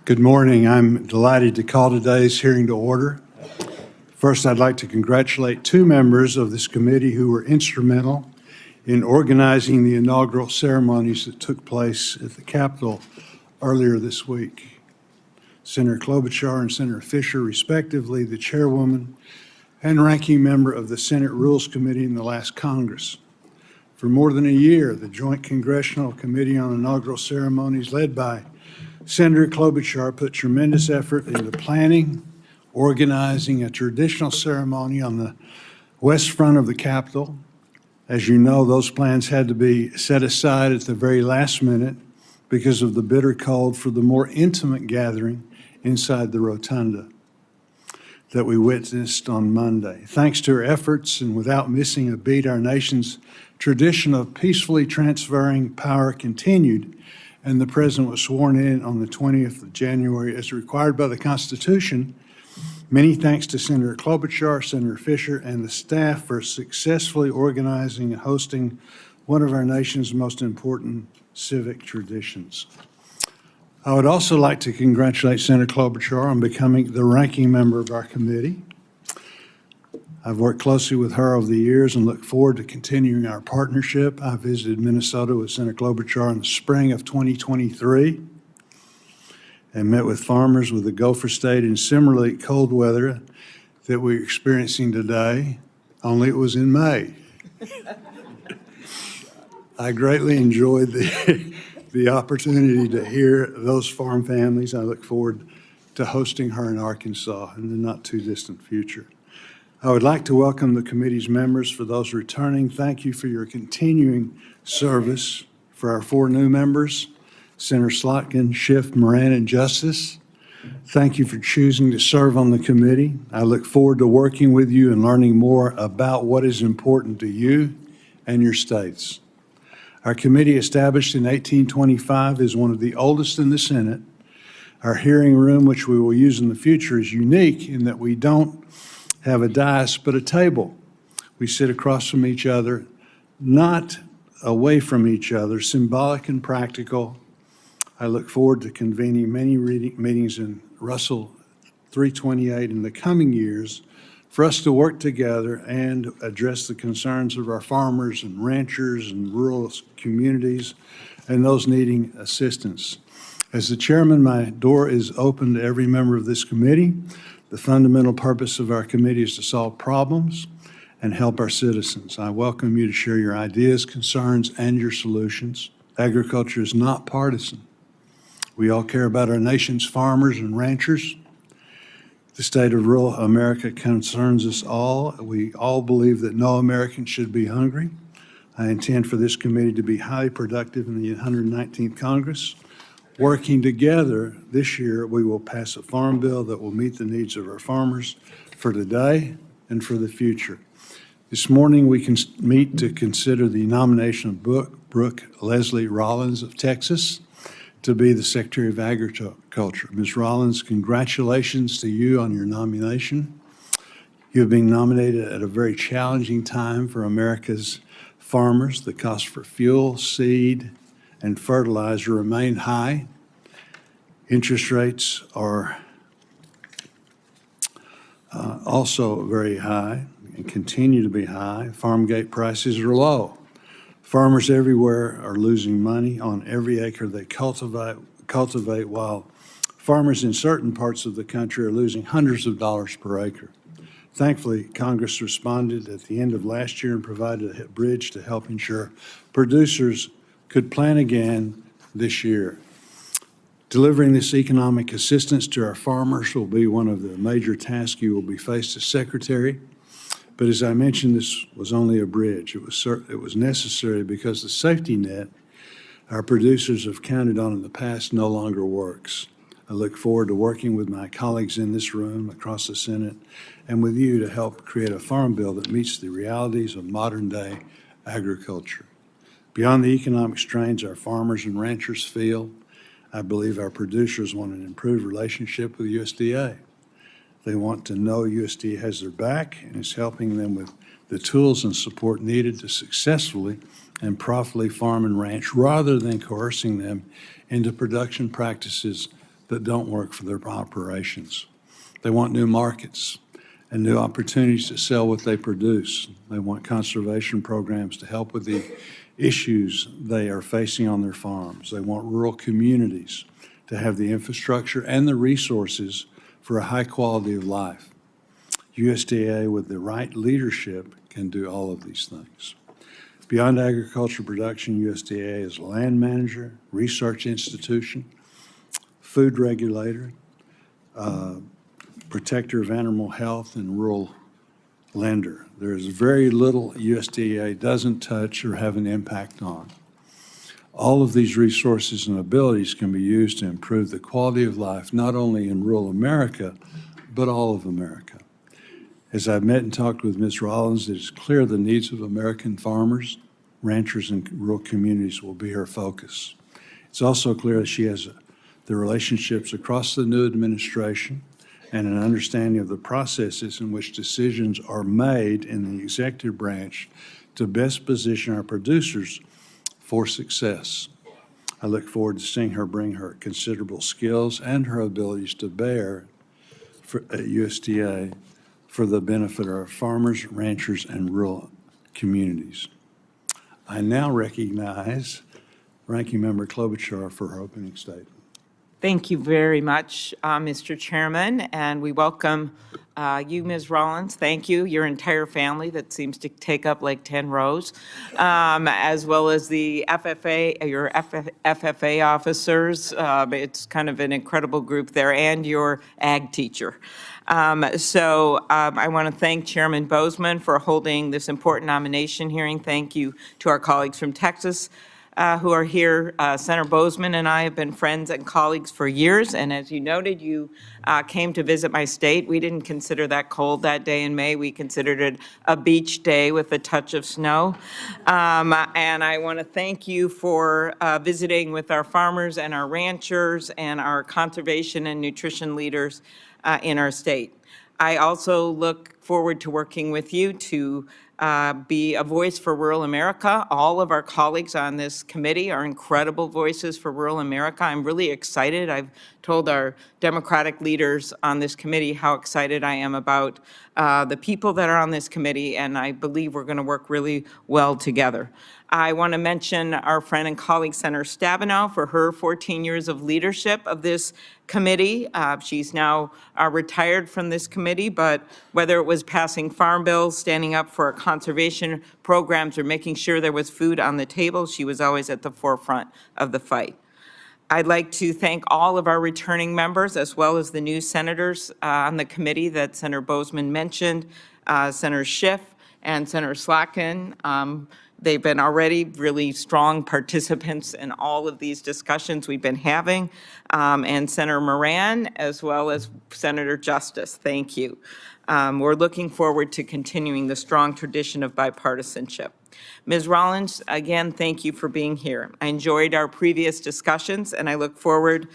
Good morning. I'm delighted to call today's hearing to order. First, I'd like to congratulate two members of this committee who were instrumental in organizing the inaugural ceremonies that took place at the Capitol earlier this week. Senator Klobuchar and Senator Fisher, respectively, the chairwoman and ranking member of the Senate Rules Committee in the last Congress. For more than a year, the Joint Congressional Committee on Inaugural Ceremonies, led by Senator Klobuchar, put tremendous effort into planning, organizing a traditional ceremony on the west front of the Capitol. As you know, those plans had to be set aside at the very last minute because of the bitter cold for the more intimate gathering inside the rotunda that we witnessed on Monday. Thanks to her efforts and without missing a beat, our nation's tradition of peacefully transferring power continued, and the president was sworn in on the 20th of January as required by the Constitution. Many thanks to Senator Klobuchar, Senator Fisher, and the staff for successfully organizing and hosting one of our nation's most important civic traditions. I would also like to congratulate Senator Klobuchar on becoming the ranking member of our committee. I've worked closely with her over the years and look forward to continuing our partnership. I visited Minnesota with Senator Klobuchar in the spring of 2023 and met with farmers with the Gopher State in similarly cold weather that we're experiencing today, only it was in May. I greatly enjoyed the opportunity to hear those farm families. I look forward to hosting her in Arkansas in the not too distant future. I would like to welcome the committee's members. For those returning, thank you for your continuing service. For our four new members, Senator Slotkin, Schiff, Moran, and Justice, thank you for choosing to serve on the committee. I look forward to working with you and learning more about what is important to you and your states. Our committee, established in 1825, is one of the oldest in the Senate. Our hearing room, which we will use in the future, is unique in that we don't have a dais, but a table. We sit across from each other, not away from each other, symbolic and practical. I look forward to convening many meetings in Russell 328 in the coming years for us to work together and address the concerns of our farmers and ranchers and rural communities and those needing assistance. As the chairman, my door is open to every member of this committee. The fundamental purpose of our committee is to solve problems and help our citizens. I welcome you to share your ideas, concerns, and your solutions. Agriculture is not partisan. We all care about our nation's farmers and ranchers. The state of rural America concerns us all. We all believe that no American should be hungry. I intend for this committee to be highly productive in the 119th Congress. Working together this year, we will pass a farm bill that will meet the needs of our farmers for today and for the future. This morning, we can meet to consider the nomination of Brooke Rollins of Texas to be the Secretary of Agriculture. Ms. Rollins, congratulations to you on your nomination. You have been nominated at a very challenging time for America's farmers. The cost for fuel, seed, and fertilizer remain high. Interest rates are also very high and continue to be high. Farm gate prices are low. Farmers everywhere are losing money on every acre they cultivate, while farmers in certain parts of the country are losing hundreds of dollars per acre. Thankfully, Congress responded at the end of last year and provided a bridge to help ensure producers could plan again this year. Delivering this economic assistance to our farmers will be one of the major tasks you will be faced as Secretary. But as I mentioned, this was only a bridge. It was necessary because the safety net our producers have counted on in the past no longer works. I look forward to working with my colleagues in this room, across the Senate, and with you to help create a farm bill that meets the realities of modern-day agriculture. Beyond the economic strains our farmers and ranchers feel, I believe our producers want an improved relationship with USDA. They want to know USDA has their back and is helping them with the tools and support needed to successfully and profitably farm and ranch, rather than coercing them into production practices that don't work for their operations. They want new markets and new opportunities to sell what they produce. They want conservation programs to help with the issues they are facing on their farms. They want rural communities to have the infrastructure and the resources for a high quality of life. USDA, with the right leadership, can do all of these things. Beyond agriculture production, USDA is a land manager, research institution, food regulator, protector of animal health, and rural lender. There is very little USDA doesn't touch or have an impact on. All of these resources and abilities can be used to improve the quality of life, not only in rural America, but all of America. As I've met and talked with Ms. Rollins, it is clear the needs of American farmers, ranchers, and rural communities will be her focus. It's also clear that she has the relationships across the new administration and an understanding of the processes in which decisions are made in the executive branch to best position our producers for success. I look forward to seeing her bring her considerable skills and her abilities to bear at USDA for the benefit of our farmers, ranchers, and rural communities. I now recognize Ranking Member Klobuchar for her opening statement. Thank you very much, Mr. Chairman, and we welcome you, Ms. Rollins. Thank you, your entire family that seems to take up like 10 rows, as well as the FFA, your FFA officers. It's kind of an incredible group there, and your ag teacher. I want to thank Chairman Bozeman for holding this important nomination hearing. Thank you to our colleagues from Texas who are here. Senator Bozeman and I have been friends and colleagues for years, and as you noted, you came to visit my state. We didn't consider that cold that day in May. We considered it a beach day with a touch of snow. And I want to thank you for visiting with our farmers and our ranchers and our conservation and nutrition leaders in our state. I also look forward to working with you to be a voice for rural America. All of our colleagues on this committee are incredible voices for rural America. I'm really excited. I've told our Democratic leaders on this committee how excited I am about the people that are on this committee, and I believe we're going to work really well together. I want to mention our friend and colleague, Senator Stabenow, for her 14 years of leadership of this committee. She's now retired from this committee, but whether it was passing farm bills, standing up for conservation programs, or making sure there was food on the table, she was always at the forefront of the fight. I'd like to thank all of our returning members, as well as the new senators on the committee that Senator Bozeman mentioned, Senator Schiff and Senator Slotkin. They've been already really strong participants in all of these discussions we've been having, and Senator Moran, as well as Senator Justice. Thank you. We're looking forward to continuing the strong tradition of bipartisanship. Ms. Rollins, again, thank you for being here. I enjoyed our previous discussions, and I look forward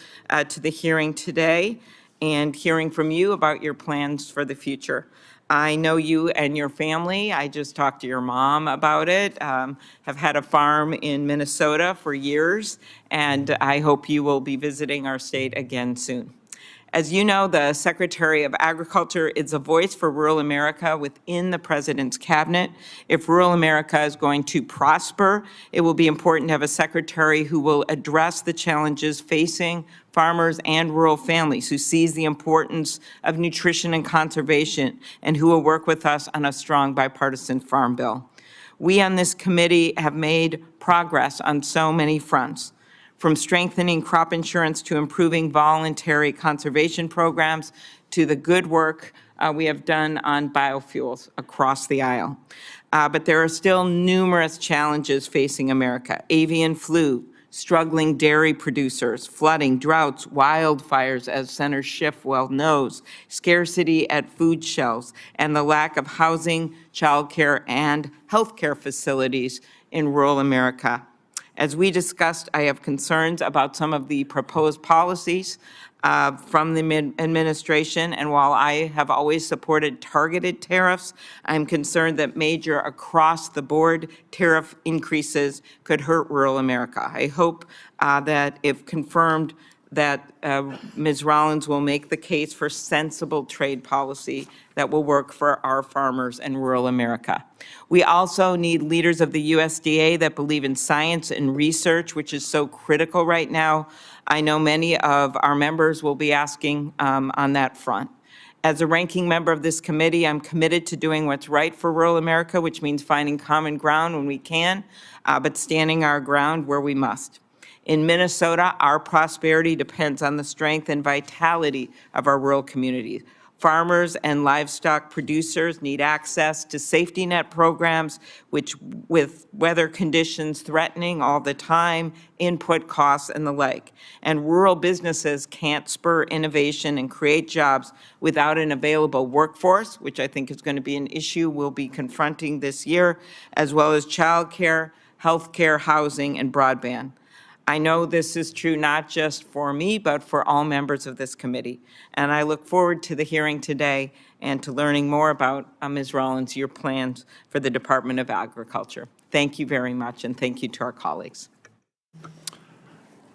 to the hearing today and hearing from you about your plans for the future. I know you and your family. I just talked to your mom about it. Have had a farm in Minnesota for years, and I hope you will be visiting our state again soon. As you know, the Secretary of Agriculture is a voice for rural America within the President's cabinet. If rural America is going to prosper, it will be important to have a secretary who will address the challenges facing farmers and rural families, who sees the importance of nutrition and conservation, and who will work with us on a strong bipartisan farm bill. We on this committee have made progress on so many fronts, from strengthening crop insurance to improving voluntary conservation programs to the good work we have done on biofuels across the aisle. But there are still numerous challenges facing America: avian flu, struggling dairy producers, flooding, droughts, wildfires, as Senator Schiff well knows, scarcity at food shelves, and the lack of housing, childcare, and healthcare facilities in rural America. As we discussed, I have concerns about some of the proposed policies from the administration, and while I have always supported targeted tariffs, I'm concerned that major across-the-board tariff increases could hurt rural America. I hope that if confirmed, that Ms. Rollins will make the case for sensible trade policy that will work for our farmers and rural America. We also need leaders of the USDA that believe in science and research, which is so critical right now. I know many of our members will be asking on that front. As a ranking member of this committee, I'm committed to doing what's right for rural America, which means finding common ground when we can, but standing our ground where we must. In Minnesota, our prosperity depends on the strength and vitality of our rural communities. Farmers and livestock producers need access to safety net programs, which with weather conditions threatening all the time, input costs and the like. And rural businesses can't spur innovation and create jobs without an available workforce, which I think is going to be an issue we'll be confronting this year, as well as childcare, healthcare, housing, and broadband. I know this is true not just for me, but for all members of this committee. And I look forward to the hearing today and to learning more about, Ms. Rollins, your plans for the Department of Agriculture. Thank you very much, and thank you to our colleagues.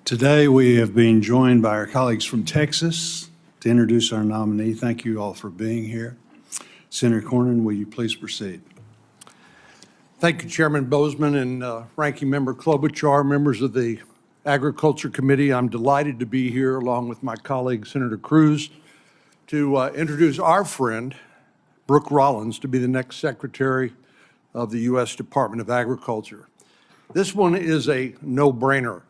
Today, we have been joined by our colleagues from Texas to introduce our nominee. Thank you all for being here. Senator Cornyn, will you please proceed? Thank you, Chairman Bozeman and Ranking Member Klobuchar, members of the Agriculture Committee. I'm delighted to be here along with my colleague, Senator Cruz, to introduce our friend, Brooke Rollins, to be the next Secretary of the U.S. Department of Agriculture. This one is a no-brainer.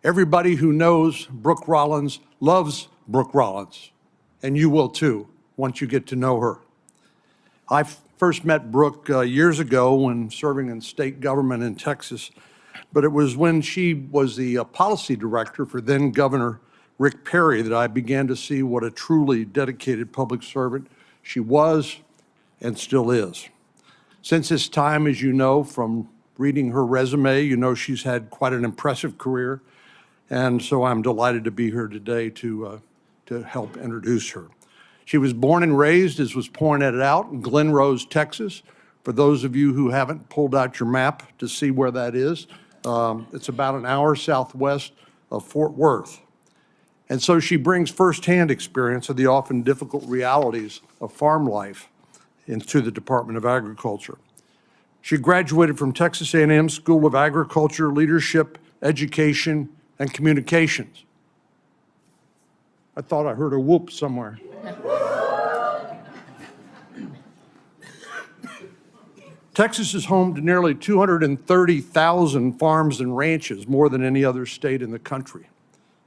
Everybody who knows Brooke Rollins loves Brooke Rollins, and you will too once you get to know her. I first met Brooke years ago when serving in state government in Texas, but it was when she was the policy director for then Governor Rick Perry that I began to see what a truly dedicated public servant she was and still is. Since this time, as you know, from reading her resume, you know she's had quite an impressive career, and so I'm delighted to be here today to help introduce her. She was born and raised, as was pointed out, in Glen Rose, Texas. For those of you who haven't pulled out your map to see where that is, it's about an hour southwest of Fort Worth. And so she brings firsthand experience of the often difficult realities of farm life into the Department of Agriculture. She graduated from Texas A&M School of Agriculture, Leadership, Education, and Communications. I thought I heard a whoop somewhere. Texas is home to nearly 230,000 farms and ranches, more than any other state in the country.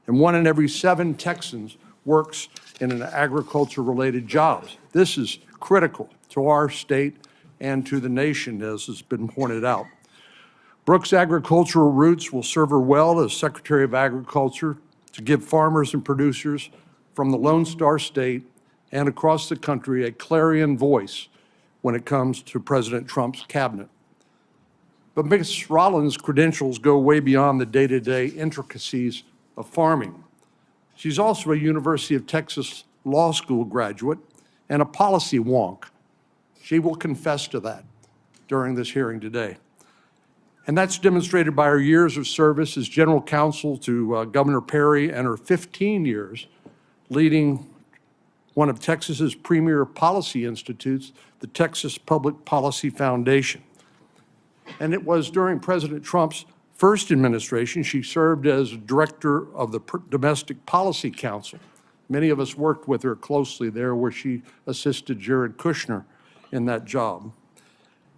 And 1 in every 7 Texans works in an agriculture-related job. This is critical to our state and to the nation, as has been pointed out. Brooke's agricultural roots will serve her well as Secretary of Agriculture to give farmers and producers from the Lone Star State and across the country a clarion voice when it comes to President Trump's cabinet. But Ms. Rollins' credentials go way beyond the day-to-day intricacies of farming. She's also a University of Texas Law School graduate and a policy wonk. She will confess to that during this hearing today. And that's demonstrated by her years of service as general counsel to Governor Perry and her 15 years leading one of Texas's premier policy institutes, the Texas Public Policy Foundation. And it was during President Trump's first administration, she served as director of the Domestic Policy Council. Many of us worked with her closely there, where she assisted Jared Kushner in that job.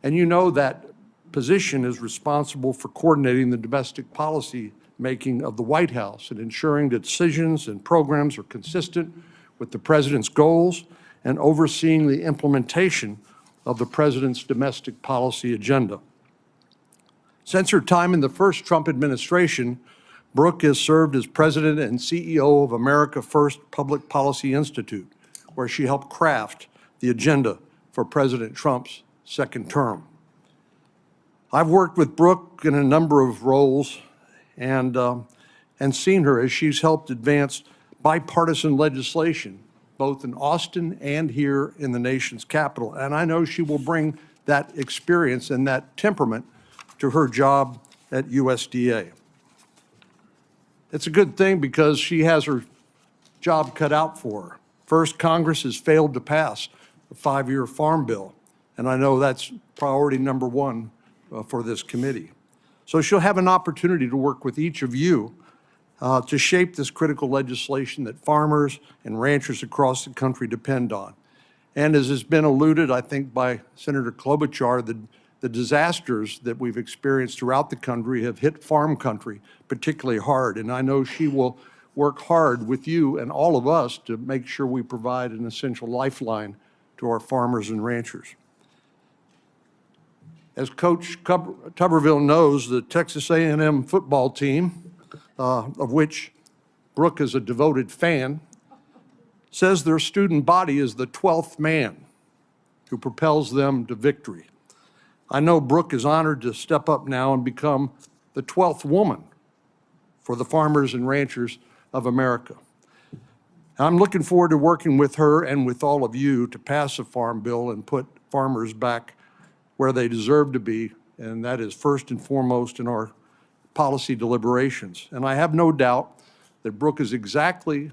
And you know that position is responsible for coordinating the domestic policy making of the White House and ensuring that decisions and programs are consistent with the president's goals and overseeing the implementation of the president's domestic policy agenda. Since her time in the first Trump administration, Brooke has served as president and CEO of America First Public Policy Institute, where she helped craft the agenda for President Trump's second term. I've worked with Brooke in a number of roles and seen her as she's helped advance bipartisan legislation, both in Austin and here in the nation's capital. And I know she will bring that experience and that temperament to her job at USDA. It's a good thing because she has her job cut out for her. First, Congress has failed to pass the 5-year farm bill, and I know that's priority number one for this committee. So she'll have an opportunity to work with each of you to shape this critical legislation that farmers and ranchers across the country depend on. And as has been alluded, I think, by Senator Klobuchar, the disasters that we've experienced throughout the country have hit farm country particularly hard. And I know she will work hard with you and all of us to make sure we provide an essential lifeline to our farmers and ranchers. As Coach Tuberville knows, the Texas A&M football team, of which Brooke is a devoted fan, says their student body is the 12th man who propels them to victory. I know Brooke is honored to step up now and become the 12th woman for the farmers and ranchers of America. I'm looking forward to working with her and with all of you to pass a farm bill and put farmers back where they deserve to be, and that is first and foremost in our policy deliberations. And I have no doubt that Brooke is exactly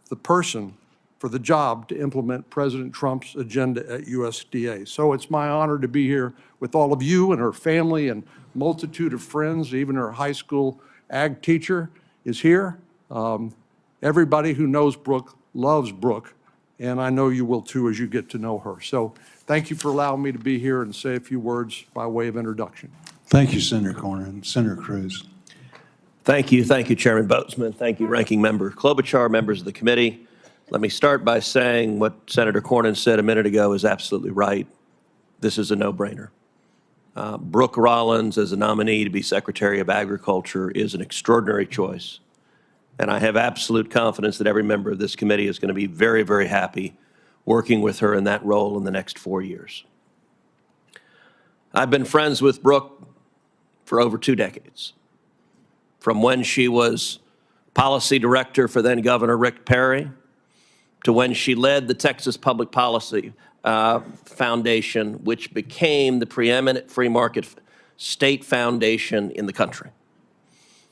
the person for the job to implement President Trump's agenda at USDA. So it's my honor to be here with all of you and her family and multitude of friends. Even her high school ag teacher is here. Everybody who knows Brooke loves Brooke, and I know you will too as you get to know her. So thank you for allowing me to be here and say a few words by way of introduction. Thank you, Senator Cornyn. Senator Cruz. Thank you, Chairman Boatsman. Thank you, Ranking Member Klobuchar, members of the committee. Let me start by saying what Senator Cornyn said a minute ago is absolutely right. This is a no-brainer. Brooke Rollins as a nominee to be Secretary of Agriculture is an extraordinary choice. And I have absolute confidence that every member of this committee is going to be very, very happy working with her in that role in the next 4 years. I've been friends with Brooke for over 2 decades, from when she was policy director for then Governor Rick Perry to when she led the Texas Public Policy Foundation, which became the preeminent free market state foundation in the country,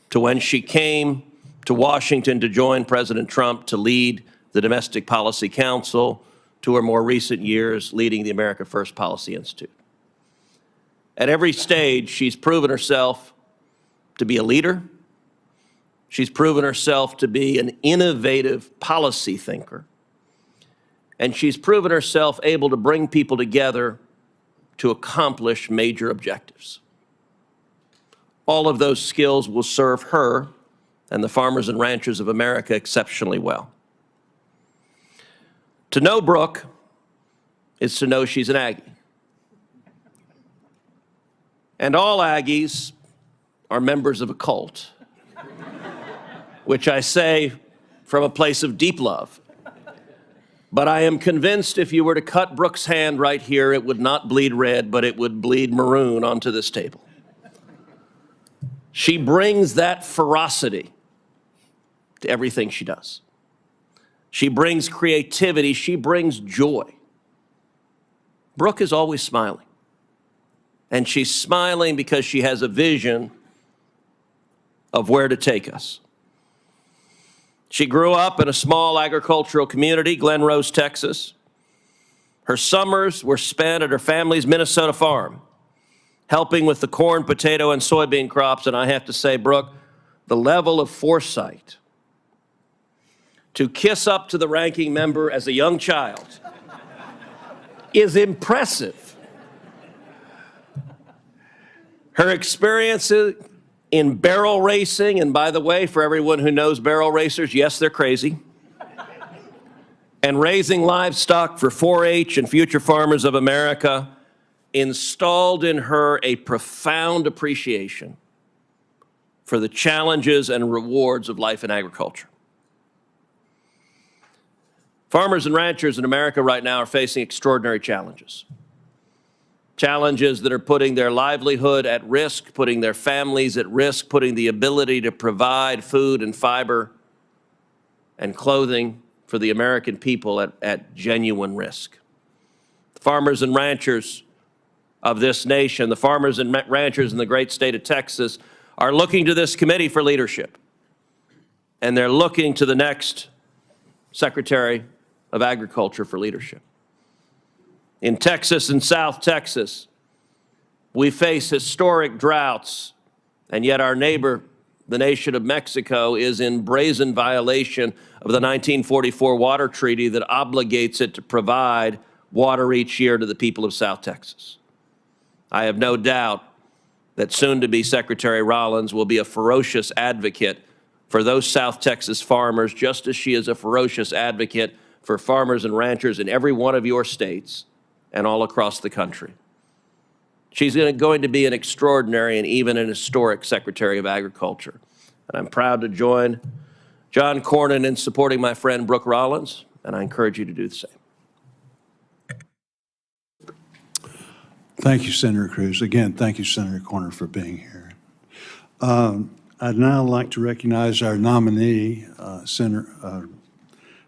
to when she came to Washington to join President Trump to lead the Domestic Policy Council, to her more recent years leading the America First Policy Institute. At every stage, she's proven herself to be a leader. She's proven herself to be an innovative policy thinker. And she's proven herself able to bring people together to accomplish major objectives. All of those skills will serve her and the farmers and ranchers of America exceptionally well. To know Brooke is to know she's an Aggie. And all Aggies are members of a cult, which I say from a place of deep love. But I am convinced if you were to cut Brooke's hand right here, it would not bleed red, but it would bleed maroon onto this table. She brings that ferocity to everything she does. She brings creativity. She brings joy. Brooke is always smiling. And she's smiling because she has a vision of where to take us. She grew up in a small agricultural community, Glen Rose, Texas. Her summers were spent at her family's Minnesota farm, helping with the corn, potato, and soybean crops. And I have to say, Brooke, the level of foresight to kiss up to the ranking member as a young child is impressive. Her experiences in barrel racing, and by the way, for everyone who knows barrel racers, yes, they're crazy, and raising livestock for 4-H and Future Farmers of America installed in her a profound appreciation for the challenges and rewards of life in agriculture. Farmers and ranchers in America right now are facing extraordinary challenges. Challenges that are putting their livelihood at risk, putting their families at risk, putting the ability to provide food and fiber and clothing for the American people at genuine risk. The farmers and ranchers of this nation, the farmers and ranchers in the great state of Texas, are looking to this committee for leadership. and they're looking to the next Secretary of Agriculture for leadership. In Texas and South Texas, we face historic droughts, and yet our neighbor, the nation of Mexico, is in brazen violation of the 1944 water treaty that obligates it to provide water each year to the people of South Texas. I have no doubt that soon-to-be Secretary Rollins will be a ferocious advocate for those South Texas farmers, just as she is a ferocious advocate for farmers and ranchers in every one of your states and all across the country. She's going to be an extraordinary and even an historic Secretary of Agriculture. And I'm proud to join John Cornyn in supporting my friend Brooke Rollins, and I encourage you to do the same. Thank you, Senator Cruz. Again, thank you, Senator Cornyn, for being here. I'd now like to recognize our nominee, Senator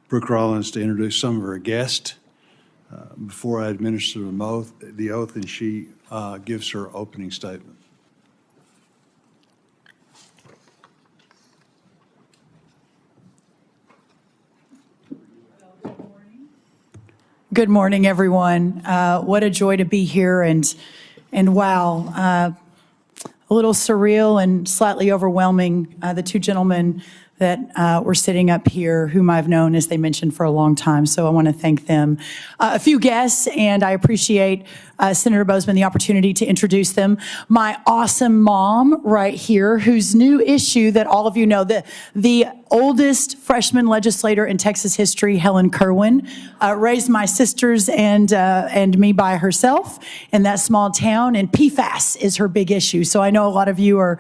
Brooke Rollins, to introduce some of her guests before I administer the oath, and she gives her opening statement. Good morning, everyone. What a joy to be here, and wow, a little surreal and slightly overwhelming. The two gentlemen that were sitting up here, whom I've known, as they mentioned, for a long time. So I want to thank them. A few guests, and I appreciate Senator Bozeman the opportunity to introduce them. My awesome mom right here, whose new issue that all of you know, the oldest freshman legislator in Texas history, Helen Kerwin, raised my sisters and me by herself in that small town, and PFAS is her big issue. So I know a lot of you are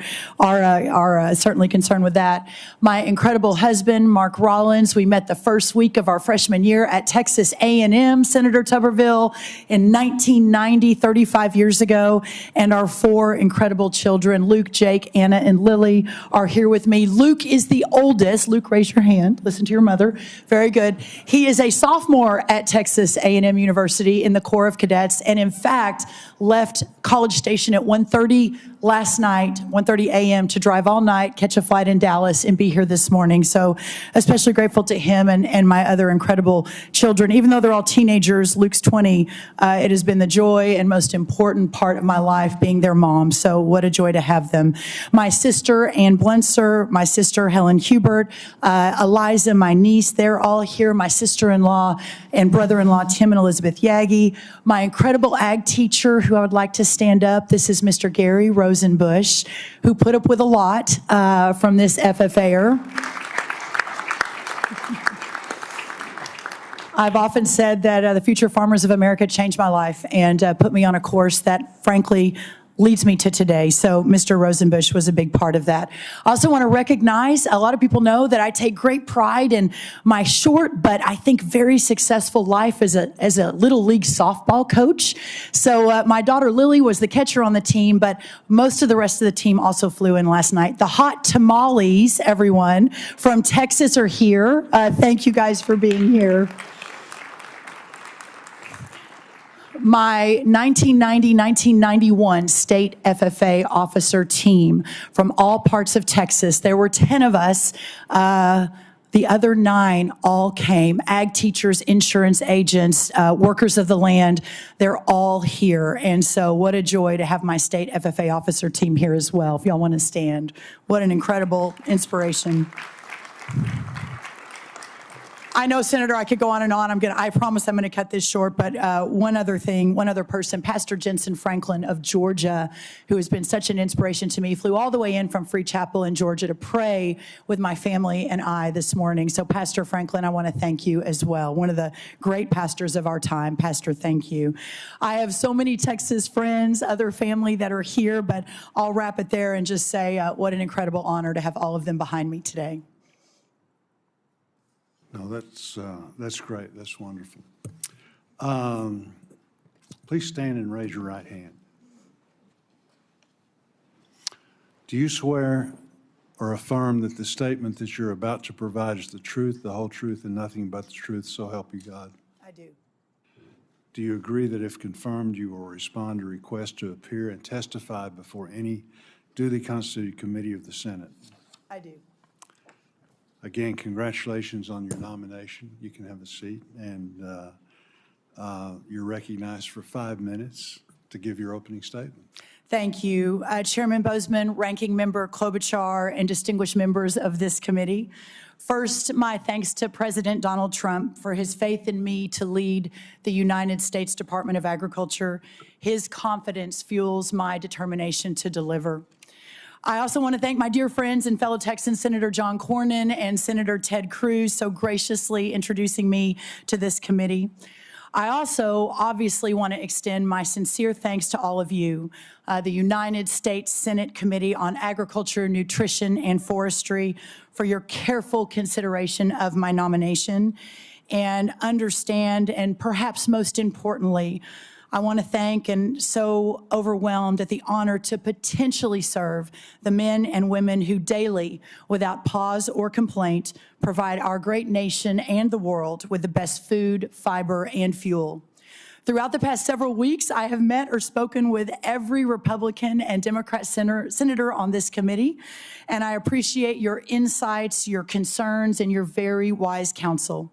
certainly concerned with that. My incredible husband, Mark Rollins, we met the first week of our freshman year at Texas A&M, Senator Tuberville, in 1990, 35 years ago, and our four incredible children, Luke, Jake, Anna, and Lily, are here with me. Luke is the oldest. Luke, raise your hand. Listen to your mother. Very good. He is a sophomore at Texas A&M University in the Corps of Cadets, and in fact, left College Station at 1:30 last night, 1:30 a.m. to drive all night, catch a flight in Dallas, and be here this morning. So especially grateful to him and my other incredible children. Even though they're all teenagers, Luke's 20, it has been the joy and most important part of my life being their mom. So what a joy to have them. My sister, Ann Blunser, my sister, Helen Hubert, Eliza, my niece, they're all here. My sister-in-law and brother-in-law, Tim and Elizabeth Yagi. My incredible ag teacher, who I would like to stand up. This is Mr. Gary Rosenbush, who put up with a lot from this FFA'er. I've often said that the Future Farmers of America changed my life and put me on a course that, frankly, leads me to today. So Mr. Rosenbush was a big part of that. I also want to recognize, a lot of people know that I take great pride in my short, but I think very successful life as a little league softball coach. So my daughter Lily was the catcher on the team, but most of the rest of the team also flew in last night. The hot tamales, everyone, from Texas are here. Thank you guys for being here. My 1990-1991 state FFA officer team from all parts of Texas. There were 10 of us. The other 9 all came. Ag teachers, insurance agents, workers of the land. They're all here. And so what a joy to have my state FFA officer team here as well. If y'all want to stand. What an incredible inspiration. I know, Senator, I could go on and on. I promise I'm going to cut this short, but one other person, Pastor Jensen Franklin of Georgia, who has been such an inspiration to me, flew all the way in from Free Chapel in Georgia to pray with my family and I this morning. So, Pastor Franklin, I want to thank you as well. One of the great pastors of our time. Pastor, thank you. I have so many Texas friends, other family that are here, but I'll wrap it there and just say what an incredible honor to have all of them behind me today. No, that's great. That's wonderful. Please stand and raise your right hand. Do you swear or affirm that the statement that you're about to provide is the truth, the whole truth, and nothing but the truth, so help you God? I do. Do you agree that if confirmed, you will respond to requests to appear and testify before any duly constituted committee of the Senate? I do. Again, congratulations on your nomination. You can have a seat, and you're recognized for 5 minutes to give your opening statement. Thank you, Chairman Bozeman, Ranking Member Klobuchar, and distinguished members of this committee. First, my thanks to President Donald Trump for his faith in me to lead the United States Department of Agriculture. His confidence fuels my determination to deliver. I also want to thank my dear friends and fellow Texans, Senator John Cornyn and Senator Ted Cruz, so graciously introducing me to this committee. I also obviously want to extend my sincere thanks to all of you, the United States Senate Committee on Agriculture, Nutrition, and Forestry, for your careful consideration of my nomination. And understand, and perhaps most importantly, I want to thank and so overwhelmed at the honor to potentially serve the men and women who daily, without pause or complaint, provide our great nation and the world with the best food, fiber, and fuel. Throughout the past several weeks, I have met or spoken with every Republican and Democrat senator on this committee, and I appreciate your insights, your concerns, and your very wise counsel.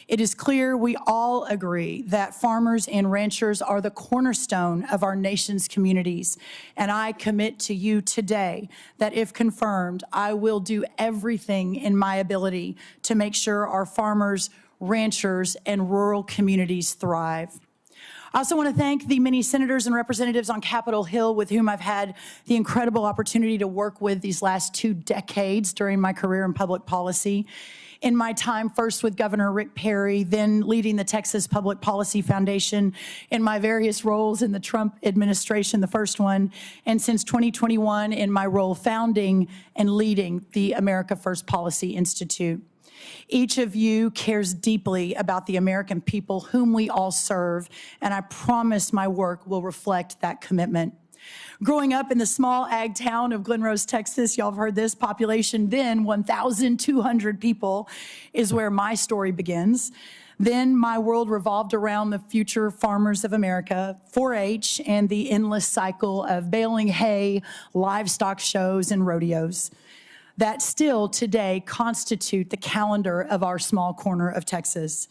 It is clear we all agree that farmers and ranchers are the cornerstone of our nation's communities, and I commit to you today that if confirmed, I will do everything in my ability to make sure our farmers, ranchers, and rural communities thrive. I also want to thank the many senators and representatives on Capitol Hill with whom I've had the incredible opportunity to work with these last 2 decades during my career in public policy. In my time first with Governor Rick Perry, then leading the Texas Public Policy Foundation, in my various roles in the Trump administration, the first one, and since 2021 in my role founding and leading the America First Policy Institute. Each of you cares deeply about the American people whom we all serve, and I promise my work will reflect that commitment. Growing up in the small ag town of Glen Rose, Texas, y'all have heard this, population then 1,200 people, is where my story begins. Then my world revolved around the future farmers of America, 4-H, and the endless cycle of baling hay, livestock shows, and rodeos that still today constitute the calendar of our small corner of Texas.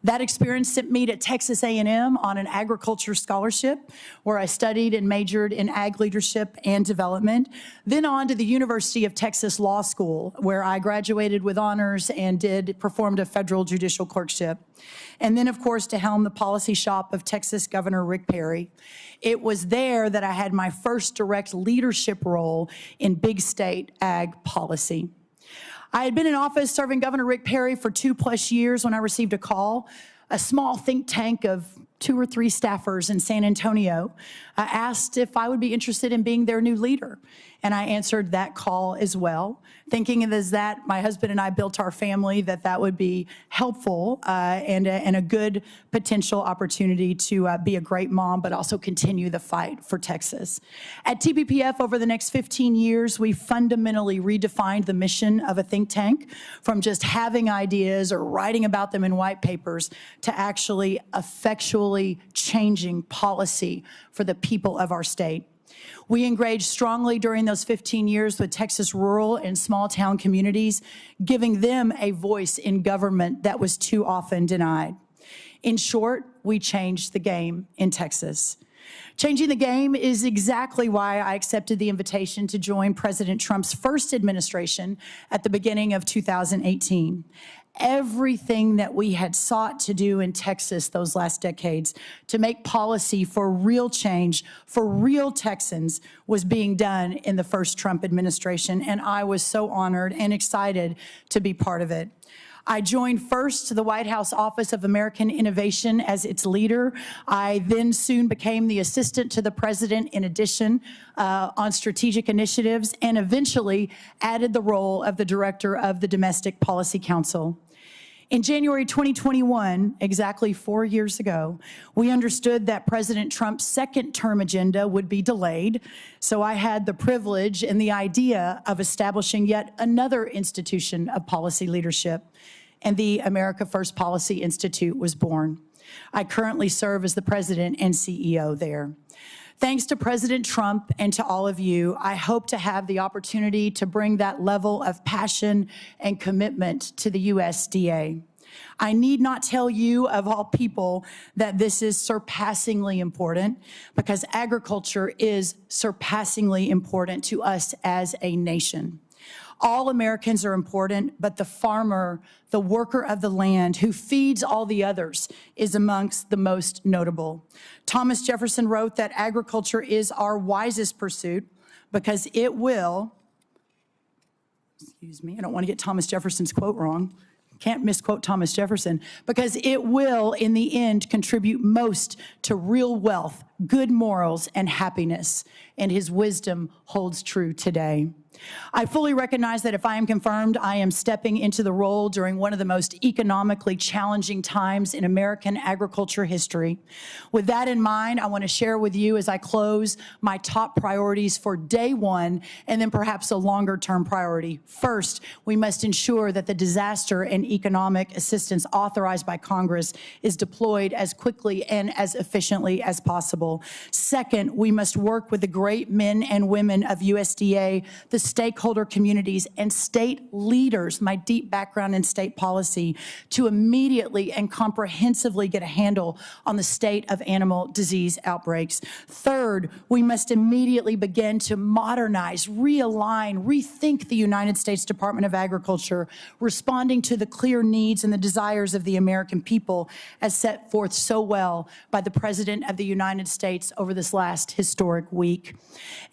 That experience sent me to Texas A&M on an agriculture scholarship, where I studied and majored in ag leadership and development, then on to the University of Texas Law School, where I graduated with honors and performed a federal judicial clerkship. And then, of course, to helm the policy shop of Texas Governor Rick Perry. It was there that I had my first direct leadership role in big state ag policy. I had been in office serving Governor Rick Perry for 2+ years when I received a call. A small think tank of 2 or 3 staffers in San Antonio asked if I would be interested in being their new leader. And I answered that call as well, thinking as that my husband and I built our family, that would be helpful and a good potential opportunity to be a great mom, but also continue the fight for Texas. At TPPF, over the next 15 years, we fundamentally redefined the mission of a think tank from just having ideas or writing about them in white papers to actually effectually changing policy for the people of our state. We engaged strongly during those 15 years with Texas rural and small town communities, giving them a voice in government that was too often denied. In short, we changed the game in Texas. Changing the game is exactly why I accepted the invitation to join President Trump's first administration at the beginning of 2018. Everything that we had sought to do in Texas those last decades to make policy for real change, for real Texans, was being done in the first Trump administration, and I was so honored and excited to be part of it. I joined first the White House Office of American Innovation as its leader. I then soon became the assistant to the president in addition on strategic initiatives, and eventually added the role of the director of the Domestic Policy Council. In January 2021, exactly 4 years ago, we understood that President Trump's second term agenda would be delayed, so I had the privilege and the idea of establishing yet another institution of policy leadership, and the America First Policy Institute was born. I currently serve as the president and CEO there. Thanks to President Trump and to all of you, I hope to have the opportunity to bring that level of passion and commitment to the USDA. I need not tell you, of all people, that this is surpassingly important, because agriculture is surpassingly important to us as a nation. All Americans are important, but the farmer, the worker of the land who feeds all the others, is amongst the most notable. Thomas Jefferson wrote that agriculture is our wisest pursuit because it will, excuse me, I don't want to get Thomas Jefferson's quote wrong. Can't misquote Thomas Jefferson, because it will, in the end, contribute most to real wealth, good morals, and happiness. And his wisdom holds true today. I fully recognize that if I am confirmed, I am stepping into the role during one of the most economically challenging times in American agriculture history. With that in mind, I want to share with you as I close my top priorities for day one, and then perhaps a longer-term priority. First, we must ensure that the disaster and economic assistance authorized by Congress is deployed as quickly and as efficiently as possible. Second, we must work with the great men and women of USDA, the stakeholder communities, and state leaders, my deep background in state policy, to immediately and comprehensively get a handle on the state of animal disease outbreaks. Third, we must immediately begin to modernize, realign, rethink the United States Department of Agriculture, responding to the clear needs and the desires of the American people as set forth so well by the President of the United States over this last historic week.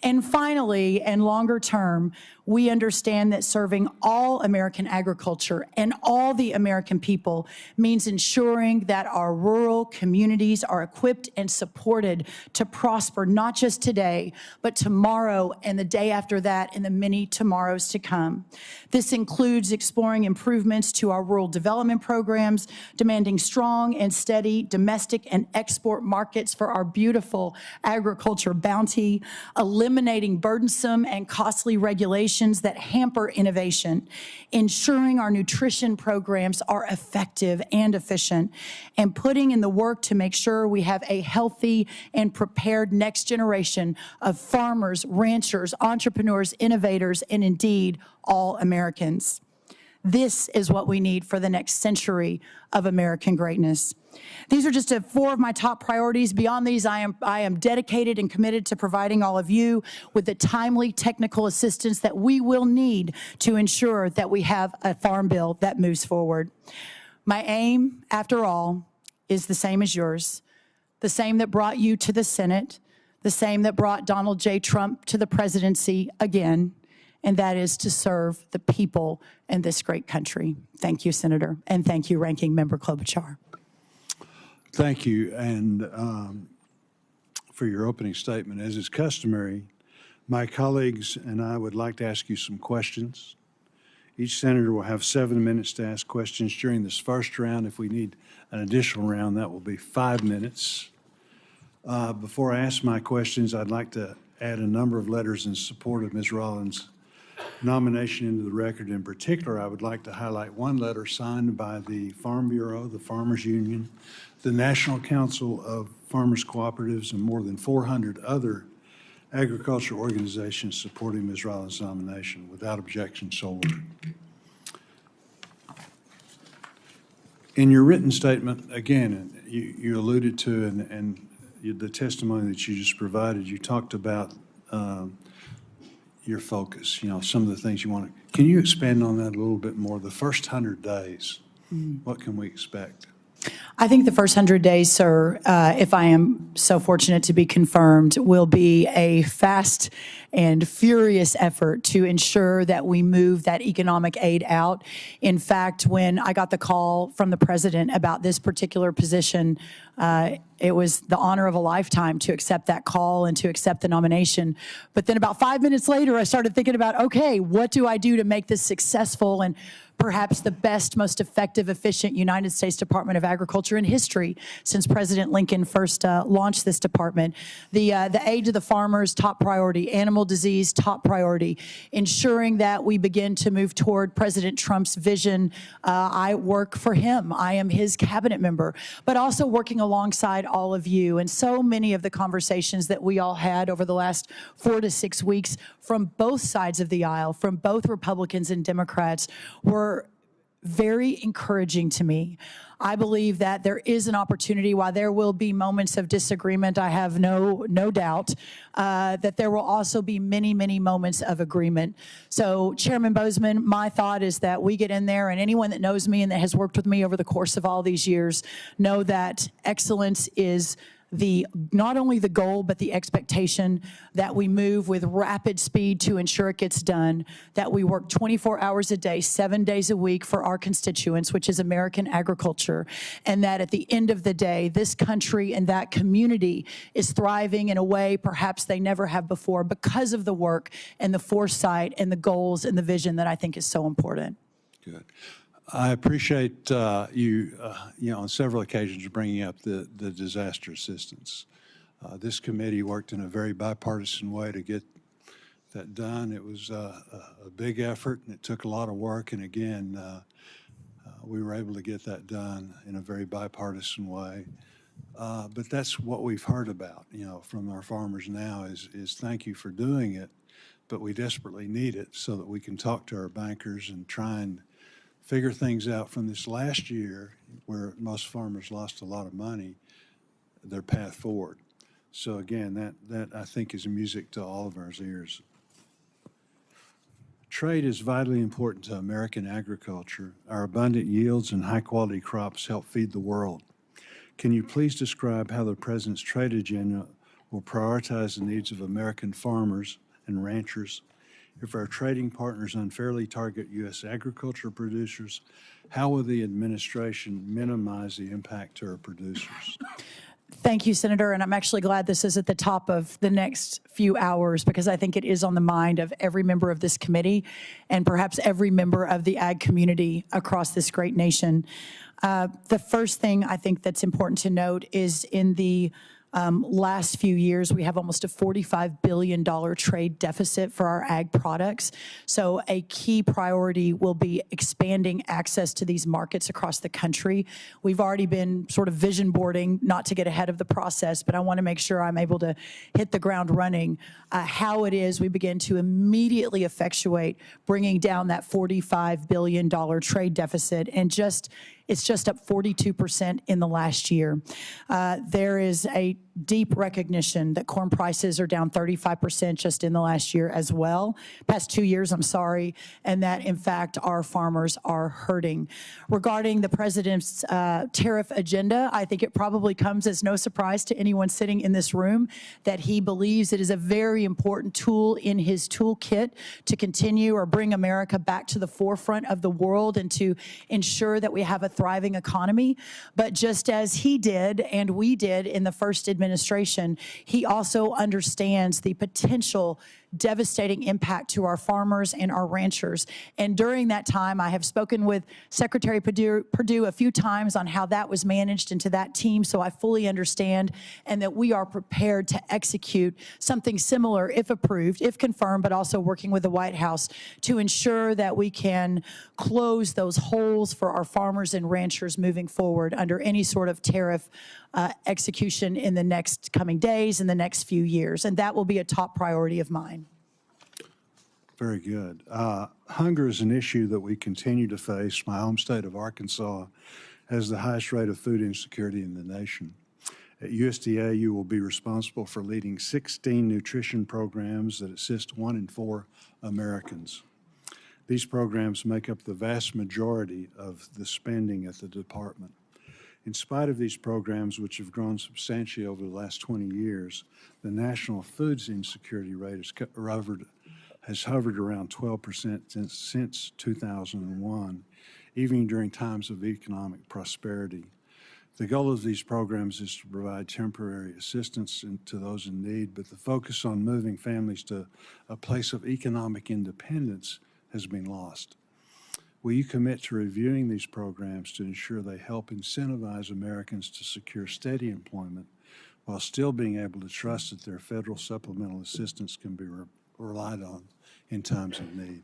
And finally, and longer term, we understand that serving all American agriculture and all the American people means ensuring that our rural communities are equipped and supported to prosper, not just today, but tomorrow and the day after that and the many tomorrows to come. This includes exploring improvements to our rural development programs, demanding strong and steady domestic and export markets for our beautiful agriculture bounty, eliminating burdensome and costly regulations that hamper innovation, ensuring our nutrition programs are effective and efficient, and putting in the work to make sure we have a healthy and prepared next generation of farmers, ranchers, entrepreneurs, innovators, and indeed all Americans. This is what we need for the next century of American greatness. These are just 4 of my top priorities. Beyond these, I am dedicated and committed to providing all of you with the timely technical assistance that we will need to ensure that we have a farm bill that moves forward. My aim, after all, is the same as yours, the same that brought you to the Senate, the same that brought Donald J. Trump to the presidency again, and that is to serve the people in this great country. Thank you, Senator, and thank you, Ranking Member Klobuchar. Thank you, and for your opening statement. As is customary, my colleagues and I would like to ask you some questions. Each senator will have 7 minutes to ask questions during this first round. If we need an additional round, that will be 5 minutes. Before I ask my questions, I'd like to add a number of letters in support of Ms. Rollins' nomination into the record. In particular, I would like to highlight one letter signed by the Farm Bureau, the Farmers Union, the National Council of Farmers Cooperatives, and more than 400 other agricultural organizations supporting Ms. Rollins' nomination. Without objection, so ordered. In your written statement, again, you alluded to, and the testimony that you just provided, you talked about your focus, some of the things you want to. Can you expand on that a little bit more? The first 100 days, what can we expect? I think the first 100 days, sir, if I am so fortunate to be confirmed, will be a fast and furious effort to ensure that we move that economic aid out. In fact, when I got the call from the president about this particular position, it was the honor of a lifetime to accept that call and to accept the nomination. But then about 5 minutes later, I started thinking about, okay, what do I do to make this successful and perhaps the best, most effective, efficient United States Department of Agriculture in history since President Lincoln first launched launched this department. The aid to the farmers, top priority. Animal disease, top priority. Ensuring that we begin to move toward President Trump's vision. I work for him. I am his cabinet member, but also working alongside all of you. And so many of the conversations that we all had over the last 4 to 6 weeks from both sides of the aisle, from both Republicans and Democrats, were very encouraging to me. I believe that there is an opportunity, while there will be moments of disagreement, I have no doubt that there will also be many, many moments of agreement. So, Chairman Bozeman, my thought is that we get in there, and anyone that knows me and that has worked with me over the course of all these years know that excellence is not only the goal, but the expectation, that we move with rapid speed to ensure it gets done, that we work 24 hours a day, 7 days a week for our constituents, which is American agriculture, and that at the end of the day, this country and that community is thriving in a way perhaps they never have before because of the work and the foresight and the goals and the vision that I think is so important. Good. I appreciate you on several occasions bringing up the disaster assistance. This committee worked in a very bipartisan way to get that done. It was a big effort, and it took a lot of work. And again, we were able to get that done in a very bipartisan way. But that's what we've heard about, from our farmers now is thank you for doing it, but we desperately need it so that we can talk to our bankers and try and figure things out from this last year where most farmers lost a lot of money, their path forward. So again, that I think is music to all of our ears. Trade is vitally important to American agriculture. Our abundant yields and high-quality crops help feed the world. Can you please describe how the President's trade agenda will prioritize the needs of American farmers and ranchers? If our trading partners unfairly target U.S. agriculture producers, how will the administration minimize the impact to our producers? Thank you, Senator, and I'm actually glad this is at the top of the next few hours because I think it is on the mind of every member of this committee and perhaps every member of the ag community across this great nation. The first thing I think that's important to note is in the last few years, we have almost a $45 billion trade deficit for our ag products. So a key priority will be expanding access to these markets across the country. We've already been sort of vision boarding, not to get ahead of the process, but I want to make sure I'm able to hit the ground running, how it is we begin to immediately effectuate bringing down that $45 billion trade deficit. And it's just up 42% in the last year. There is a deep recognition that corn prices are down 35% just in the last year as well, past 2 years, I'm sorry, and that in fact our farmers are hurting. Regarding the President's tariff agenda, I think it probably comes as no surprise to anyone sitting in this room that he believes it is a very important tool in his toolkit to continue or bring America back to the forefront of the world and to ensure that we have a thriving economy. But just as he did and we did in the first administration, he also understands the potential devastating impact to our farmers and our ranchers. And during that time, I have spoken with Secretary Perdue a few times on how that was managed into that team, so I fully understand, and that we are prepared to execute something similar if approved, if confirmed, but also working with the White House to ensure that we can close those holes for our farmers and ranchers moving forward under any sort of tariff execution in the next coming days, in the next few years. And that will be a top priority of mine. Very good. Hunger is an issue that we continue to face. My home state of Arkansas has the highest rate of food insecurity in the nation. At USDA, you will be responsible for leading 16 nutrition programs that assist 1 in 4 Americans. These programs make up the vast majority of the spending at the department. In spite of these programs, which have grown substantially over the last 20 years, the national food insecurity rate has hovered around 12% since 2001, even during times of economic prosperity. The goal of these programs is to provide temporary assistance to those in need, but the focus on moving families to a place of economic independence has been lost. Will you commit to reviewing these programs to ensure they help incentivize Americans to secure steady employment while still being able to trust that their federal supplemental assistance can be relied on in times of need.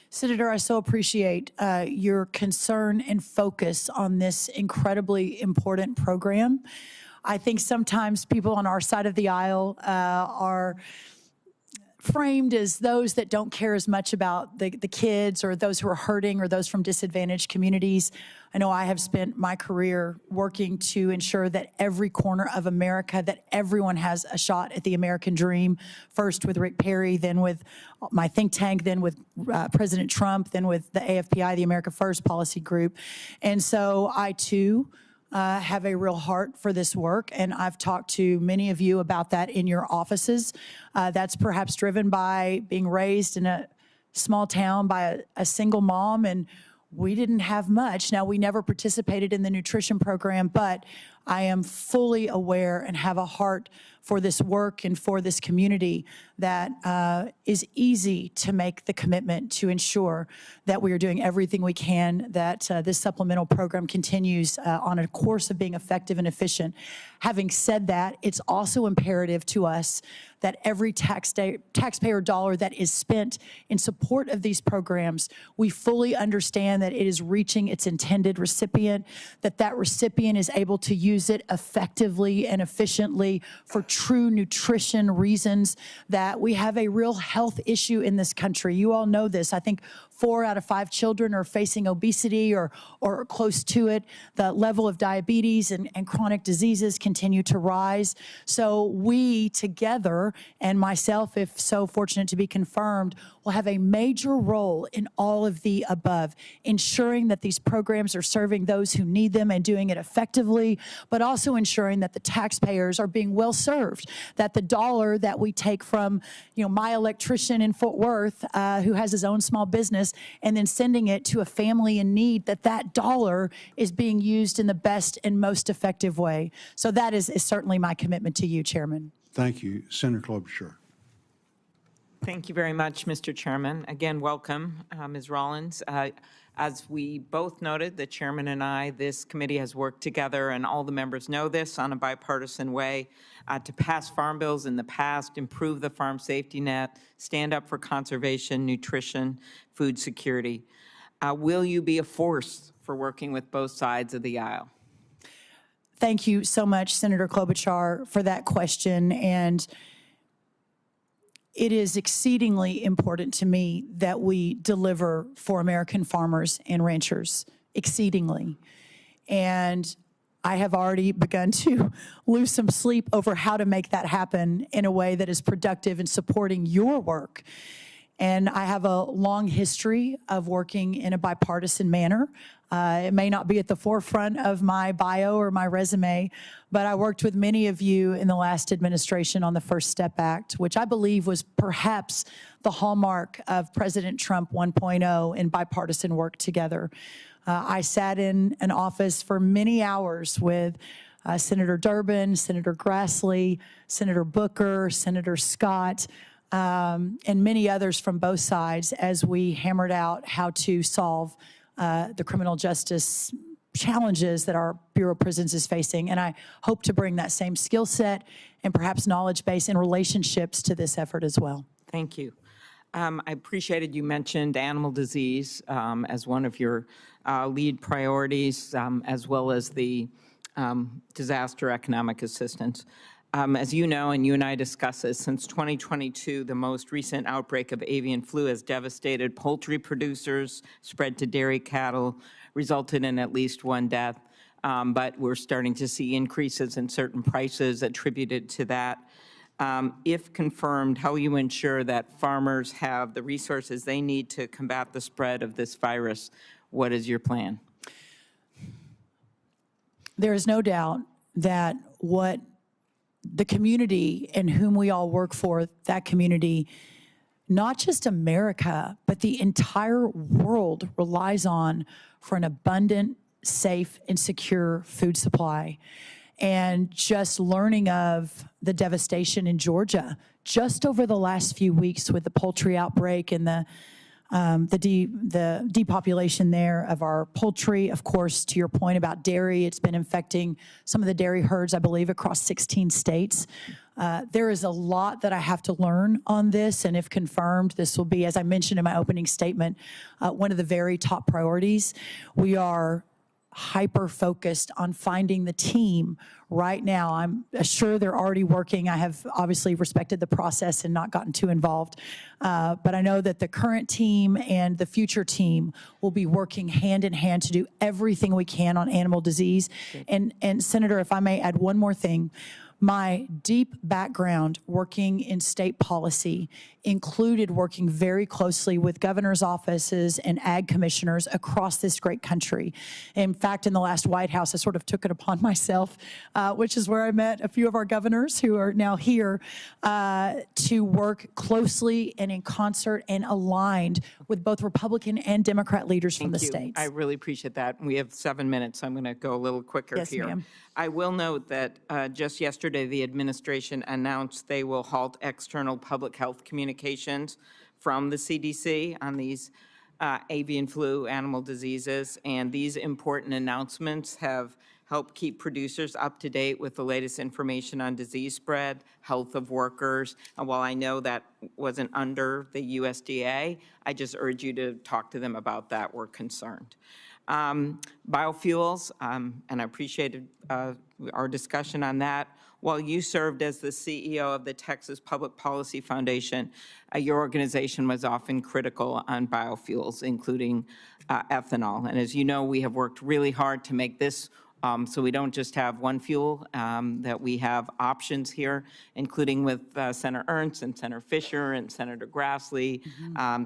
Senator, I so appreciate your concern and focus on this incredibly important program. I think sometimes people on our side of the aisle are framed as those that don't care as much about the kids or those who are hurting or those from disadvantaged communities. I know I have spent my career working to ensure that every corner of America, that everyone has a shot at the American dream, first with Rick Perry, then with my think tank, then with President Trump, then with the AFPI, the America First Policy Group. And so I too have a real heart for this work, and I've talked to many of you about that in your offices. That's perhaps driven by being raised in a small town by a single mom, and we didn't have much. Now, we never participated in the nutrition program, but I am fully aware and have a heart for this work and for this community that is easy to make the commitment to ensure that we are doing everything we can, that this supplemental program continues on a course of being effective and efficient. Having said that, it's also imperative to us that every taxpayer dollar that is spent in support of these programs, we fully understand that it is reaching its intended recipient, that that recipient is able to use it effectively and efficiently for true nutrition reasons, that we have a real health issue in this country. You all know this. I think 4 out of 5 children are facing obesity or close to it. The level of diabetes and chronic diseases continue to rise. So we together, and myself, if so fortunate to be confirmed, will have a major role in all of the above, ensuring that these programs are serving those who need them and doing it effectively, but also ensuring that the taxpayers are being well served, that the dollar that we take from, my electrician in Fort Worth who has his own small business and then sending it to a family in need, that dollar is being used in the best and most effective way. So that is certainly my commitment to you, Chairman. Thank you. Senator Klobuchar. Thank you very much, Mr. Chairman. Again, welcome, Ms. Rollins. As we both noted, the chairman and I, this committee has worked together, and all the members know this, on a bipartisan way to pass farm bills in the past, improve the farm safety net, stand up for conservation, nutrition, food security. Will you be a force for working with both sides of the aisle? Thank you so much, Senator Klobuchar, for that question. And it is exceedingly important to me that we deliver for American farmers and ranchers, exceedingly. And I have already begun to lose some sleep over how to make that happen in a way that is productive in supporting your work. And I have a long history of working in a bipartisan manner. It may not be at the forefront of my bio or my resume, but I worked with many of you in the last administration on the First Step Act, which I believe was perhaps the hallmark of President Trump 1.0 in bipartisan work together. I sat in an office for many hours with Senator Durbin, Senator Grassley, Senator Booker, Senator Scott, and many others from both sides as we hammered out how to solve the criminal justice challenges that our Bureau of Prisons is facing. And I hope to bring that same skill set and perhaps knowledge base and relationships to this effort as well. Thank you. I appreciated you mentioned animal disease as one of your lead priorities, as well as the disaster economic assistance. As you know, and you and I discussed this, since 2022, the most recent outbreak of avian flu has devastated poultry producers, spread to dairy cattle, resulted in at least 1 death. But we're starting to see increases in certain prices attributed to that. If confirmed, how will you ensure that farmers have the resources they need to combat the spread of this virus? What is your plan? There is no doubt that what the community in whom we all work for, that community, not just America, but the entire world relies on for an abundant, safe, and secure food supply. And just learning of the devastation in Georgia just over the last few weeks with the poultry outbreak and the the depopulation there of our poultry. Of course, to your point about dairy, it's been infecting some of the dairy herds, I believe, across 16 states. There is a lot that I have to learn on this, and if confirmed, this will be, as I mentioned in my opening statement, one of the very top priorities. We are hyper-focused on finding the team right now. I'm sure they're already working. I have obviously respected the process and not gotten too involved. But I know that the current team and the future team will be working hand in hand to do everything we can on animal disease. And Senator, if I may add one more thing, my deep background working in state policy included working very closely with governors' offices and ag commissioners across this great country. In fact, in the last White House, I sort of took it upon myself, which is where I met a few of our governors who are now here, to work closely and in concert and aligned with both Republican and Democrat leaders from the states. I really appreciate that. We have 7 minutes, so I'm going to go a little quicker Yes, here. ma'am. I will note that just yesterday, the administration announced they will halt external public health communications from the CDC on these avian flu animal diseases, and these important announcements have helped keep producers up to date with the latest information on disease spread, health of workers. And while I know that wasn't under the USDA, I just urge you to talk to them about that. We're concerned. Biofuels, and I appreciated our discussion on that. While you served as the CEO of the Texas Public Policy Foundation, your organization was often critical on biofuels, including ethanol. And as you know, we have worked really hard to make this so we don't just have one fuel, that we have options here, including with Senator Ernst and Senator Fisher and Senator Grassley,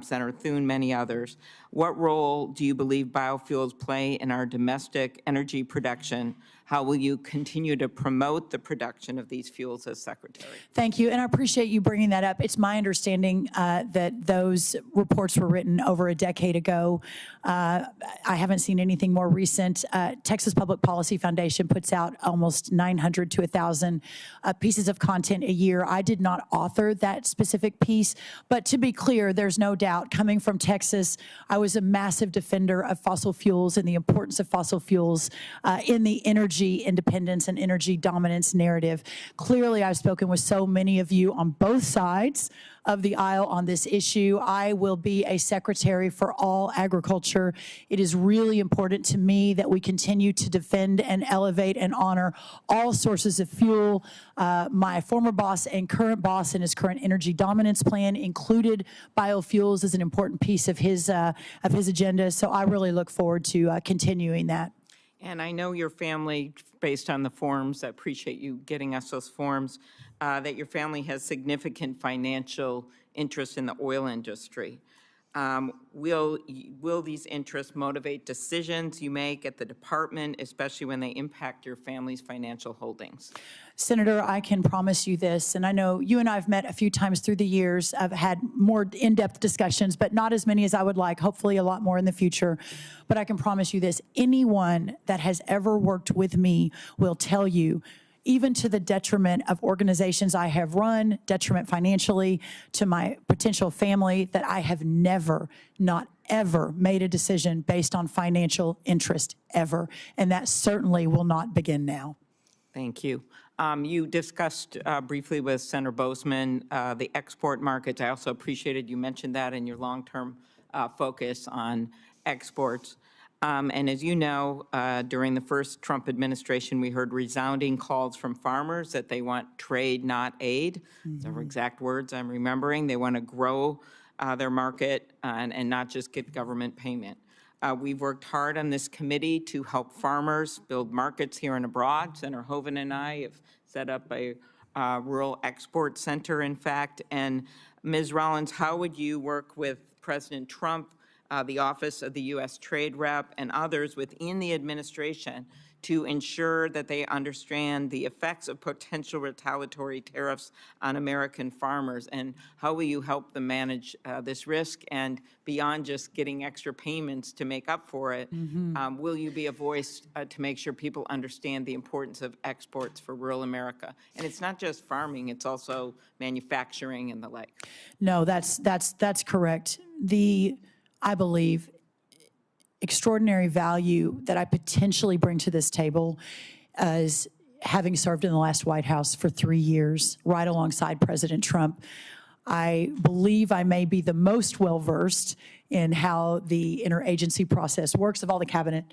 Senator Thune, many others. What role do you believe biofuels play in our domestic energy production? How will you continue to promote the production of these fuels as Secretary? Thank you, and I appreciate you bringing that up. It's my understanding that those reports were written over a decade ago. I haven't seen anything more recent. Texas Public Policy Foundation puts out almost 900 to 1,000 pieces of content a year. I did not author that specific piece, but to be clear, there's no doubt, coming from Texas, I was a massive defender of fossil fuels and the importance of fossil fuels in the energy independence and energy dominance narrative. Clearly, I've spoken with so many of you on both sides of the aisle on this issue. I will be a secretary for all agriculture. It is really important to me that we continue to defend and elevate and honor all sources of fuel. My former boss and current boss in his current energy dominance plan included biofuels as an important piece of his agenda. So I really look forward to continuing that. And I know your family, based on the forms, I appreciate you getting us those forms, that your family has significant financial interest in the oil industry. Will these interests motivate decisions you make at the department, especially when they impact your family's financial holdings? Senator, I can promise you this, and I know you and I have met a few times through the years. I've had more in-depth discussions, but not as many as I would like, hopefully a lot more in the future. But I can promise you this, anyone that has ever worked with me will tell you, even to the detriment of organizations I have run, detriment financially to my potential family, that I have never, not ever made a decision based on financial interest, ever. And that certainly will not begin now. Thank you. You discussed briefly with Senator Bozeman the export markets. I also appreciated you mentioned that in your long-term focus on exports. And as you know, during the first Trump administration, we heard resounding calls from farmers that they want trade, not aid. Those are exact words I'm remembering. They want to grow their market and not just get government payment. We've worked hard on this committee to help farmers build markets here and abroad. Senator Hoeven and I have set up a rural export center, in fact. And Ms. Rollins, how would you work with President Trump, the Office of the U.S. Trade Rep, and others within the administration to ensure that they understand the effects of potential retaliatory tariffs on American farmers? And how will you help them manage this risk? And beyond just getting extra payments to make up for it, will you be a voice to make sure people understand the importance of exports for rural America? And it's not just farming, it's also manufacturing and the like. No, that's correct. I believe, extraordinary value that I potentially bring to this table as having served in the last White House for 3 years, right alongside President Trump. I believe I may be the most well-versed in how the interagency process works, of all the cabinet,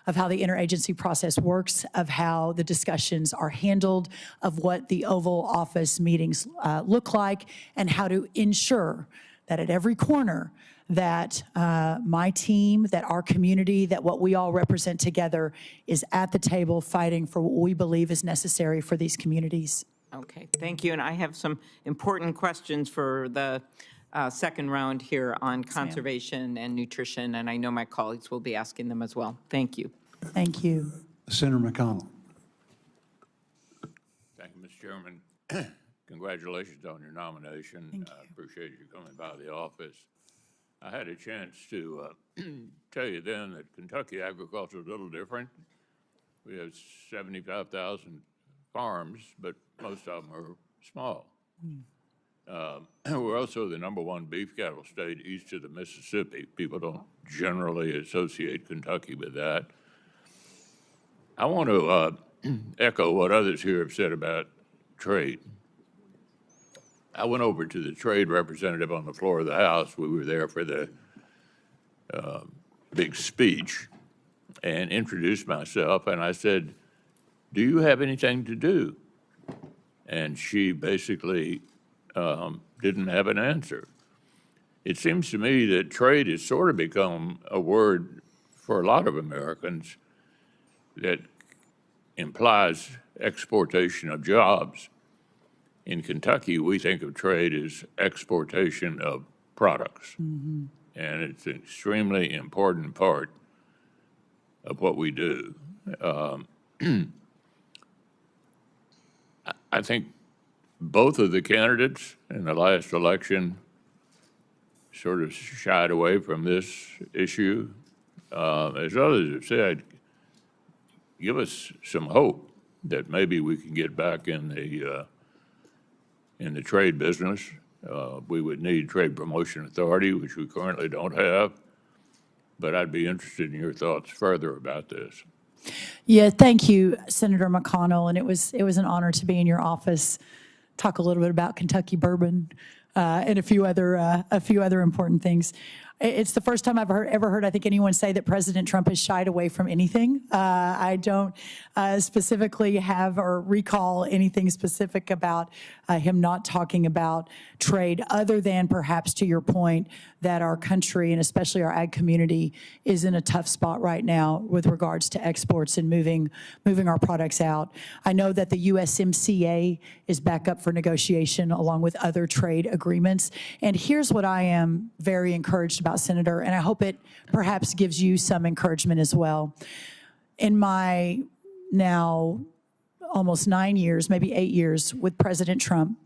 of how the interagency process works, of how the discussions are handled, of what the Oval Office meetings look like, and how to ensure that at every corner that my team, that our community, that what we all represent together is at the table fighting for what we believe is necessary for these communities. Okay, thank you. And I have some important questions for the second round here on conservation and nutrition, and I know my colleagues will be asking them as well. Thank you. Thank you. Senator McConnell. Thank you, Mr. Chairman. Congratulations on your nomination. I appreciate you coming by the office. I had a chance to tell you then that Kentucky agriculture is a little different. We have 75,000 farms, but most of them are small. We're also the #1 beef cattle state east of the Mississippi. People don't generally associate Kentucky with that. I want to echo what others here have said about trade. I went over to the trade representative on the floor of the House. We were there for the big speech and introduced myself, and I said, "Do you have anything to do?" And she basically didn't have an answer. It seems to me that trade has sort of become a word for a lot of Americans that implies exportation of jobs. In Kentucky, we think of trade as exportation of products. And it's an extremely important part of what we do. I think both of the candidates in the last election sort of shied away from this issue. As others have said, give us some hope that maybe we can get back in the trade business. We would need Trade Promotion Authority, which we currently don't have. But I'd be interested in your thoughts further about this. Yeah, thank you, Senator McConnell, and it was an honor to be in your office, talk a little bit about Kentucky bourbon and a few other important things. It's the first time I've ever heard, I think, anyone say that President Trump has shied away from anything. I don't specifically have or recall anything specific about him not talking about trade, other than perhaps to your point that our country and especially our ag community is in a tough spot right now with regards to exports and moving our products out. I know that the USMCA is back up for negotiation along with other trade agreements. And here's what I am very encouraged about, Senator, and I hope it perhaps gives you some encouragement as well. In my now almost 9 years, maybe 8 years with President Trump,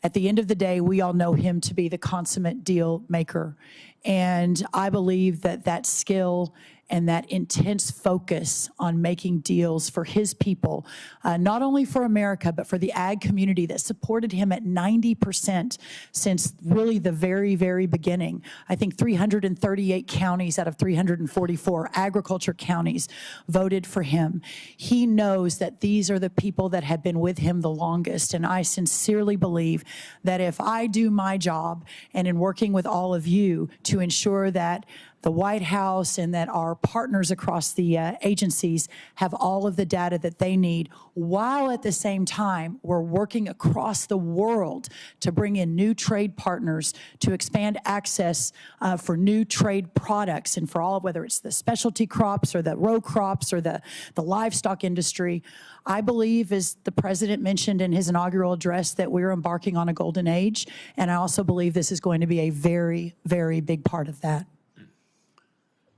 at the end of the day, we all know him to be the consummate deal maker. And I believe that that skill and that intense focus on making deals for his people, not only for America, but for the ag community that supported him at 90% since really the very, very beginning. I think 338 counties out of 344 agriculture counties voted for him. He knows that these are the people that have been with him the longest, and I sincerely believe that if I do my job and in working with all of you to ensure that the White House and that our partners across the agencies have all of the data that they need, while at the same time we're working across the world to bring in new trade partners, to expand access for new trade products and for all, whether it's the specialty crops or the row crops or the livestock industry. I believe, as the president mentioned in his inaugural address, that we're embarking on a golden age, and I also believe this is going to be a very, very big part of that.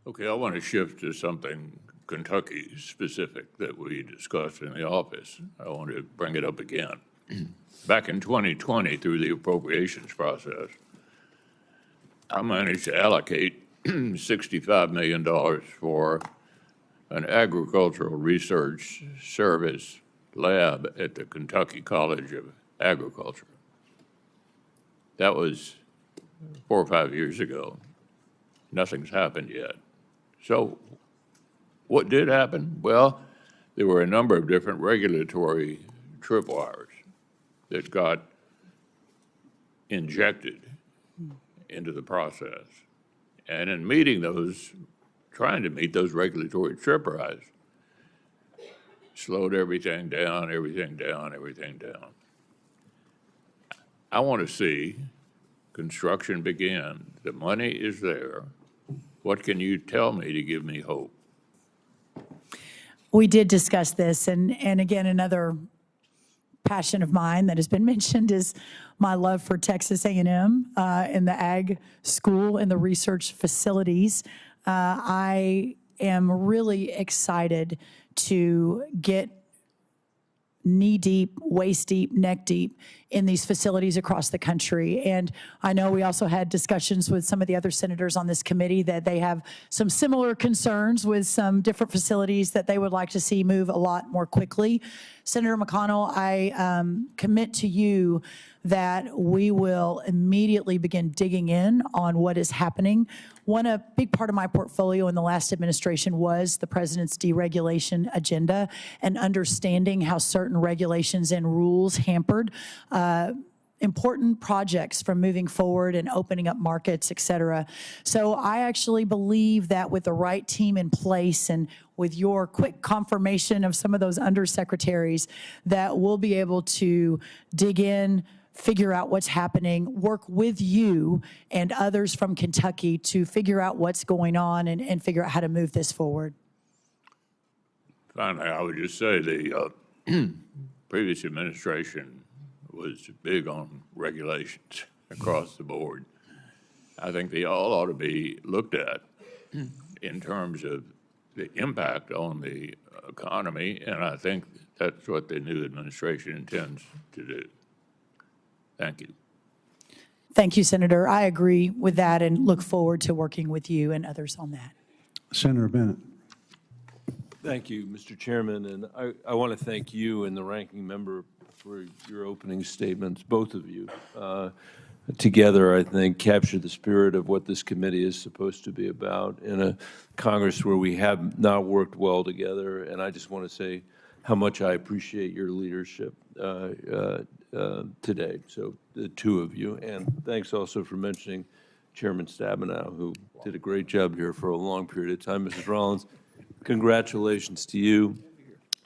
Okay, I want to shift to something Kentucky specific that we discussed in the office. I want to bring it up again. Back in 2020, through the appropriations process, I managed to allocate $65 million for an agricultural research service lab at the Kentucky College of Agriculture. That was 4 or 5 years ago. nothing's happened yet. So what did happen? Well, there were a number of different regulatory tripwires that got injected into the process. And in meeting those, trying to meet those regulatory tripwires, slowed everything down, everything down, everything down. I want to see construction begin. The money is there. What can you tell me to give me hope? We did discuss this, and again, another passion of mine that has been mentioned is my love for Texas A&M and the ag school and the research facilities. I am really excited to get knee-deep, waist-deep, neck-deep in these facilities across the country. And I know we also had discussions with some of the other senators on this committee that they have some similar concerns with some different facilities that they would like to see move a lot more quickly. Senator McConnell, I commit to you that we will immediately begin digging in on what is happening. A big part of my portfolio in the last administration was the president's deregulation agenda and understanding how certain regulations and rules hampered important projects from moving forward and opening up markets, et cetera. So I actually believe that with the right team in place and with your quick confirmation of some of those undersecretaries, that we'll be able to dig in, figure out what's happening, work with you and others from Kentucky to figure out what's going on and figure out how to move this forward. Finally, I would just say the previous administration was big on regulations across the board. I think they all ought to be looked at in terms of the impact on the economy, and I think that's what the new administration intends to do. Thank you. Thank you, Senator. I agree with that and look forward to working with you and others on that. Senator Bennett. Thank you, Mr. Chairman, and I want to thank you and the ranking member for your opening statements, both of you. Together, I think, capture the spirit of what this committee is supposed to be about in a Congress where we have not worked well together, and I just want to say how much I appreciate your leadership today, so the two of you, and thanks also for mentioning Chairman Stabenow, who did a great job here for a long period of time. Mrs. Rollins, congratulations to you.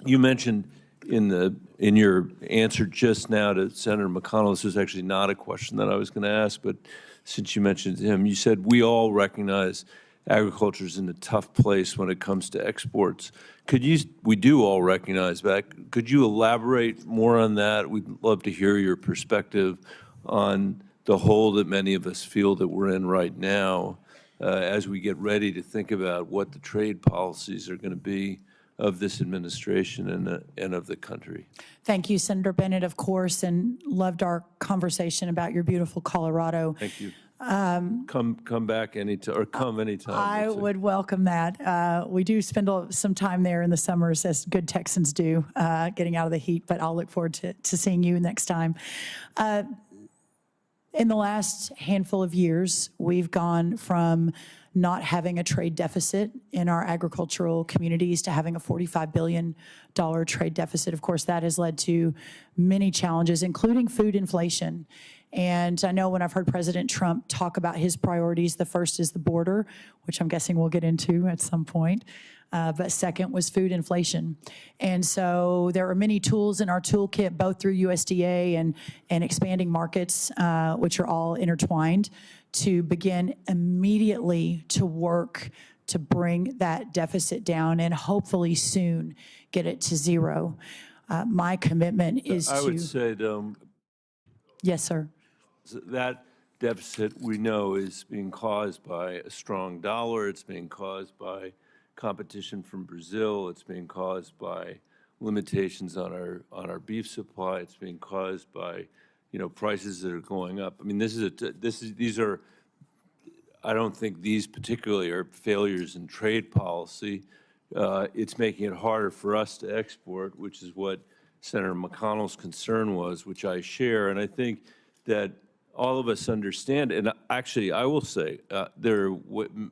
You mentioned in your answer just now to Senator McConnell, this was actually not a question that I was going to ask, but since you mentioned him, you said we all recognize agriculture is in a tough place when it comes to exports. We do all recognize that. Could you elaborate more on that? We'd love to hear your perspective on the hole that many of us feel that we're in right now as we get ready to think about what the trade policies are going to be of this administration and of the country. Thank you, Senator Bennett, of course, and loved our conversation about your beautiful Colorado. Thank you. Come back anytime, or come anytime. I would welcome that. We do spend some time there in the summers, as good Texans do, getting out of the heat, but I'll look forward to seeing you next time. In the last handful of years, we've gone from not having a trade deficit in our agricultural communities to having a $45 billion trade deficit. Of course, that has led to many challenges, including food inflation. And I know when I've heard President Trump talk about his priorities, the first is the border, which I'm guessing we'll get into at some point. But second was food inflation. And so there are many tools in our toolkit, both through USDA and expanding markets, which are all intertwined, to begin immediately to work to bring that deficit down and hopefully soon get it to zero. My commitment is to— I would say, though— Yes, sir. That deficit, we know, is being caused by a strong dollar. It's being caused by competition from Brazil. It's being caused by limitations on our beef supply. It's being caused by, prices that are going up. I mean, these are. I don't think these particularly are failures in trade policy. It's making it harder for us to export, which is what Senator McConnell's concern was, which I share. And I think that all of us understand, and actually, I will say, there are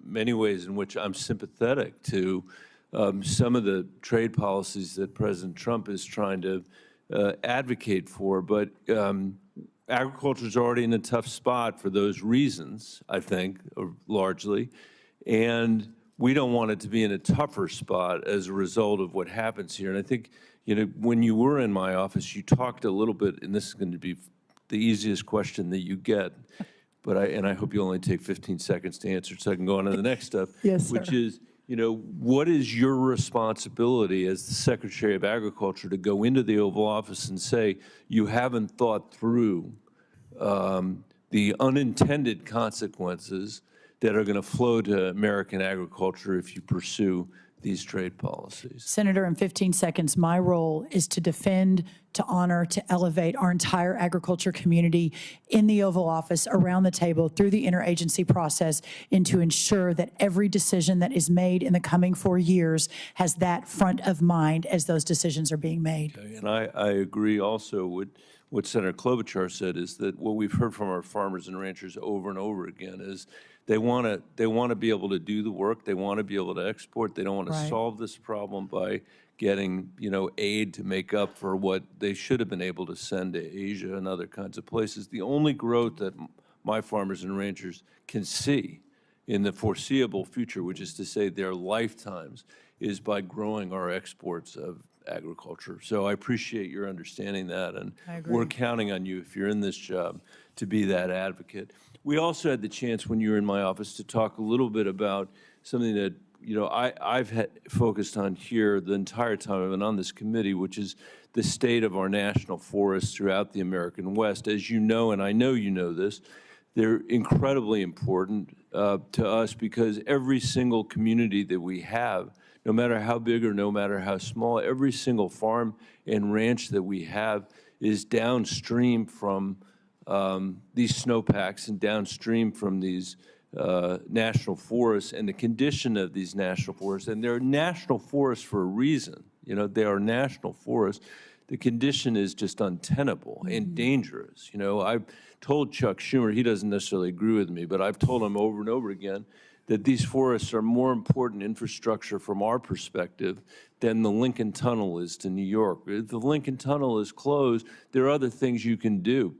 many ways in which I'm sympathetic to some of the trade policies that President Trump is trying to advocate for, but agriculture is already in a tough spot for those reasons, I think, largely, and we don't want it to be in a tougher spot as a result of what happens here. And I think, you know, when you were in my office, you talked a little bit, and this is going to be the easiest question that you get, but I hope you only take 15 seconds to answer so I can go on to the next stuff. Yes, sir. Which is, you know, what is your responsibility as the Secretary of Agriculture to go into the Oval Office and say you haven't thought through the unintended consequences that are going to flow to American agriculture if you pursue these trade policies? Senator, in 15 seconds, my role is to defend, to honor, to elevate our entire agriculture community in the Oval Office, around the table, through the interagency process, and to ensure that every decision that is made in the coming 4 years has that front of mind as those decisions are being made. And I agree also with what Senator Klobuchar said, is that what we've heard from our farmers and ranchers over and over again is they want to be able to do the work, they want to be able to export, they don't want to Right. solve this problem by getting, you know, aid to make up for what they should have been able to send to Asia and other kinds of places. The only growth that my farmers and ranchers can see in the foreseeable future, which is to say their lifetimes, is by growing our exports of agriculture. So I appreciate your understanding that, and I agree. we're counting on you, if you're in this job, to be that advocate. We also had the chance when you were in my office to talk a little bit about something that, you know, I've focused on here the entire time I've been on this committee, which is the state of our national forests throughout the American West. As you know, and I know you know this, they're incredibly important to us because every single community that we have, no matter how big or no matter how small, every single farm and ranch that we have is downstream from these snowpacks and downstream from these national forests and the condition of these national forests. And they're national forests for a reason. You know, they are national forests. The condition is just untenable and dangerous. You know, I've told Chuck Schumer, he doesn't necessarily agree with me, but I've told him over and over again that these forests are more important infrastructure from our perspective than the Lincoln Tunnel is to New York. If the Lincoln Tunnel is closed, there are other things you can do.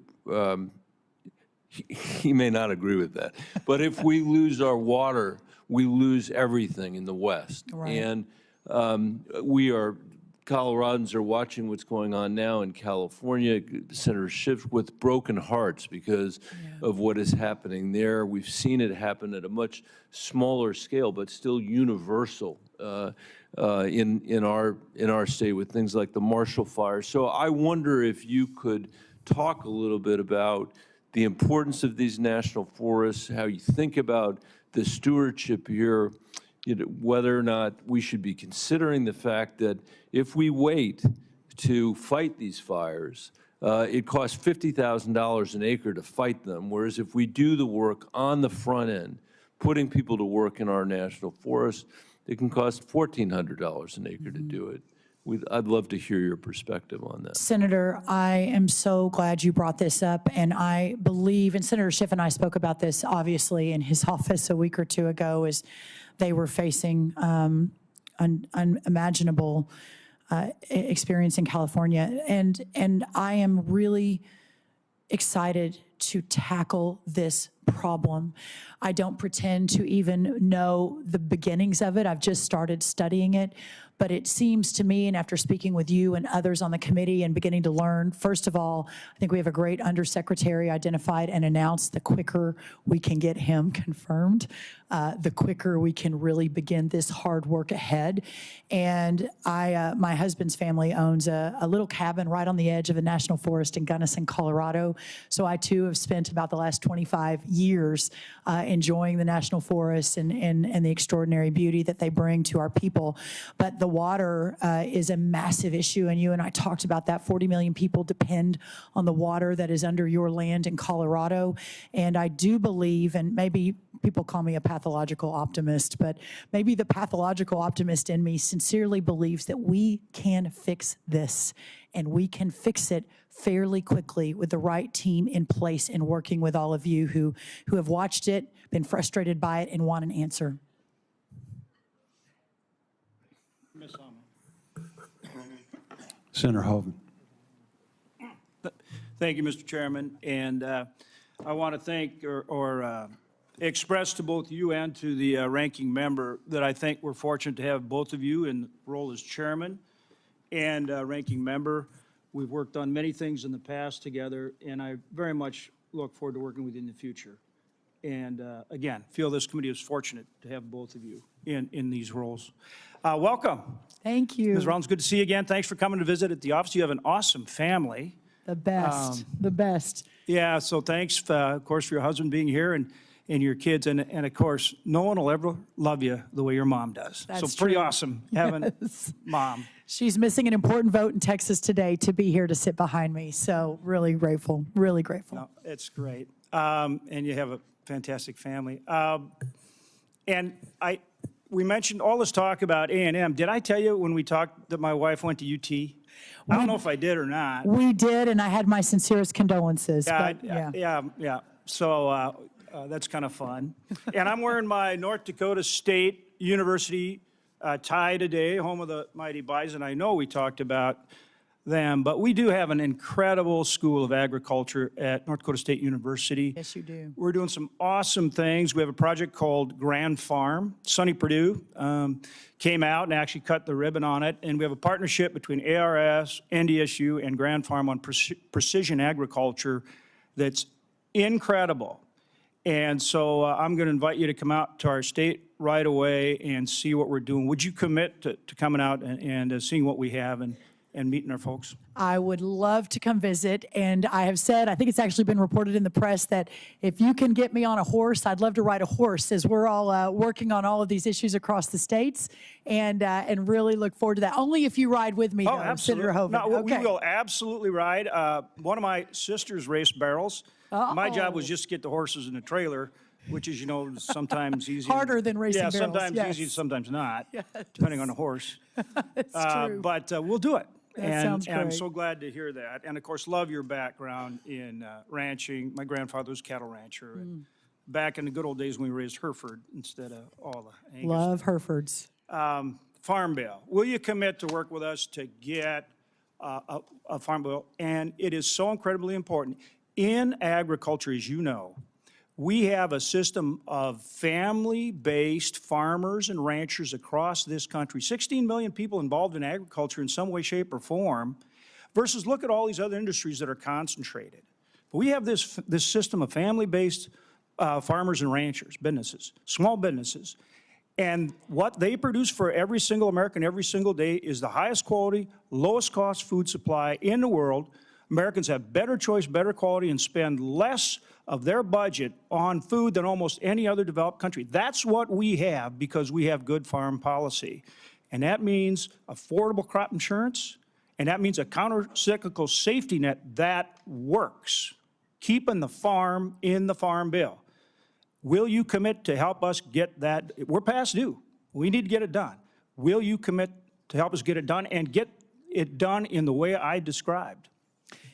He may not agree with that. But if we lose our water, we lose everything in the West. Right. And Coloradans are watching what's going on now in California, Senator Schiff, with broken hearts because of what is happening there. We've seen it happen at a much smaller scale, but still universal in our state with things like the Marshall Fire. So I wonder if you could talk a little bit about the importance of these national forests, how you think about the stewardship here, you know, whether or not we should be considering the fact that if we wait to fight these fires, it costs $50,000 an acre to fight them, whereas if we do the work on the front end, putting people to work in our national forests, it can cost $1,400 an acre to do it. I'd love to hear your perspective on that. Senator, I am so glad you brought this up, and I believe, and Senator Schiff and I spoke about this, obviously, in his office a week or two ago, as they were facing unimaginable experience in California. And I am really excited to tackle this problem. I don't pretend to even know the beginnings of it. I've just started studying it. But it seems to me, and after speaking with you and others on the committee and beginning to learn, first of all, I think we have a great undersecretary identified and announced. The quicker we can get him confirmed, the quicker we can really begin this hard work ahead. And my husband's family owns a little cabin right on the edge of a national forest in Gunnison, Colorado. So I too have spent about the last 25 years enjoying the national forests and the extraordinary beauty that they bring to our people. But the water is a massive issue, and you and I talked about that. 40 million people depend on the water that is under your land in Colorado. And I do believe, and maybe people call me a pathological optimist, but maybe the pathological optimist in me sincerely believes that we can fix this. and we can fix it fairly quickly with the right team in place and working with all of you who have watched it, been frustrated by it, and want an answer. Ms. Almond. Senator Hovind. Thank you, Mr. Chairman. And I want to thank or express to both you and to the ranking member that I think we're fortunate to have both of you in the role as chairman and ranking member. We've worked on many things in the past together, and I very much look forward to working with you in the future. And again, feel this committee is fortunate to have both of you in these roles. Welcome. Thank you. Ms. Rollins, good to see you again. Thanks for coming to visit at the office. You have an awesome family. The best, the best. Yeah, so thanks, of course, for your husband being here and your kids. And of course, no one will ever love you the way your mom does. That's so pretty true. awesome having Yes. mom. She's missing an important vote in Texas today to be here to sit behind me. So really grateful, really grateful. No, it's great. And you have a fantastic family. And we mentioned all this talk about A&M. Did I tell you when we talked that my wife went to UT? I don't know if I did or not. We did, and I had my sincerest condolences. Yeah, But, yeah. yeah. So that's kind of fun. And I'm wearing my North Dakota State University tie today, home of the mighty Bison. I know we talked about them, but we do have an incredible School of Agriculture at North Dakota State University. Yes, you do. We're doing some awesome things. We have a project called Grand Farm. Sonny Perdue came out and actually cut the ribbon on it. And we have a partnership between ARS, NDSU, and Grand Farm on precision agriculture that's incredible. And so I'm going to invite you to come out to our state right away and see what we're doing. Would you commit to coming out and seeing what we have and meeting our folks? I would love to come visit, and I have said, I think it's actually been reported in the press, that if you can get me on a horse, I'd love to ride a horse, as we're all working on all of these issues across the states, and really look forward to that. Only if you ride with me, though, Senator Hovind. No, Okay. we will absolutely ride. One of my sisters raced barrels. My job was just to get the horses in the trailer, which is, sometimes easy. Harder than racing barrels, sometimes yes. easy, sometimes not, depending on the horse. It's true. But we'll do it. That sounds and I'm great. so glad to hear that. And of course, love your background in ranching. My grandfather was a cattle rancher. And back in the good old days when we raised Hereford instead of all the Angus. Love Herefords. Farm bill. Will you commit to work with us to get a farm bill? And it is so incredibly important. In agriculture, as you know, we have a system of family-based farmers and ranchers across this country. 16 million people involved in agriculture in some way, shape, or form, versus look at all these other industries that are concentrated. But we have this system of family-based farmers and ranchers, businesses, small businesses. And what they produce for every single American every single day is the highest quality, lowest cost food supply in the world. Americans have better choice, better quality, and spend less of their budget on food than almost any other developed country. That's what we have because we have good farm policy. And that means affordable crop insurance, and that means a counter-cyclical safety net that works, keeping the farm in the farm bill. Will you commit to help us get that? We're past due. We need to get it done. Will you commit to help us get it done and get it done in the way I described?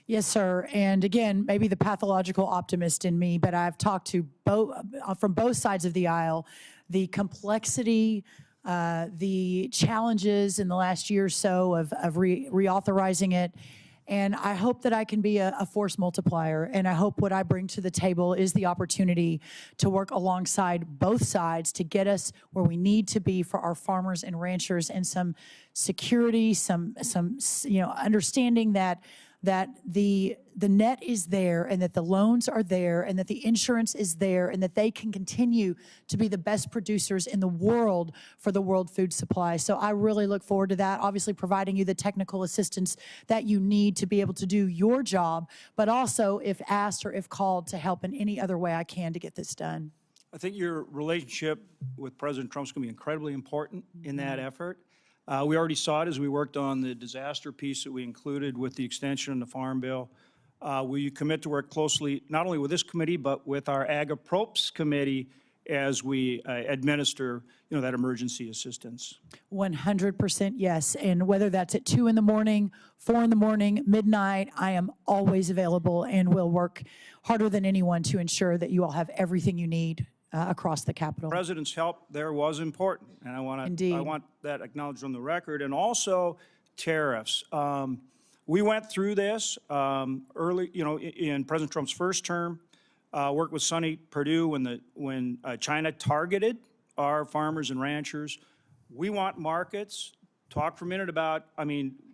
Yes, sir. And again, maybe the pathological optimist in me, but I've talked to from both sides of the aisle, the complexity, the challenges in the last year or so of reauthorizing it. And I hope that I can be a force multiplier. And I hope what I bring to the table is the opportunity to work alongside both sides to get us where we need to be for our farmers and ranchers, and some security, some understanding that the net is there, and that the loans are there, and that the insurance is there, and that they can continue to be the best producers in the world for the world food supply. So I really look forward to that, obviously providing you the technical assistance that you need to be able to do your job, but also, if asked or if called, to help in any other way I can to get this done. I think your relationship with President Trump's going to be incredibly important in that effort. We already saw it as we worked on the disaster piece that we included with the extension of the Farm Bill. Will you commit to work closely not only with this committee, but with our Ag Approps Committee as we administer, that emergency assistance. 100% yes. And whether that's at 2 in the morning, 4 in the morning, midnight, I am always available and will work harder than anyone to ensure that you all have everything you need across the Capitol. President's help there was important, and I want that acknowledged on the record. And also tariffs. We went through this early, in President Trump's first term. Worked with Sonny Perdue when China targeted our farmers and ranchers. We want markets. Talk for a minute about,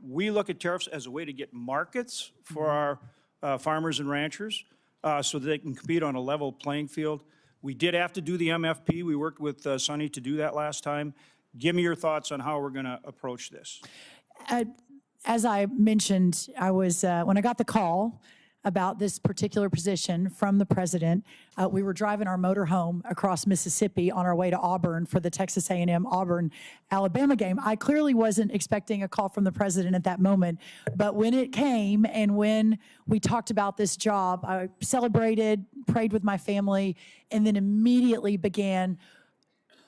we look at tariffs as a way to get markets for our farmers and ranchers so that they can compete on a level playing field. We did have to do the MFP. We worked with Sonny to do that last time. Give me your thoughts on how we're going to approach this. As I mentioned, I was, when I got the call about this particular position from the president, we were driving our motor home across Mississippi on our way to Auburn for the Texas A&M Auburn-Alabama game. I clearly wasn't expecting a call from the president at that moment, but when it came and when we talked about this job, I celebrated, prayed with my family, and then immediately began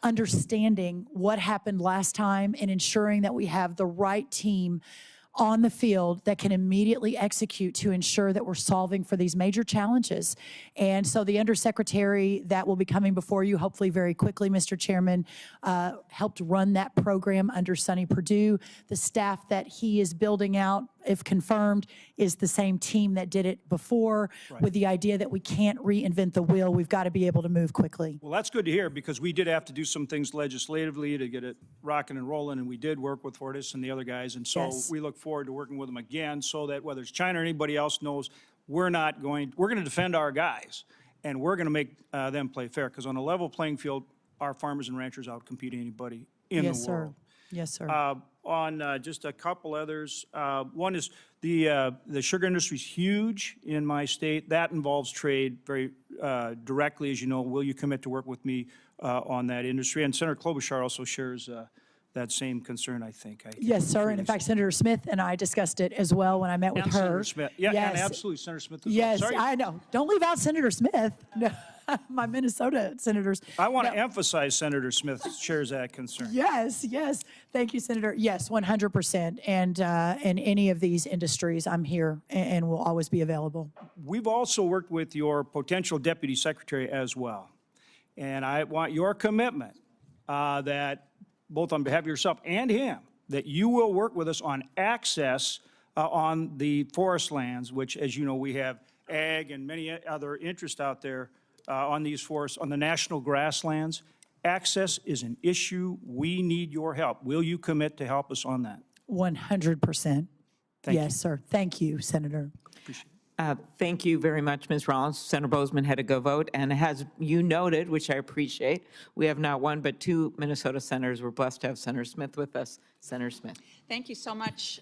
understanding what happened last time and ensuring that we have the right team on the field that can immediately execute to ensure that we're solving for these major challenges. And so the undersecretary that will be coming before you, hopefully very quickly, Mr. Chairman, helped run that program under Sonny Perdue. The staff that he is building out, if confirmed, is the same team that did it before, with the idea that we can't reinvent the wheel. We've got to be able to move quickly. Well, that's good to hear, because we did have to do some things legislatively to get it rocking and rolling, and we did work with Fortis and the other guys, and so we look forward to working with them again so that whether it's China or anybody else knows we're going to defend our guys, and we're going to make them play fair, because on a level playing field, our farmers and ranchers outcompete anybody in the world. Yes, sir. On just a couple others. One is the sugar industry is huge in my state. That involves trade very directly, as you know. Will you commit to work with me on that industry? And Senator Klobuchar also shares that same concern, I think. Yes, sir. And in fact, Senator Smith and I discussed it as well when I met with her. Senator Smith. Yeah, yes. And absolutely, Senator Smith as yes, well. Sorry. I know. Don't leave out Senator Smith. No. My Minnesota senators. I want to emphasize Senator Smith shares that concern. Yes, yes. Thank you, Senator. Yes, 100%. And in any of these industries, I'm here and will always be available. We've also worked with your potential deputy secretary as well. And I want your commitment that both on behalf of yourself and him, that you will work with us on access on the forest lands, which, as you know, we have ag and many other interests out there on these forests, on the national grasslands. Access is an issue. We need your help. Will you commit to help us on that? 100%. Thank yes, you. sir. Thank you, Senator. Appreciate it. Thank you very much, Ms. Rollins. Senator Bozeman had a go vote, and as you noted, which I appreciate, we have not one but two Minnesota senators. We're blessed to have Senator Smith with us. Senator Smith. Thank you so much,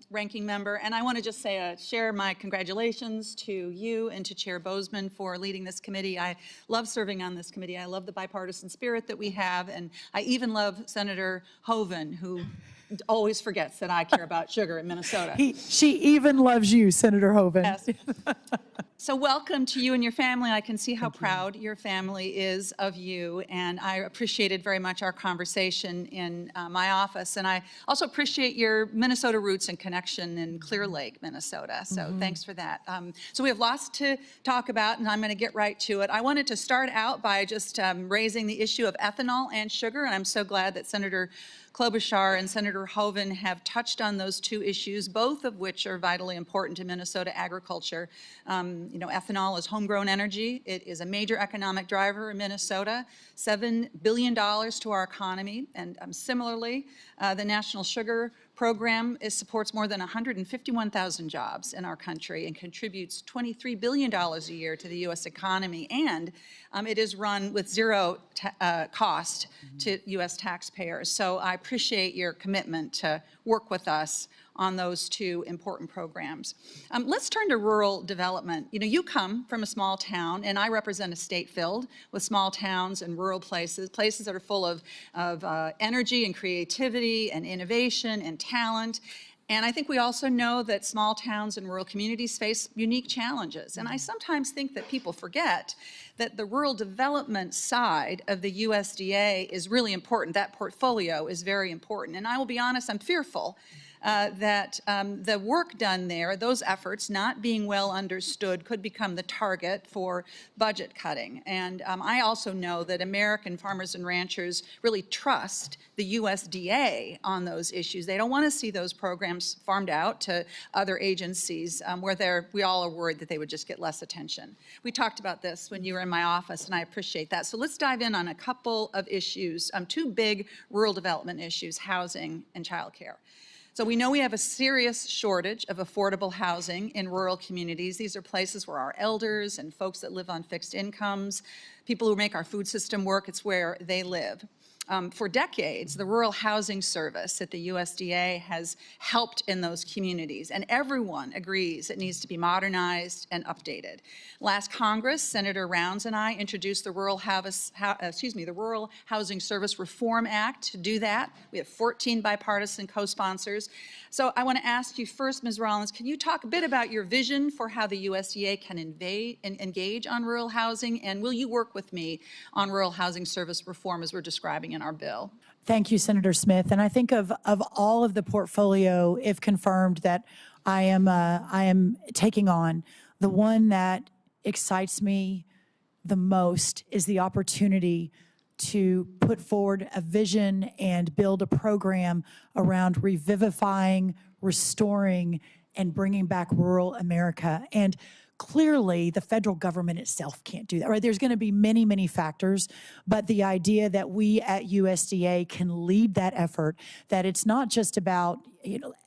Ranking Member. And I want to just say, share my congratulations to you and to Chair Bozeman for leading this committee. I love serving on this committee. I love the bipartisan spirit that we have, and I even love Senator Hoeven, who always forgets that I care about sugar in Minnesota. She even loves you, Senator Hoeven. Yes. So welcome to you and your family. I can see how proud your family is of you, and I appreciated very much our conversation in my office. And I also appreciate your Minnesota roots and connection in Clear Lake, Minnesota. So thanks for that. So we have lots to talk about, and I'm going to get right to it. I wanted to start out by just raising the issue of ethanol and sugar, and I'm so glad that Senator Klobuchar and Senator Hoeven have touched on those two issues, both of which are vitally important to Minnesota agriculture. Ethanol is homegrown energy. It is a major economic driver in Minnesota, $7 billion to our economy. And similarly, the National Sugar Program supports more than 151,000 jobs in our country and contributes $23 billion a year to the U.S. economy. And it is run with zero cost to U.S. taxpayers. So I appreciate your commitment to work with us on those two important programs. Let's turn to rural development. You come from a small town, and I represent a state filled with small towns and rural places that are full of energy and creativity and innovation and talent. And I think we also know that small towns and rural communities face unique challenges. And I sometimes think that people forget that the rural development side of the USDA is really important. That portfolio is very important. And I will be honest, I'm fearful that the work done there, those efforts not being well understood, could become the target for budget cutting. And I also know that American farmers and ranchers really trust the USDA on those issues. They don't want to see those programs farmed out to other agencies where we all are worried that they would just get less attention. We talked about this when you were in my office, and I appreciate that. So let's dive in on a couple of issues, two big rural development issues: housing and childcare. So we know we have a serious shortage of affordable housing in rural communities. These are places where our elders and folks that live on fixed incomes, people who make our food system work, it's where they live. For decades, the Rural Housing Service at the USDA has helped in those communities, and everyone agrees it needs to be modernized and updated. Last Congress, Senator Rounds and I introduced the Rural Housing Service Reform Act to do that. We have 14 bipartisan co-sponsors. So I want to ask you first, Ms. Rollins, can you talk a bit about your vision for how the USDA can engage on rural housing, and will you work with me on rural housing service reform as we're describing in our bill? Thank you, Senator Smith. And I think of all of the portfolio, if confirmed, that I am taking on, the one that excites me the most is the opportunity to put forward a vision and build a program around revivifying, restoring, and bringing back rural America. And clearly, the federal government itself can't do that, right? There's going to be many, many factors, but the idea that we at USDA can lead that effort, that it's not just about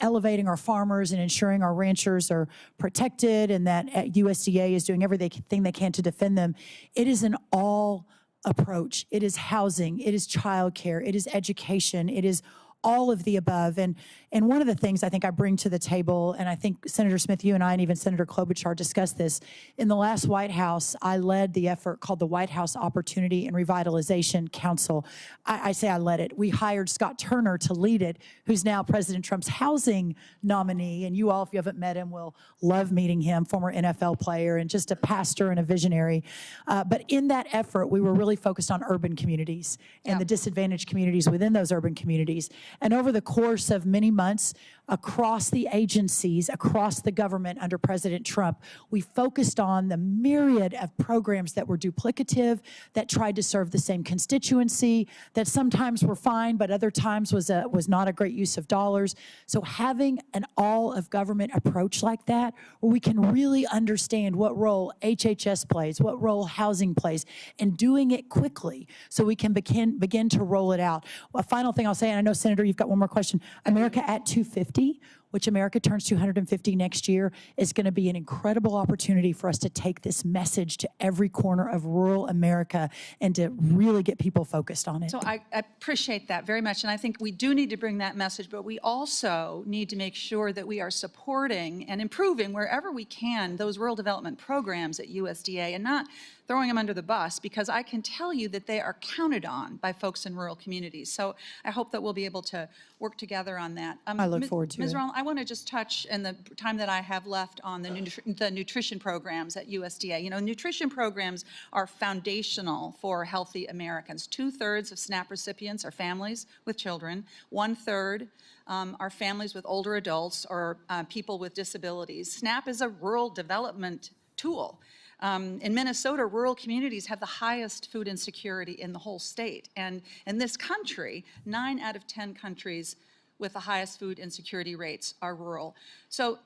elevating our farmers and ensuring our ranchers are protected, and that USDA is doing everything they can to defend them. It is an all approach. It is housing, it is childcare, it is education, it is all of the above. And one of the things I think I bring to the table, and I think Senator Smith, you and I, and even Senator Klobuchar discussed this, in the last White House, I led the effort called the White House Opportunity and Revitalization Council. I say I led it. We hired Scott Turner to lead it, who's now President Trump's housing nominee. And you all, if you haven't met him, will love meeting him, former NFL player and just a pastor and a visionary. But in that effort, we were really focused on urban communities and the disadvantaged communities within those urban communities. And over the course of many months, across the agencies, across the government under President Trump, we focused on the myriad of programs that were duplicative, that tried to serve the same constituency, that sometimes were fine, but other times was not a great use of dollars. So having an all-of-government approach like that, where we can really understand what role HHS plays, what role housing plays, and doing it quickly so we can begin to roll it out. A final thing I'll say, and I know, Senator, you've got one more question. America at 250, which America turns 250 next year, is going to be an incredible opportunity for us to take this message to every corner of rural America and to really get people focused on it. So I appreciate that very much, and I think we do need to bring that message, but we also need to make sure that we are supporting and improving wherever we can those rural development programs at USDA and not throwing them under the bus, because I can tell you that they are counted on by folks in rural communities. So I hope that we'll be able to work together on that. I look forward to Ms. it. Rollins, I want to just touch in the time that I have left on the nutrition programs at USDA. You know, nutrition programs are foundational for healthy Americans. 2/3 of SNAP recipients are families with children. 1/3 are families with older adults or people with disabilities. SNAP is a rural development tool. In Minnesota, rural communities have the highest food insecurity in the whole state. And in this country, 9 out of 10 countries with the highest food insecurity rates are rural. So,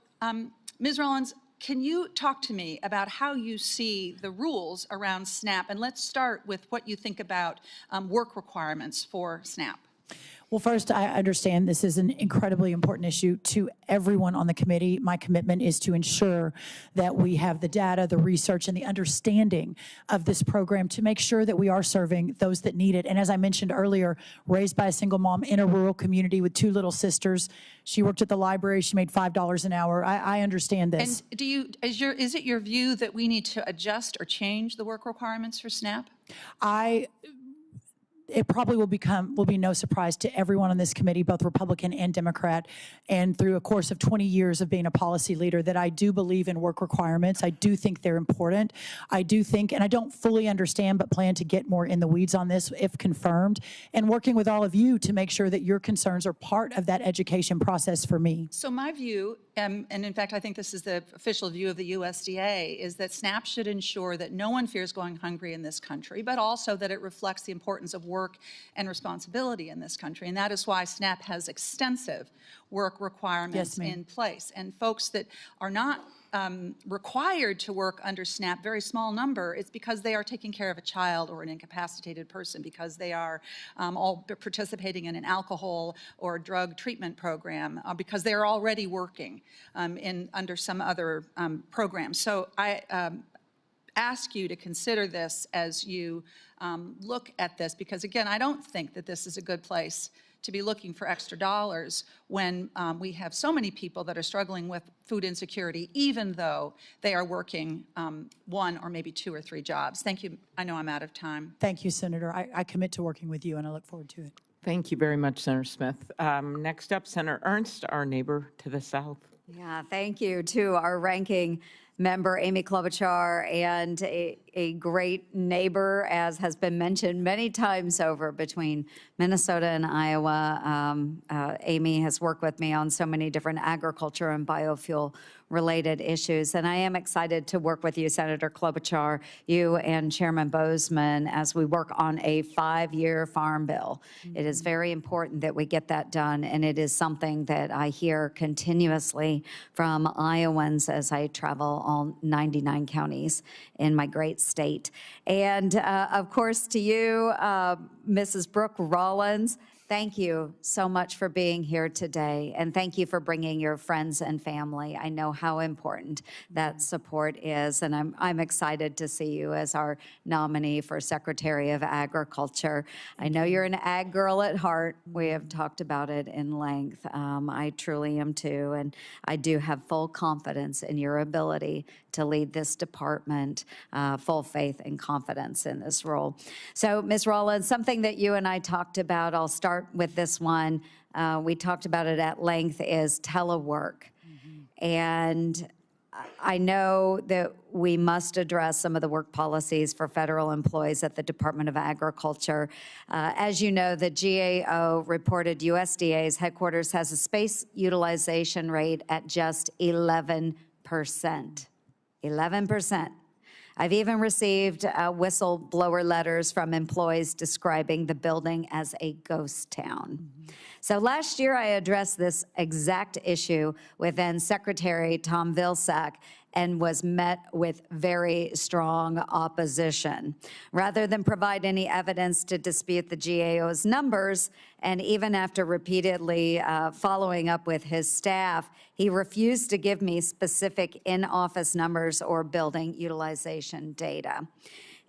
Ms. Rollins, can you talk to me about how you see the rules around SNAP? And let's start with what you think about work requirements for SNAP. Well, first, I understand this is an incredibly important issue to everyone on the committee. My commitment is to ensure that we have the data, the research, and the understanding of this program to make sure that we are serving those that need it. And as I mentioned earlier, raised by a single mom in a rural community with 2 little sisters, she worked at the library, she made $5 an hour. I understand this. And is it your view that we need to adjust or change the work requirements for SNAP? it probably will be no surprise to everyone on this committee, both Republican and Democrat, and through a course of 20 years of being a policy leader, that I do believe in work requirements. I do think they're important. I do think, and I don't fully understand, but plan to get more in the weeds on this if confirmed, and working with all of you to make sure that your concerns are part of that education process for me. So my view, and in fact, I think this is the official view of the USDA, is that SNAP should ensure that no one fears going hungry in this country, but also that it reflects the importance of work and responsibility in this country. And that is why SNAP has extensive work requirements in place. And folks that are not required to work under SNAP, very small number, it's because they are taking care of a child or an incapacitated person, because they are all participating in an alcohol or drug treatment program, because they are already working under some other program. So I ask you to consider this as you look at this, because again, I don't think that this is a good place to be looking for extra dollars when we have so many people that are struggling with food insecurity, even though they are working one or maybe two or three jobs. Thank you. I know I'm out of time. Thank you, Senator. I commit to working with you, and I look forward to it. Thank you very much, Senator Smith. Next up, Senator Ernst, our neighbor to the south. Yeah, thank you to our ranking member, Amy Klobuchar, and a great neighbor, as has been mentioned many times over, between Minnesota and Iowa. Amy has worked with me on so many different agriculture and biofuel-related issues, and I am excited to work with you, Senator Klobuchar, you and Chairman Bozeman, as we work on a 5-year farm bill. It is very important that we get that done, and it is something that I hear continuously from Iowans as I travel all 99 counties in my great state. And of course, to you, Mrs. Brooke Rollins, thank you so much for being here today, and thank you for bringing your friends and family. I know how important that support is, and I'm excited to see you as our nominee for Secretary of Agriculture. I know you're an ag girl at heart. We have talked about it in length. I truly am too, and I do have full confidence in your ability to lead this department, full faith and confidence in this role. So, Ms. Rollins, something that you and I talked about, I'll start with this one. We talked about it at length, is telework. And I know that we must address some of the work policies for federal employees at the Department of Agriculture. As you know, the GAO reported USDA's headquarters has a space utilization rate at just 11%. 11%. I've even received whistleblower letters from employees describing the building as a ghost town. So last year, I addressed this exact issue with then Secretary Tom Vilsack and was met with very strong opposition. Rather than provide any evidence to dispute the GAO's numbers, and even after repeatedly following up with his staff, he refused to give me specific in-office numbers or building utilization data.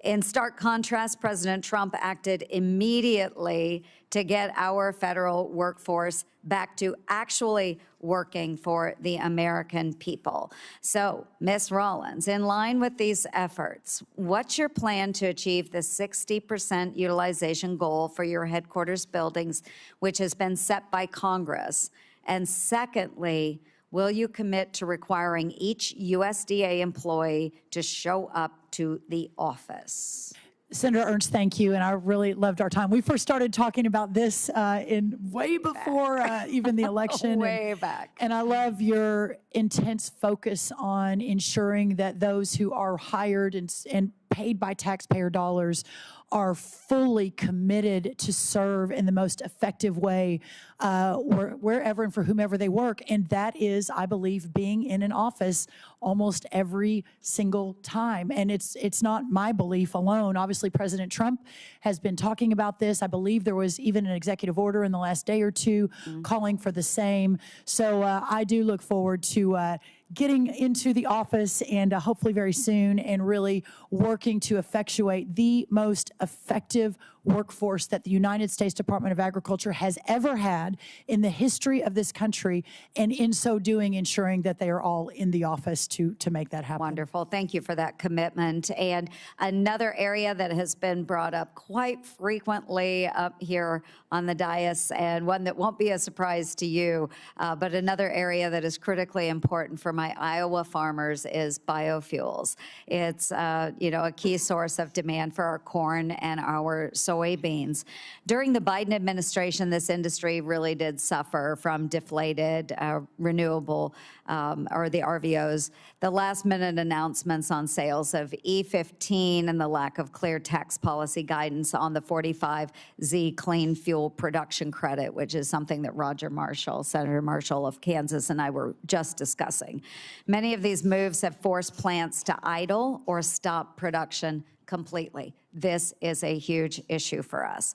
In stark contrast, President Trump acted immediately to get our federal workforce back to actually working for the American people. So, Ms. Rollins, in line with these efforts, what's your plan to achieve the 60% utilization goal for your headquarters buildings, which has been set by Congress? And secondly, will you commit to requiring each USDA employee to show up to the office? Senator Ernst, thank you, and I really loved our time. We first started talking about this in way before even the election. Way back. And I love your intense focus on ensuring that those who are hired and paid by taxpayer dollars are fully committed to serve in the most effective way wherever and for whomever they work. And that is, I believe, being in an office almost every single time. And it's not my belief alone. Obviously, President Trump has been talking about this. I believe there was even an executive order in the last day or two calling for the same. So I do look forward to getting into the office and hopefully very soon, and really working to effectuate the most effective workforce that the United States Department of Agriculture has ever had in the history of this country, and in so doing, ensuring that they are all in the office to make that happen. Wonderful. Thank you for that commitment. And another area that has been brought up quite frequently up here on the dais, and one that won't be a surprise to you, but another area that is critically important for my Iowa farmers is biofuels. It's a key source of demand for our corn and our soybeans. During the Biden administration, this industry really did suffer from deflated renewable or the RVOs. The last minute announcements on sales of E15 and the lack of clear tax policy guidance on the 45Z clean fuel production credit, which is something that Senator Marshall of Kansas and I were just discussing. Many of these moves have forced plants to idle or stop production completely. This is a huge issue for us.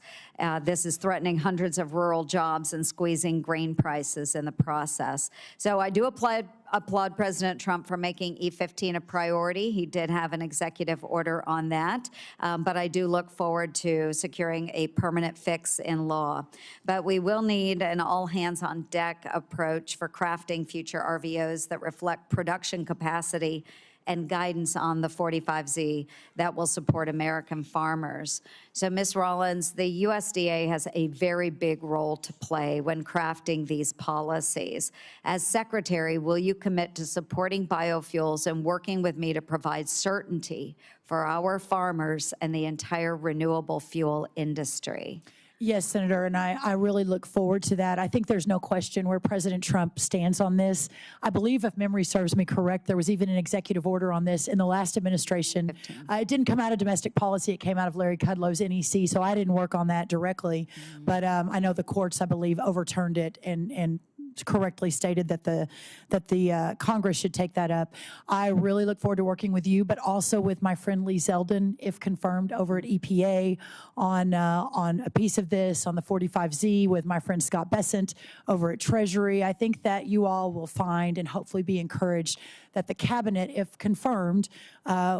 This is threatening hundreds of rural jobs and squeezing grain prices in the process. So I do applaud President Trump for making E15 a priority. He did have an executive order on that, but I do look forward to securing a permanent fix in law. But we will need an all-hands-on-deck approach for crafting future RVOs that reflect production capacity and guidance on the 45Z that will support American farmers. So, Ms. Rollins, the USDA has a very big role to play when crafting these policies. As Secretary, will you commit to supporting biofuels and working with me to provide certainty for our farmers and the entire renewable fuel industry? Yes, Senator, and I really look forward to that. I think there's no question where President Trump stands on this. I believe, if memory serves me correct, there was even an executive order on this in the last administration. It didn't come out of domestic policy. It came out of Larry Kudlow's NEC, so I didn't work on that directly. But I know the courts, I believe, overturned it and correctly stated that the Congress should take that up. I really look forward to working with you, but also with my friend Lee Zeldin, if confirmed, over at EPA on a piece of this, on the 45Z, with my friend Scott Bessent over at Treasury. I think that you all will find and hopefully be encouraged that the cabinet, if confirmed,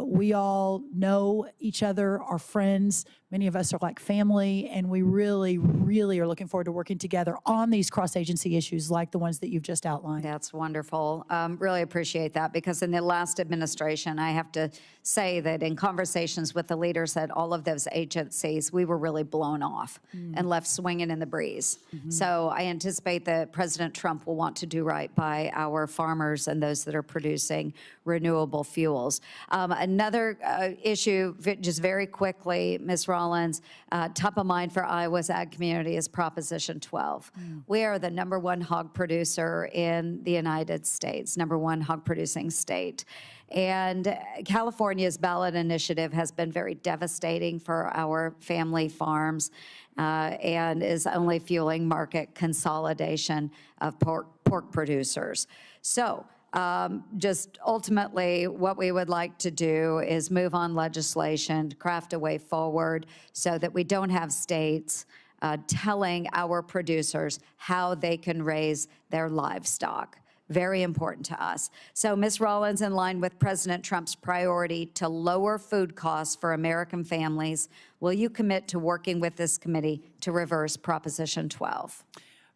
we all know each other, are friends. Many of us are like family, and we really, really are looking forward to working together on these cross-agency issues like the ones that you've just outlined. That's wonderful. Really appreciate that, because in the last administration, I have to say that in conversations with the leaders at all of those agencies, we were really blown off and left swinging in the breeze. So I anticipate that President Trump will want to do right by our farmers and those that are producing renewable fuels. Another issue, just very quickly, Ms. Rollins, top of mind for Iowa's ag community is Proposition 12. We are the #1 hog producer in the United States, #1 hog producing state. And California's ballot initiative has been very devastating for our family farms and is only fueling market consolidation of pork producers. So, just ultimately, what we would like to do is move on legislation, craft a way forward so that we don't have states telling our producers how they can raise their livestock. Very important to us. So, Ms. Rollins, in line with President Trump's priority to lower food costs for American families, will you commit to working with this committee to reverse Proposition 12?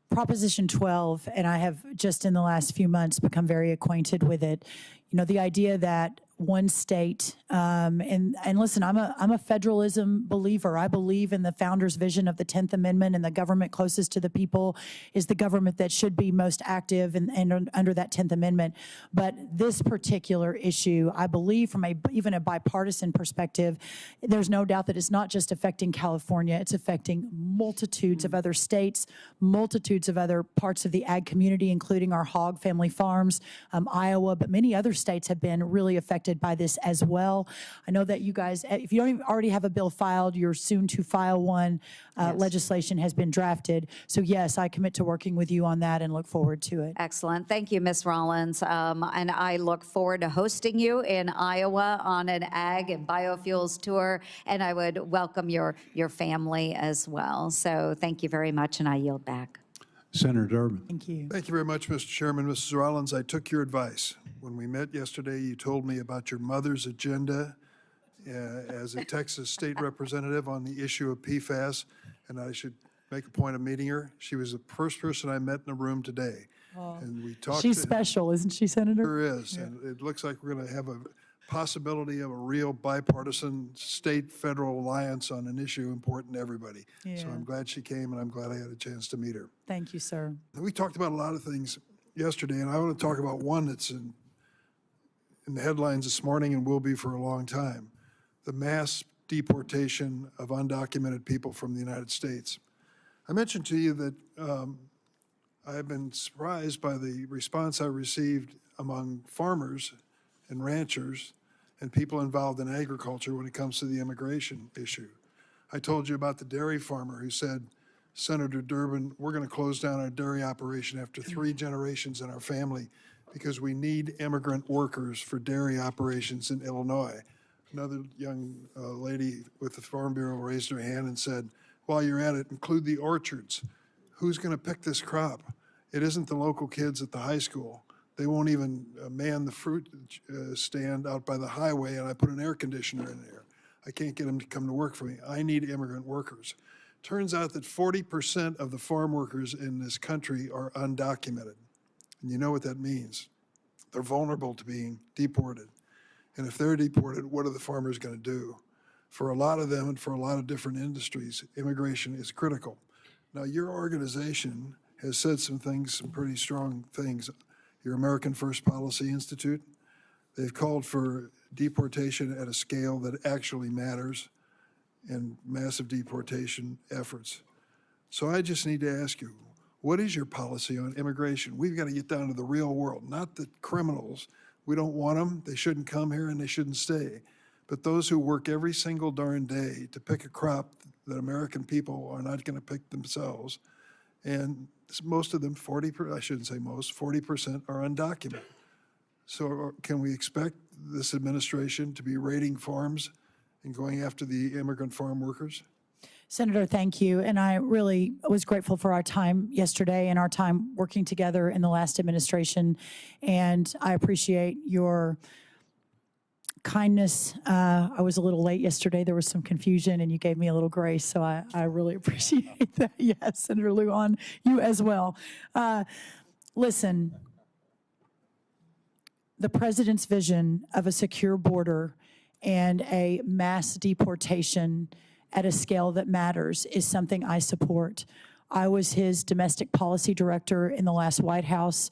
Proposition 12, and I have just in the last few months become very acquainted with it. You know, the idea that one state, and listen, I'm a federalism believer. I believe in the founder's vision of the 10th Amendment, and the government closest to the people is the government that should be most active and under that 10th Amendment. But this particular issue, I believe from even a bipartisan perspective, there's no doubt that it's not just affecting California, it's affecting multitudes of other states, multitudes of other parts of the ag community, including our hog family farms, Iowa, but many other states have been really affected by this as well. I know that you guys, if you don't even already have a bill filed, you're soon to file one. Yes. Legislation has been drafted. So yes, I commit to working with you on that and look forward to it. Excellent. Thank you, Ms. Rollins. And I look forward to hosting you in Iowa on an ag and biofuels tour. And I would welcome your family as well. So thank you very much, and I yield back. Senator Durbin. Thank you. Thank you very much, Mr. Chairman. Mrs. Rollins, I took your advice. When we met yesterday, you told me about your mother's agenda as a Texas state representative on the issue of PFAS, and I should make a point of meeting her. She was the first person I met in the room today. And we talked. She's special, isn't she, Senator? There is, and it looks like we're going to have a possibility of a real bipartisan state-federal alliance on an issue important to everybody. So Yeah. I'm glad she came, and I'm glad I had a chance to meet her. Thank you, sir. We talked about a lot of things yesterday, and I want to talk about one that's in the headlines this morning and will be for a long time: the mass deportation of undocumented people from the United States. I mentioned to you that I have been surprised by the response I received among farmers and ranchers and people involved in agriculture when it comes to the immigration issue. I told you about the dairy farmer who said, Senator Durbin, we're going to close down our dairy operation after 3 generations in our family because we need immigrant workers for dairy operations in Illinois. Another young lady with the Farm Bureau raised her hand and said, while you're at it, include the orchards. Who's going to pick this crop? It isn't the local kids at the high school. They won't even man the fruit stand out by the highway, and I put an air conditioner in there. I can't get them to come to work for me. I need immigrant workers. Turns out that 40% of the farm workers in this country are undocumented. And you know what that means. They're vulnerable to being deported. And if they're deported, what are the farmers going to do? For a lot of them and for a lot of different industries, immigration is critical. Now, your organization has said some things, some pretty strong things. Your American First Policy Institute, they've called for deportation at a scale that actually matters and massive deportation efforts. So I just need to ask you, what is your policy on immigration? We've got to get down to the real world, not the criminals. We don't want them, they shouldn't come here and they shouldn't stay. But those who work every single darn day to pick a crop that American people are not going to pick themselves, and most of them, 40%, I shouldn't say most, 40% are undocumented. So can we expect this administration to be raiding farms and going after the immigrant farm workers? Senator, thank you. And I really was grateful for our time yesterday and our time working together in the last administration. And I appreciate your kindness. I was a little late yesterday. There was some confusion and you gave me a little grace. So I really appreciate that. Yes, Senator Lujan, you as well. Listen, the president's vision of a secure border and a mass deportation at a scale that matters is something I support. I was his domestic policy director in the last White House.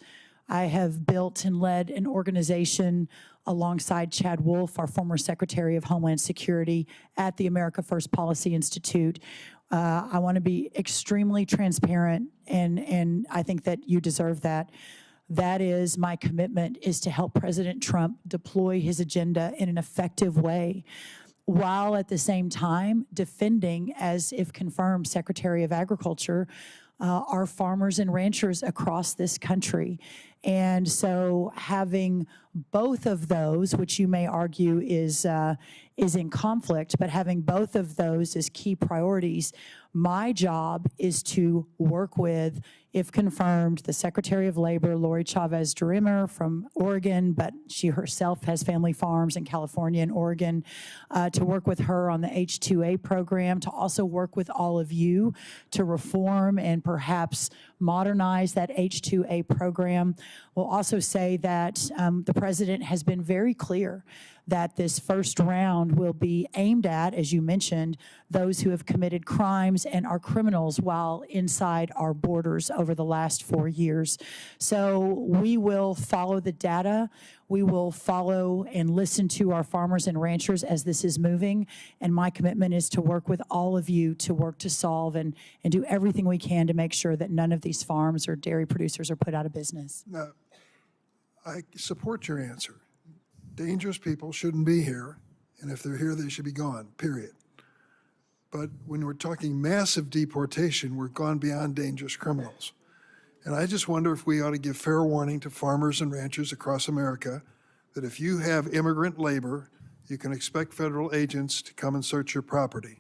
I have built and led an organization alongside Chad Wolf, our former Secretary of Homeland Security, at the America First Policy Institute. I want to be extremely transparent, and I think that you deserve that. That is my commitment, is to help President Trump deploy his agenda in an effective way, while at the same time defending, as if confirmed, Secretary of Agriculture, our farmers and ranchers across this country. And so having both of those, which you may argue is in conflict, but having both of those as key priorities, my job is to work with, if confirmed, the Secretary of Labor, Lori Chavez-DeRimmer from Oregon, but she herself has family farms in California and Oregon, to work with her on the H-2A program, to also work with all of you to reform and perhaps modernize that H-2A program. We'll also say that the president has been very clear that this first round will be aimed at, as you mentioned, those who have committed crimes and are criminals while inside our borders over the last 4 years. So we will follow the data. We will follow and listen to our farmers and ranchers as this is moving. And my commitment is to work with all of you to work to solve and do everything we can to make sure that none of these farms or dairy producers are put out of business. Now, I support your answer. Dangerous people shouldn't be here, and if they're here, they should be gone, period. But when we're talking massive deportation, we're gone beyond dangerous criminals. And I just wonder if we ought to give fair warning to farmers and ranchers across America that if you have immigrant labor, you can expect federal agents to come and search your property.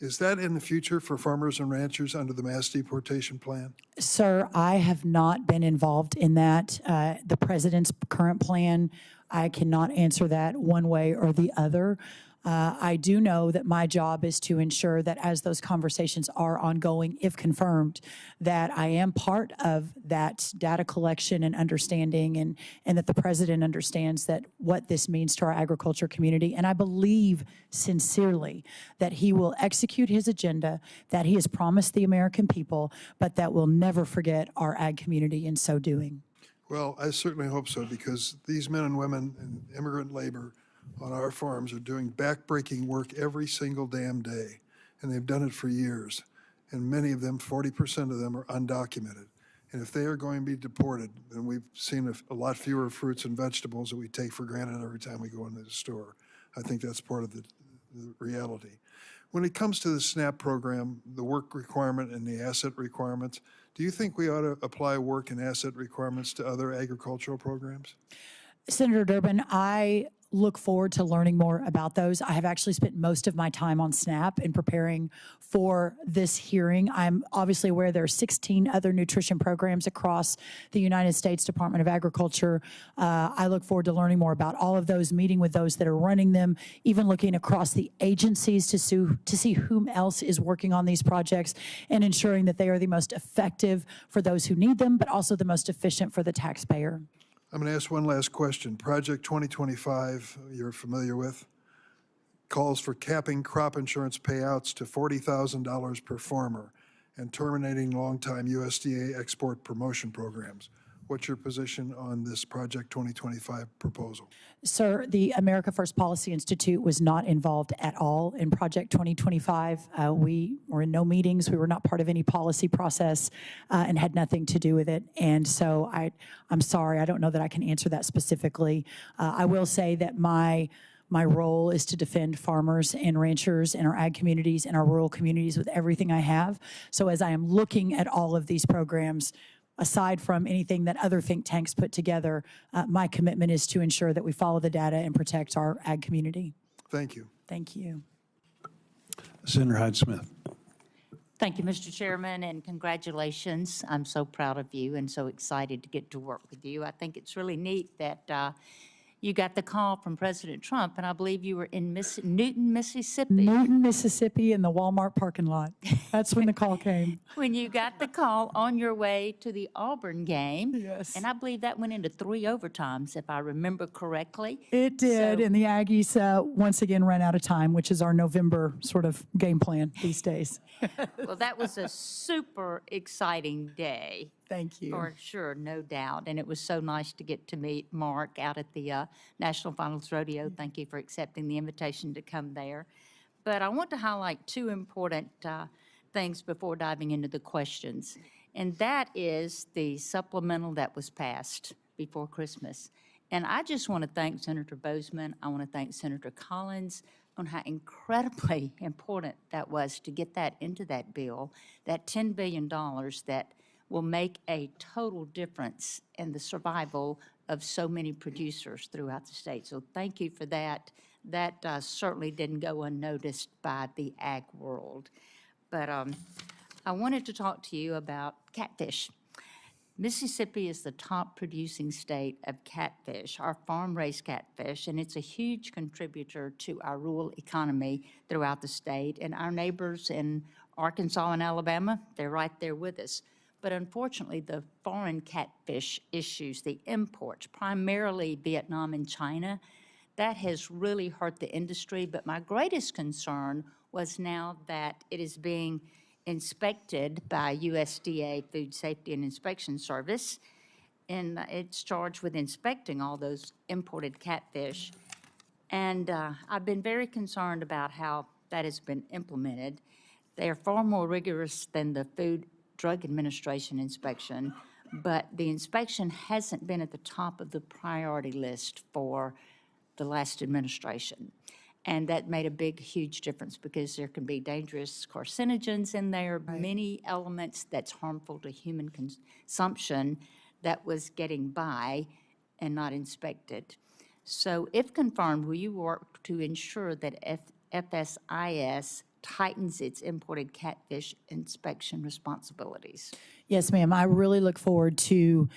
Is that in the future for farmers and ranchers under the mass deportation plan? Sir, I have not been involved in that. The president's current plan, I cannot answer that one way or the other. I do know that my job is to ensure that as those conversations are ongoing, if confirmed, that I am part of that data collection and understanding, and that the president understands that what this means to our agriculture community. And I believe sincerely that he will execute his agenda that he has promised the American people, but that will never forget our ag community in so doing. Well, I certainly hope so, because these men and women and immigrant labor on our farms are doing backbreaking work every single damn day, and they've done it for years. And many of them, 40% of them, are undocumented. And if they are going to be deported, then we've seen a lot fewer fruits and vegetables that we take for granted every time we go into the store. I think that's part of the reality. When it comes to the SNAP program, the work requirement and the asset requirements, do you think we ought to apply work and asset requirements to other agricultural programs? Senator Durbin, I look forward to learning more about those. I have actually spent most of my time on SNAP in preparing for this hearing. I'm obviously aware there are 16 other nutrition programs across the United States Department of Agriculture. I look forward to learning more about all of those, meeting with those that are running them, even looking across the agencies to see whom else is working on these projects, and ensuring that they are the most effective for those who need them, but also the most efficient for the taxpayer. I'm going to ask one last question. Project 2025, you're familiar with, calls for capping crop insurance payouts to $40,000 per farmer and terminating longtime USDA export promotion programs. What's your position on this Project 2025 proposal? Sir, the America First Policy Institute was not involved at all in Project 2025. We were in no meetings. We were not part of any policy process and had nothing to do with it. And so I'm sorry, I don't know that I can answer that specifically. I will say that my role is to defend farmers and ranchers in our ag communities and our rural communities with everything I have. So as I am looking at all of these programs, aside from anything that other think tanks put together, my commitment is to ensure that we follow the data and protect our ag community. Thank you. Thank you. Senator Hyde-Smith. Thank you, Mr. Chairman, and congratulations. I'm so proud of you and so excited to get to work with you. I think it's really neat that you got the call from President Trump, and I believe you were in Newton, Mississippi. Newton, Mississippi, in the Walmart parking lot. That's when the call came. When you got the call on your way to the Auburn game. Yes. And I believe that went into 3 overtimes, if I remember correctly. It did, So- and the Aggies once again ran out of time, which is our November sort of game plan these days. Well, that was a super exciting day. Thank you. For sure, no doubt. And it was so nice to get to meet Mark out at the National Finals Rodeo. Thank you for accepting the invitation to come there. But I want to highlight 2 important things before diving into the questions. And that is the supplemental that was passed before Christmas. And I just want to thank Senator Bozeman. I want to thank Senator Collins on how incredibly important that was to get that into that bill, that $10 billion that will make a total difference in the survival of so many producers throughout the state. So thank you for that. That certainly didn't go unnoticed by the ag world. But I wanted to talk to you about catfish. Mississippi is the top producing state of catfish, our farm-raised catfish, and it's a huge contributor to our rural economy throughout the state. And our neighbors in Arkansas and Alabama, they're right there with us. But unfortunately, the foreign catfish issues, the imports, primarily Vietnam and China, that has really hurt the industry. But my greatest concern was now that it is being inspected by USDA Food Safety and Inspection Service, and it's charged with inspecting all those imported catfish. And I've been very concerned about how that has been implemented. They are far more rigorous than the Food Drug Administration inspection, but the inspection hasn't been at the top of the priority list for the last administration. And that made a big, huge difference because there can be dangerous carcinogens in there, many elements that's harmful to human consumption that was getting by and not inspected. So if confirmed, will you work to ensure that FSIS tightens its imported catfish inspection responsibilities. Yes, ma'am. I really look forward to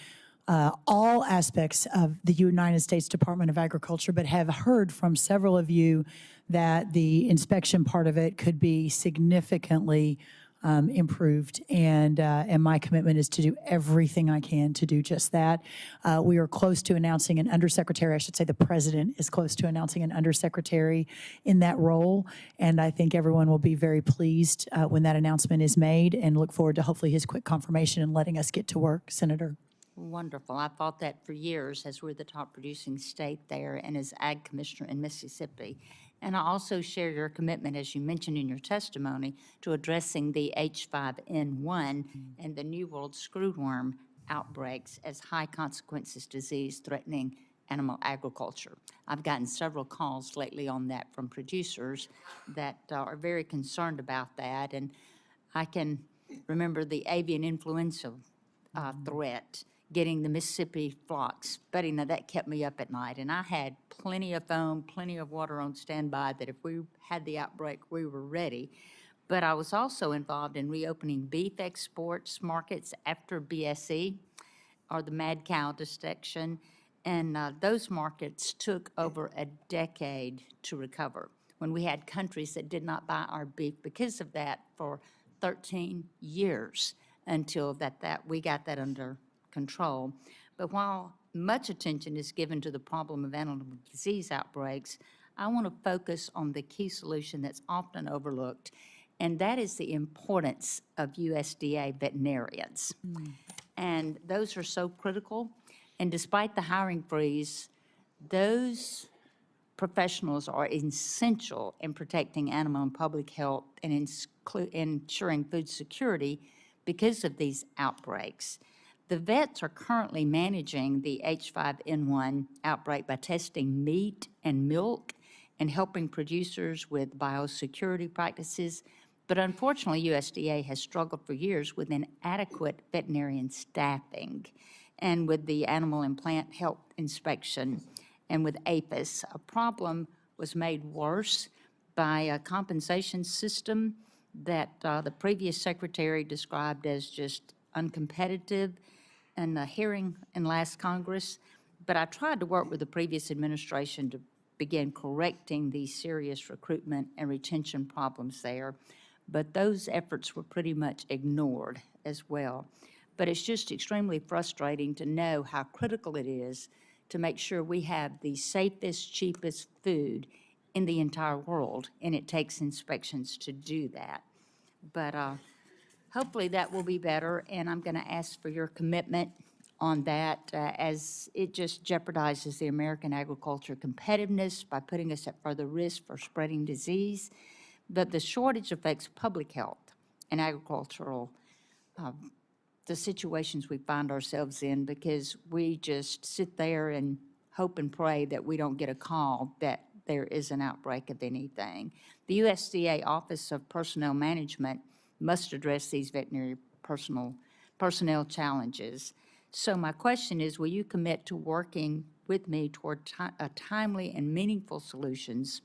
all aspects of the United States Department of Agriculture, but have heard from several of you that the inspection part of it could be significantly improved, and my commitment is to do everything I can to do just that. We are close to announcing an undersecretary. I should say the president is close to announcing an undersecretary in that role, and I think everyone will be very pleased when that announcement is made, and look forward to hopefully his quick confirmation and letting us get to work, Senator. Wonderful. I thought that for years, as we're the top producing state there and as Ag Commissioner in Mississippi. And I also share your commitment, as you mentioned in your testimony, to addressing the H5N1 and the New World screwworm outbreaks as high consequences disease threatening animal agriculture. I've gotten several calls lately on that from producers that are very concerned about that. And I can remember the avian influenza threat, getting the Mississippi flocks. Betty, now that kept me up at night, and I had plenty of foam, plenty of water on standby, that if we had the outbreak, we were ready. But I was also involved in reopening beef exports markets after BSE, or the mad cow dissection, and those markets took over a decade to recover, when we had countries that did not buy our beef because of that for 13 years until we got that under control. But while much attention is given to the problem of animal disease outbreaks, I want to focus on the key solution that's often overlooked, and that is the importance of USDA veterinarians. And those are so critical. And despite the hiring freeze, those professionals are essential in protecting animal and public health and ensuring food security because of these outbreaks. The vets are currently managing the H5N1 outbreak by testing meat and milk and helping producers with biosecurity practices. But unfortunately, USDA has struggled for years with inadequate veterinarian staffing. And with the animal and plant health inspection and with APHIS, a problem was made worse by a compensation system that the previous secretary described as just uncompetitive in a hearing in last Congress. But I tried to work with the previous administration to begin correcting these serious recruitment and retention problems there. But those efforts were pretty much ignored as well. But it's just extremely frustrating to know how critical it is to make sure we have the safest, cheapest food in the entire world, and it takes inspections to do that. But hopefully that will be better, and I'm going to ask for your commitment on that, as it just jeopardizes the American agriculture competitiveness by putting us at further risk for spreading disease. But the shortage affects public health and agricultural, the situations we find ourselves in, because we just sit there and hope and pray that we don't get a call that there is an outbreak of anything. The USDA Office of Personnel Management must address these veterinary personnel challenges. So my question is, will you commit to working with me toward a timely and meaningful solutions,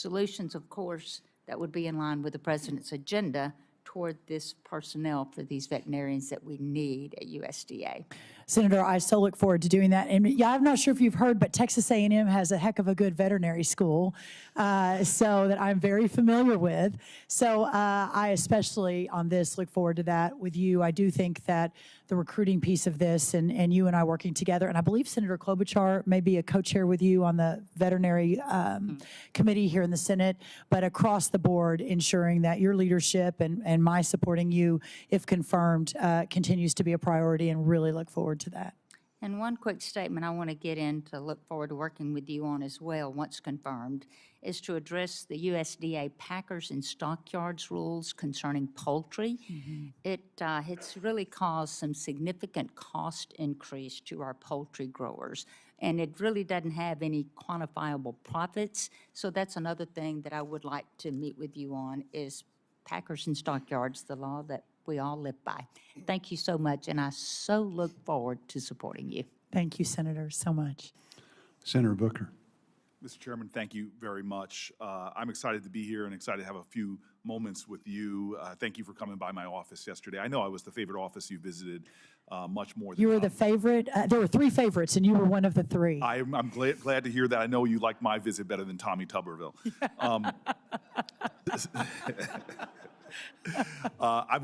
of course, that would be in line with the President's agenda toward this personnel for these veterinarians that we need at USDA? Senator, I so look forward to doing that. And yeah, I'm not sure if you've heard, but Texas A&M has a heck of a good veterinary school, so that I'm very familiar with. So I especially on this look forward to that with you. I do think that the recruiting piece of this and you and I working together, and I believe Senator Klobuchar may be a co-chair with you on the veterinary committee here in the Senate, but across the board ensuring that your leadership and my supporting you, if confirmed, continues to be a priority, and really look forward to that. And one quick statement I want to get in to look forward to working with you on as well, once confirmed, is to address the USDA packers and stockyards rules concerning poultry. It's really caused some significant cost increase to our poultry growers, and it really doesn't have any quantifiable profits. So that's another thing that I would like to meet with you on, is packers and stockyards, the law that we all live by. Thank you so much, and I so look forward to supporting you. Thank you, Senator, so much. Senator Booker. Mr. Chairman, thank you very much. I'm excited to be here and excited to have a few moments with you. Thank you for coming by my office yesterday. I know I was the favorite office you visited, much more than You were the favorite. There were 3 favorites, and you were one of the 3. I'm glad to hear that. I know you liked my visit better than Tommy Tuberville. I'm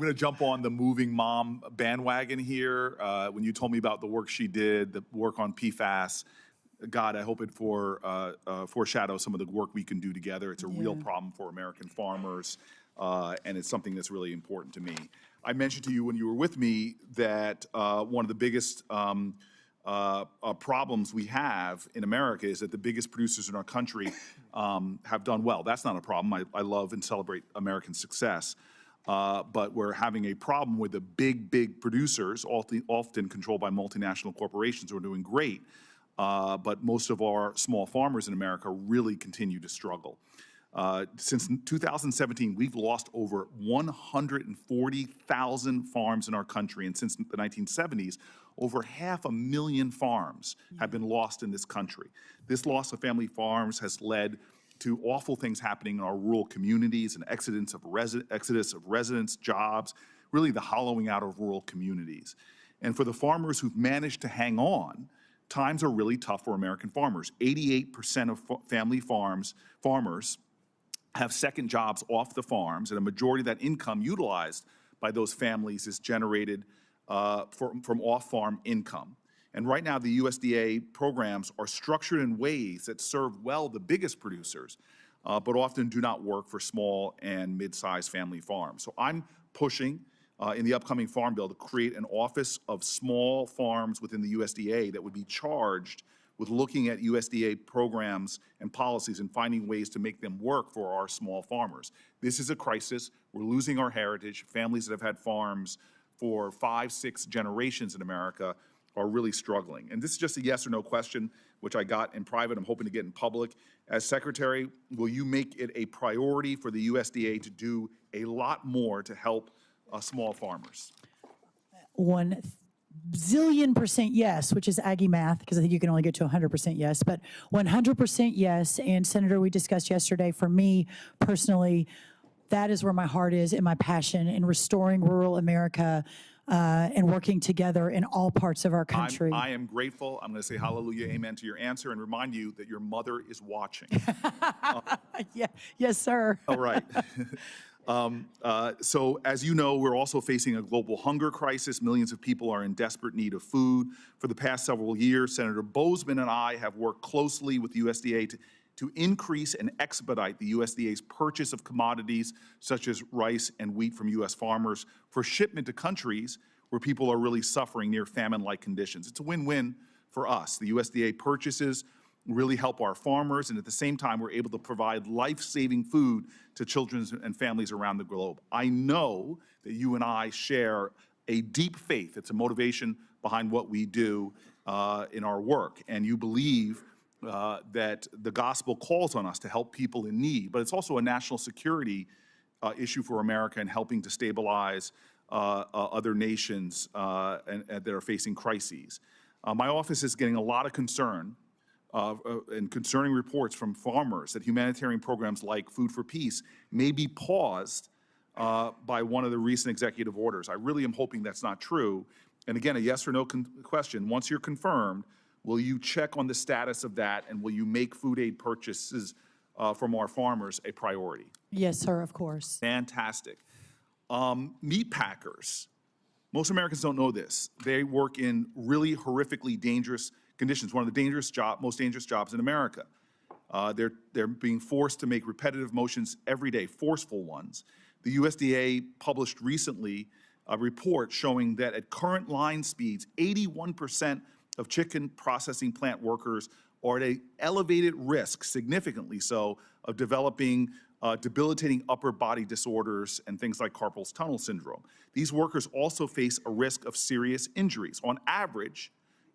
going to jump on the moving mom bandwagon here. When you told me about the work she did, the work on PFAS, God, I hope it foreshadows some of the work we can do together. It's a real problem for American farmers, and it's something that's really important to me. I mentioned to you when you were with me that one of the biggest problems we have in America is that the biggest producers in our country have done well. That's not a problem. I love and celebrate American success. But we're having a problem with the big producers, often controlled by multinational corporations who are doing great. But most of our small farmers in America really continue to struggle. Since 2017, we've lost over 140,000 farms in our country. And since the 1970s, over 500,000 farms have been lost in this country. This loss of family farms has led to awful things happening in our rural communities, an exodus of residents, jobs, really the hollowing out of rural communities. And for the farmers who've managed to hang on, times are really tough for American farmers. 88% of family farmers have second jobs off the farms, and a majority of that income utilized by those families is generated from off-farm income. And right now, the USDA programs are structured in ways that serve well the biggest producers, but often do not work for small and mid-sized family farms. So I'm pushing in the upcoming Farm Bill to create an Office of Small Farms within the USDA that would be charged with looking at USDA programs and policies and finding ways to make them work for our small farmers. This is a crisis. We're losing our heritage. Families that have had farms for 5, 6 generations in America are really struggling. And this is just a yes or no question, which I got in private. I'm hoping to get in public. As Secretary, will you make it a priority for the USDA to do a lot more to help small farmers? 1,000,000,000% yes, which is Aggie math, because I think you can only get to 100% yes, but 100% yes. And Senator, we discussed yesterday, for me personally, that is where my heart is and my passion in restoring rural America and working together in all parts of our country. I am grateful. I'm going to say hallelujah, amen to your answer and remind you that your mother is watching. Yeah, yes, sir. All right. So as you know, we're also facing a global hunger crisis. Millions of people are in desperate need of food. For the past several years, Senator Bozeman and I have worked closely with the USDA to increase and expedite the USDA's purchase of commodities such as rice and wheat from U.S. farmers for shipment to countries where people are really suffering near famine-like conditions. It's a win-win for us. The USDA purchases really help our farmers, and at the same time, we're able to provide life-saving food to children and families around the globe. I know that you and I share a deep faith. It's a motivation behind what we do in our work, and you believe that the gospel calls on us to help people in need, but it's also a national security issue for America in helping to stabilize other nations that are facing crises. My office is getting a lot of concern and concerning reports from farmers that humanitarian programs like Food for Peace may be paused by one of the recent executive orders. I really am hoping that's not true. And again, a yes or no question. Once you're confirmed, will you check on the status of that, and will you make food aid purchases from our farmers a priority? Yes, sir, of course. Fantastic. Meat packers. Most Americans don't know this. They work in really horrifically dangerous conditions, one of the most dangerous jobs in America. They're being forced to make repetitive motions every day, forceful ones. The USDA published recently a report showing that at current line speeds, 81% of chicken processing plant workers are at an elevated risk, significantly so, of developing debilitating upper body disorders and things like carpal tunnel syndrome. These workers also face a risk of serious injuries. On average,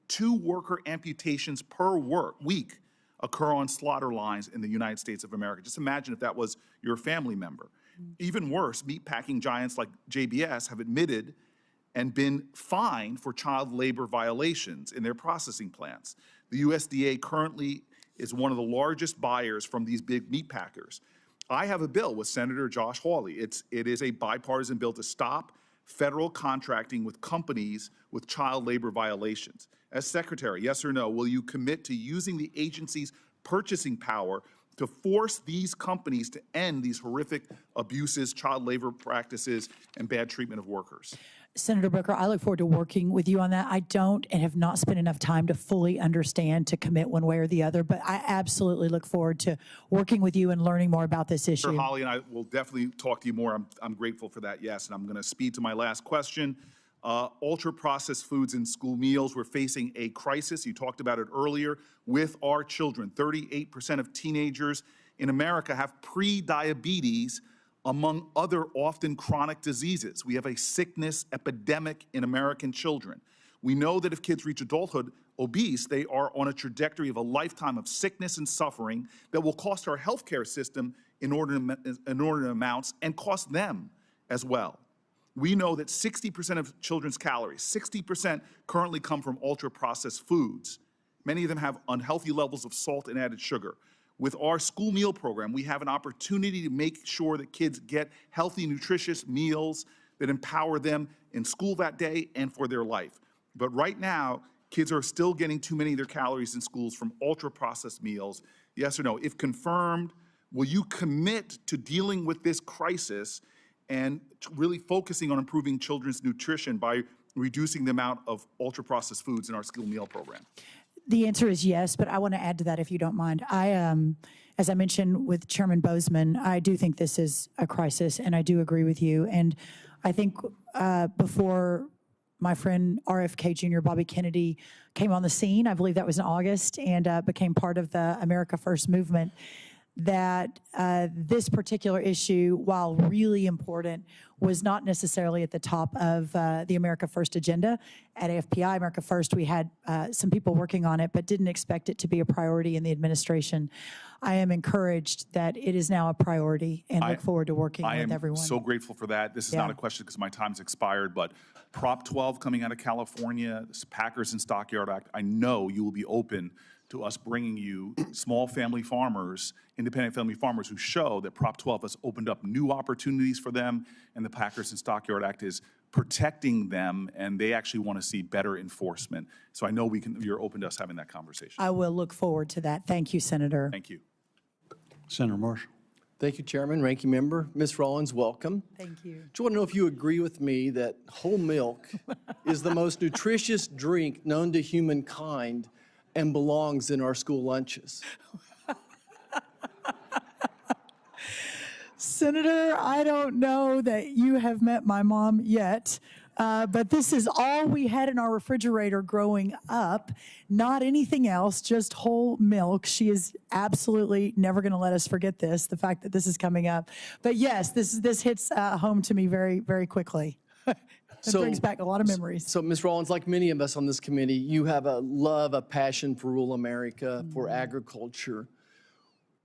2 worker amputations per week occur on slaughter lines in the United States of America. Just imagine if that was your family member. Even worse, meatpacking giants like JBS have admitted and been fined for child labor violations in their processing plants. The USDA currently is one of the largest buyers from these big meat packers. I have a bill with Senator Josh Hawley. It is a bipartisan bill to stop federal contracting with companies with child labor violations. As Secretary, yes or no, will you commit to using the agency's purchasing power to force these companies to end these horrific abuses, child labor practices, and bad treatment of workers? Senator Booker, I look forward to working with you on that. I don't and have not spent enough time to fully understand to commit one way or the other, but I absolutely look forward to working with you and learning more about this issue. Sure, Holly and I will definitely talk to you more. I'm grateful for that, yes. And I'm going to speed to my last question. Ultra-processed foods in school meals. We're facing a crisis. You talked about it earlier with our children. 38% of teenagers in America have pre-diabetes, among other often chronic diseases. We have a sickness epidemic in American children. We know that if kids reach adulthood obese, they are on a trajectory of a lifetime of sickness and suffering that will cost our healthcare system inordinate amounts and cost them as well. We know that 60% of children's calories, 60% currently come from ultra-processed foods. Many of them have unhealthy levels of salt and added sugar. With our school meal program, we have an opportunity to make sure that kids get healthy, nutritious meals that empower them in school that day and for their life. But right now, kids are still getting too many of their calories in schools from ultra-processed meals. Yes or no? If confirmed, will you commit to dealing with this crisis and really focusing on improving children's nutrition by reducing the amount of ultra-processed foods in our school meal program? The answer is yes, but I want to add to that if you don't mind. As I mentioned with Chairman Bozeman, I do think this is a crisis, and I do agree with you. And I think before my friend RFK Jr. Bobby Kennedy came on the scene, I believe that was in August, and became part of the America First movement, that this particular issue, while really important, was not necessarily at the top of the America First agenda. At AFPI, America First, we had some people working on it, but didn't expect it to be a priority in the administration. I am encouraged that it is now a priority and look forward to working with everyone. I am so grateful for that. This is not a question because my time's expired, but Prop 12 coming out of California, this Packers and Stockyard Act, I know you will be open to us bringing you small family farmers, independent family farmers who show that Prop 12 has opened up new opportunities for them, and the Packers and Stockyard Act is protecting them, and they actually want to see better enforcement. So I know you're open to us having that conversation. I will look forward to that. Thank you, Senator. Thank you. Senator Marshall. Thank you, Chairman. Ranking Member. Ms. Rollins, welcome. Thank you. Just want to know if you agree with me that whole milk is the most nutritious drink known to humankind and belongs in our school lunches. Senator, I don't know that you have met my mom yet, but this is all we had in our refrigerator growing up, not anything else, just whole milk. She is absolutely never going to let us forget this, the fact that this is coming up. But yes, this hits home to me very, very quickly. It brings back a lot of memories. So, Ms. Rollins, like many of us on this committee, you have a love, a passion for rural America, for agriculture.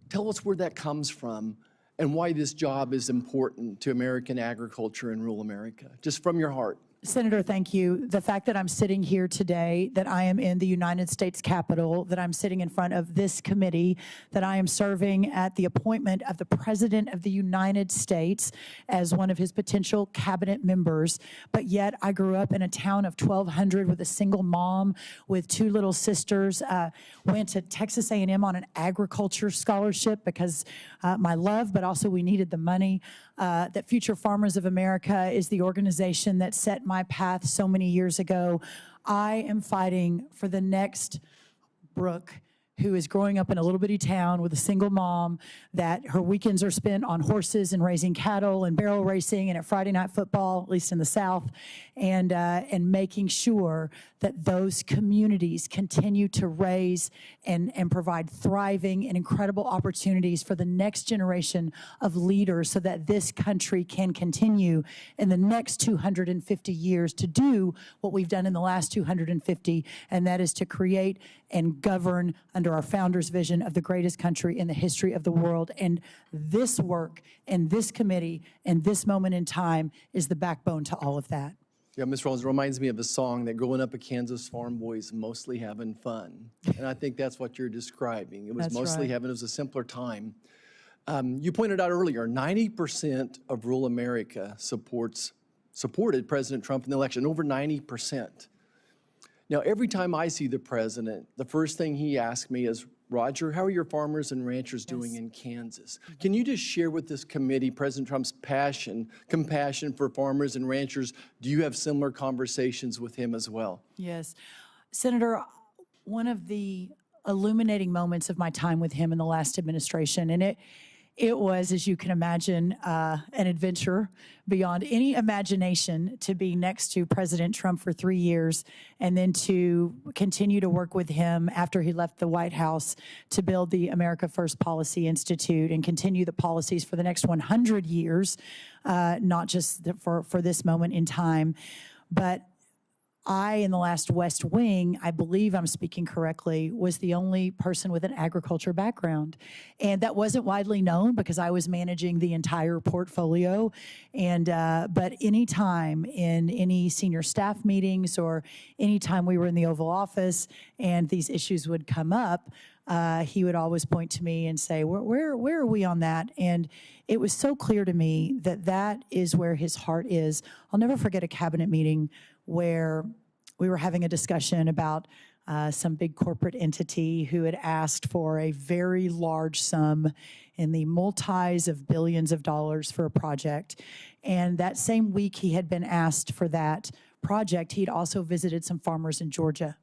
Tell us where that comes from and why this job is important to American agriculture in rural America, just from your heart. Senator, thank you. The fact that I'm sitting here today, that I am in the United States Capitol, that I'm sitting in front of this committee, that I am serving at the appointment of the President of the United States as one of his potential cabinet members, but yet I grew up in a town of 1,200 with a single mom, with two little sisters, went to Texas A&M on an agriculture scholarship because my love, but also we needed the money. That Future Farmers of America is the organization that set my path so many years ago. I am fighting for the next Brooke, who is growing up in a little bitty town with a single mom, that her weekends are spent on horses and raising cattle and barrel racing and at Friday night football, at least in the South, and making sure that those communities continue to raise and provide thriving and incredible opportunities for the next generation of leaders so that this country can continue in the next 250 years to do what we've done in the last 250, and that is to create and govern under our founders' vision of the greatest country in the history of the world. And this work and this committee and this moment in time is the backbone to all of that. Yeah, Ms. Rollins, it reminds me of a song that growing up a Kansas farm boys mostly having fun. And I think that's what you're describing. It was That's mostly right. having, it was a simpler time. You pointed out earlier, 90% of rural America supported President Trump in the election, over 90%. Now, every time I see the president, the first thing he asks me is, Roger, how are your farmers and ranchers doing in Kansas? Can you just share with this committee President Trump's compassion for farmers and ranchers? Do you have similar conversations with him as well? Yes. Senator, one of the illuminating moments of my time with him in the last administration, and it was, as you can imagine, an adventure beyond any imagination to be next to President Trump for 3 years and then to continue to work with him after he left the White House to build the America First Policy Institute and continue the policies for the next 100 years, not just for this moment in time. But I, in the last West Wing, I believe I'm speaking correctly, was the only person with an agriculture background. And that wasn't widely known because I was managing the entire portfolio. And but anytime in any senior staff meetings or anytime we were in the Oval Office and these issues would come up, he would always point to me and say, where are we on that? And it was so clear to me that that is where his heart is. I'll never forget a cabinet meeting where we were having a discussion about some big corporate entity who had asked for a very large sum in the multis of billions of dollars for a project. And that same week he had been asked for that project, he'd also visited some farmers in Georgia.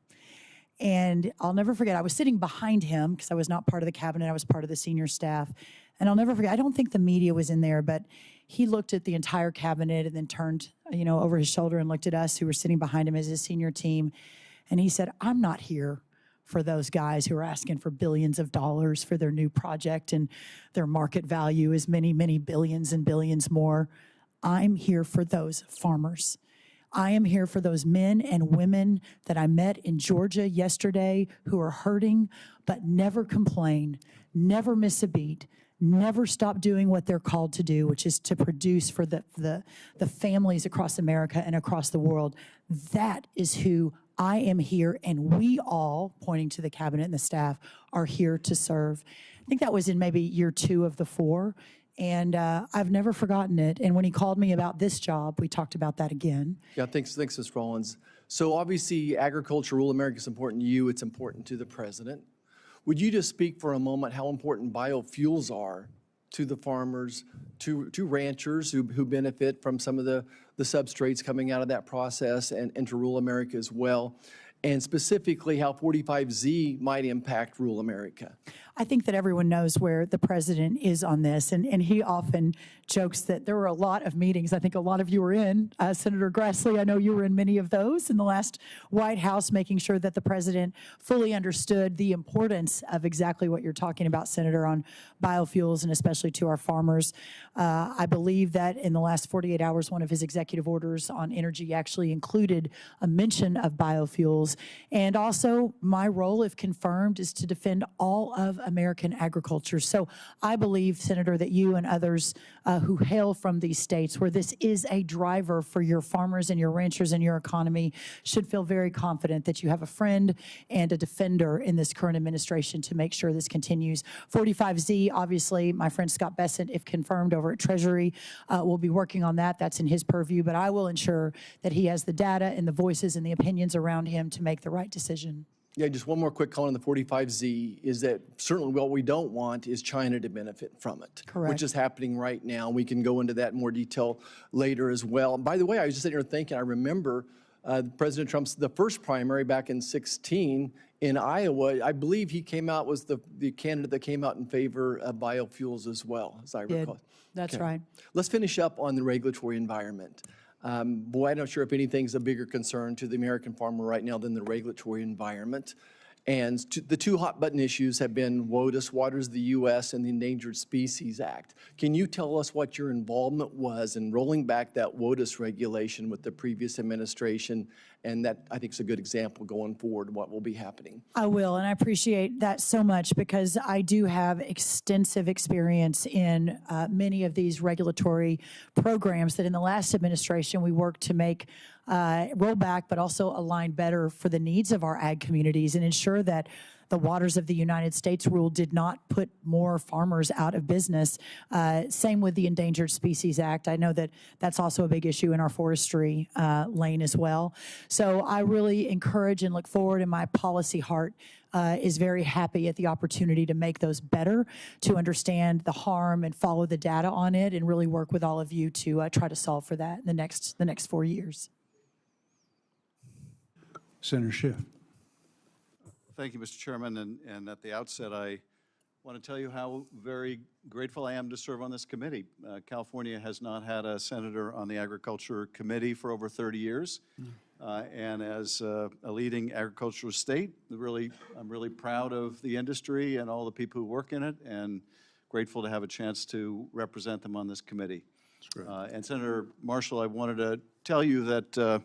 And I'll never forget, I was sitting behind him because I was not part of the cabinet, I was part of the senior staff. And I'll never forget, I don't think the media was in there, but he looked at the entire cabinet and then turned, over his shoulder and looked at us who were sitting behind him as his senior team. And he said, I'm not here for those guys who are asking for billions of dollars for their new project and their market value is many, many billions and billions more. I'm here for those farmers. I am here for those men and women that I met in Georgia yesterday who are hurting but never complain, never miss a beat, never stop doing what they're called to do, which is to produce for the families across America and across the world. That is who I am here, and we all, pointing to the cabinet and the staff, are here to serve. I think that was in maybe year 2 of the 4. And I've never forgotten it. And when he called me about this job, we talked about that again. Yeah, thanks, Ms. Rollins. So obviously, agriculture, rural America is important to you. It's important to the president. Would you just speak for a moment how important biofuels are to the farmers, to ranchers who benefit from some of the substrates coming out of that process and to rural America as well? And specifically how 45Z might impact rural America? I think that everyone knows where the president is on this, and he often jokes that there were a lot of meetings. I think a lot of you were in. Senator Grassley, I know you were in many of those in the last White House, making sure that the president fully understood the importance of exactly what you're talking about, Senator, on biofuels and especially to our farmers. I believe that in the last 48 hours, one of his executive orders on energy actually included a mention of biofuels. And also, my role, if confirmed, is to defend all of American agriculture. So I believe, Senator, that you and others who hail from these states where this is a driver for your farmers and your ranchers and your economy should feel very confident that you have a friend and a defender in this current administration to make sure this continues. 45Z, obviously, my friend Scott Bessent, if confirmed over at Treasury, will be working on that. That's in his purview, but I will ensure that he has the data and the voices and the opinions around him to make the right decision. Yeah, just one more quick comment on the 45Z is that certainly what we don't want is China to benefit from it. Correct. Which is happening right now. We can go into that in more detail later as well. And by the way, I was just sitting here thinking, I remember President Trump's, the first primary back in 2016 in Iowa, I believe he came out, was the candidate that came out in favor of biofuels as well, as I recall. That's right. Let's finish up on the regulatory environment. Boy, I'm not sure if anything's a bigger concern to the American farmer right now than the regulatory environment. And the 2 hot button issues have been WOTUS, Waters of the U.S., and the Endangered Species Act. Can you tell us what your involvement was in rolling back that WOTUS regulation with the previous administration? And that, I think, is a good example going forward what will be happening. I will, and I appreciate that so much because I do have extensive experience in many of these regulatory programs that in the last administration we worked to make roll back, but also align better for the needs of our ag communities and ensure that the Waters of the United States rule did not put more farmers out of business. Same with the Endangered Species Act. I know that that's also a big issue in our forestry lane as well. So I really encourage and look forward, and my policy heart is very happy at the opportunity to make those better, to understand the harm and follow the data on it, and really work with all of you to try to solve for that in the next 4 years. Senator Schiff. Thank you, Mr. Chairman. And at the outset, I want to tell you how very grateful I am to serve on this committee. California has not had a senator on the Agriculture Committee for over 30 years. And as a leading agricultural state, I'm really proud of the industry and all the people who work in it, and grateful to have a chance to represent them on this committee. And Senator Marshall, I wanted to tell you that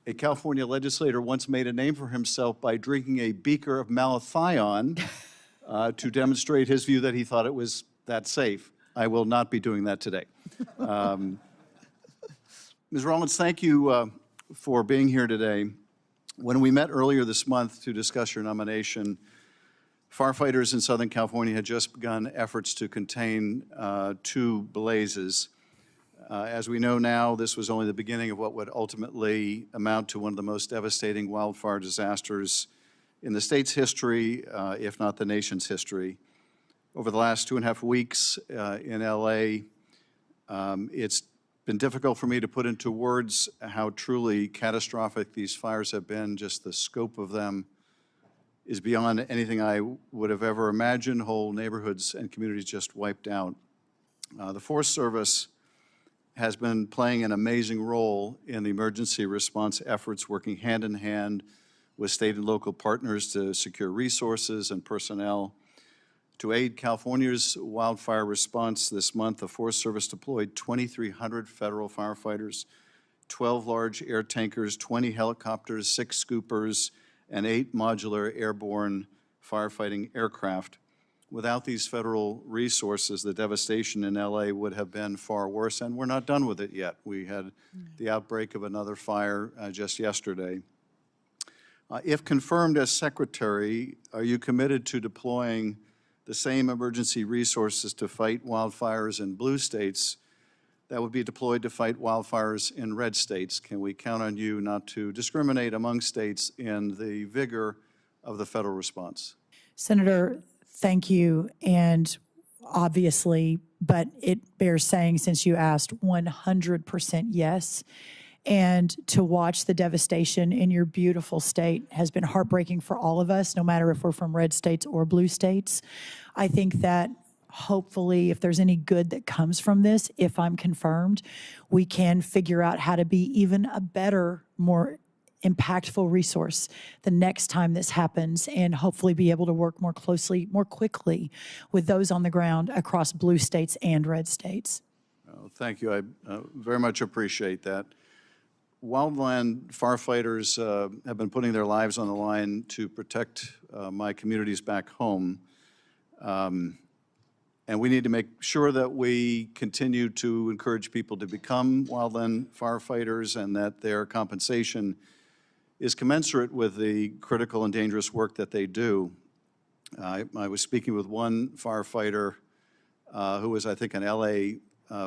a California legislator once made a name for himself by drinking a beaker of malathion to demonstrate his view that he thought it was that safe. I will not be doing that today. Ms. Rollins, thank you for being here today. When we met earlier this month to discuss your nomination, firefighters in Southern California had just begun efforts to contain 2 blazes. As we know now, this was only the beginning of what would ultimately amount to one of the most devastating wildfire disasters in the state's history, if not the nation's history. Over the last 2.5 weeks in LA, it's been difficult for me to put into words how truly catastrophic these fires have been. Just the scope of them is beyond anything I would have ever imagined. Whole neighborhoods and communities just wiped out. The Forest Service has been playing an amazing role in the emergency response efforts, working hand in hand with state and local partners to secure resources and personnel. To aid California's wildfire response this month, the Forest Service deployed 2,300 federal firefighters, 12 large air tankers, 20 helicopters, 6 scoopers, and 8 modular airborne firefighting aircraft. Without these federal resources, the devastation in LA would have been far worse, and we're not done with it yet. We had the outbreak of another fire just yesterday. If confirmed as secretary, are you committed to deploying the same emergency resources to fight wildfires in blue states that would be deployed to fight wildfires in red states? Can we count on you not to discriminate among states in the vigor of the federal response? Senator, thank you. And obviously, but it bears saying, since you asked, 100% yes. And to watch the devastation in your beautiful state has been heartbreaking for all of us, no matter if we're from red states or blue states. I think that hopefully, if there's any good that comes from this, if I'm confirmed, we can figure out how to be even a better, more impactful resource the next time this happens, and hopefully be able to work more closely, more quickly with those on the ground across blue states and red states. Thank you. I very much appreciate that. Wildland firefighters have been putting their lives on the line to protect my communities back home. And we need to make sure that we continue to encourage people to become wildland firefighters, and that their compensation is commensurate with the critical and dangerous work that they do. I was speaking with one firefighter who was, I think, an LA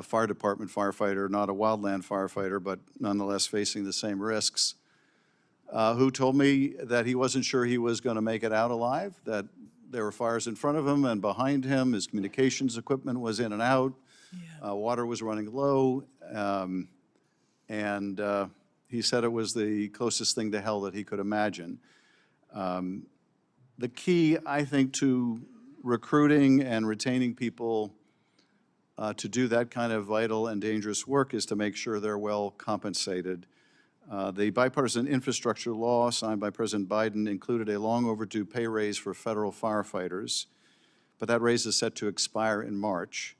Fire Department firefighter, not a wildland firefighter, but nonetheless facing the same risks, who told me that he wasn't sure he was going to make it out alive, that there were fires in front of him and behind him. His communications equipment was in and out. Water was running low. And he said it was the closest thing to hell that he could imagine. The key, I think, to recruiting and retaining people to do that kind of vital and dangerous work is to make sure they're well compensated. The bipartisan infrastructure law signed by President Biden included a long overdue pay raise for federal firefighters, but that raise is set to expire in March.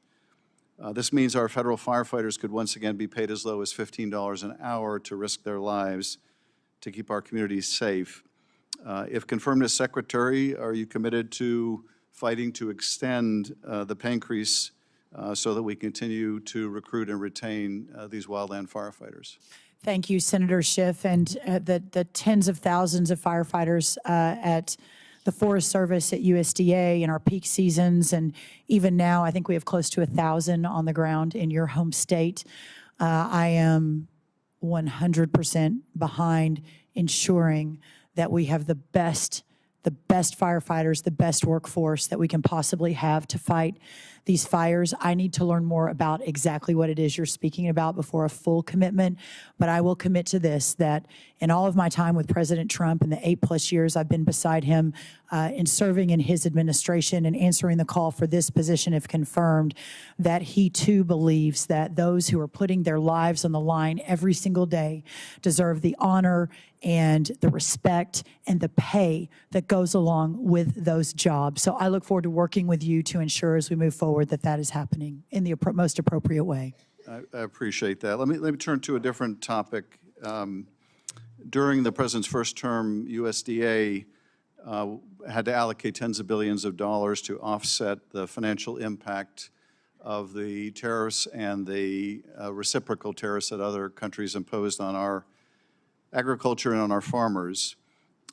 This means our federal firefighters could once again be paid as low as $15 an hour to risk their lives to keep our communities safe. If confirmed as secretary, are you committed to fighting to extend the pay increase so that we continue to recruit and retain these wildland firefighters? Thank you, Senator Schiff, and the tens of thousands of firefighters at the Forest Service, at USDA in our peak seasons, and even now, I think we have close to 1,000 on the ground in your home state. I am 100% behind ensuring that we have the best firefighters, the best workforce that we can possibly have to fight these fires. I need to learn more about exactly what it is you're speaking about before a full commitment, but I will commit to this, that in all of my time with President Trump and the 8+ years I've been beside him in serving in his administration and answering the call for this position if confirmed, that he too believes that those who are putting their lives on the line every single day deserve the honor and the respect and the pay that goes along with those jobs. So I look forward to working with you to ensure as we move forward that that is happening in the most appropriate way. I appreciate that. Let me turn to a different topic. During the president's first term, USDA had to allocate tens of billions of dollars to offset the financial impact of the tariffs and the reciprocal tariffs that other countries imposed on our agriculture and on our farmers.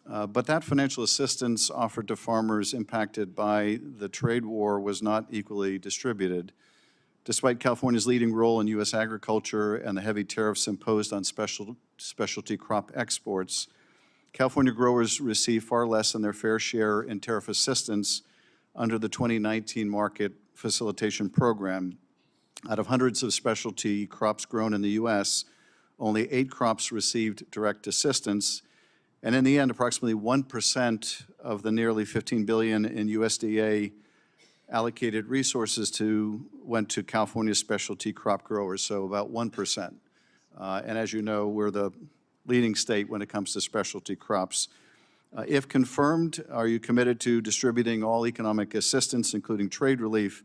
But that financial assistance offered to farmers impacted by the trade war was not equally distributed. Despite California's leading role in U.S. agriculture and the heavy tariffs imposed on specialty crop exports, California growers receive far less than their fair share in tariff assistance under the 2019 Market Facilitation Program. Out of hundreds of specialty crops grown in the U.S., only 8 crops received direct assistance, and in the end, approximately 1% of the nearly $15 billion in USDA allocated resources went to California specialty crop growers, so about 1%. And as you know, we're the leading state when it comes to specialty crops. If confirmed, are you committed to distributing all economic assistance, including trade relief,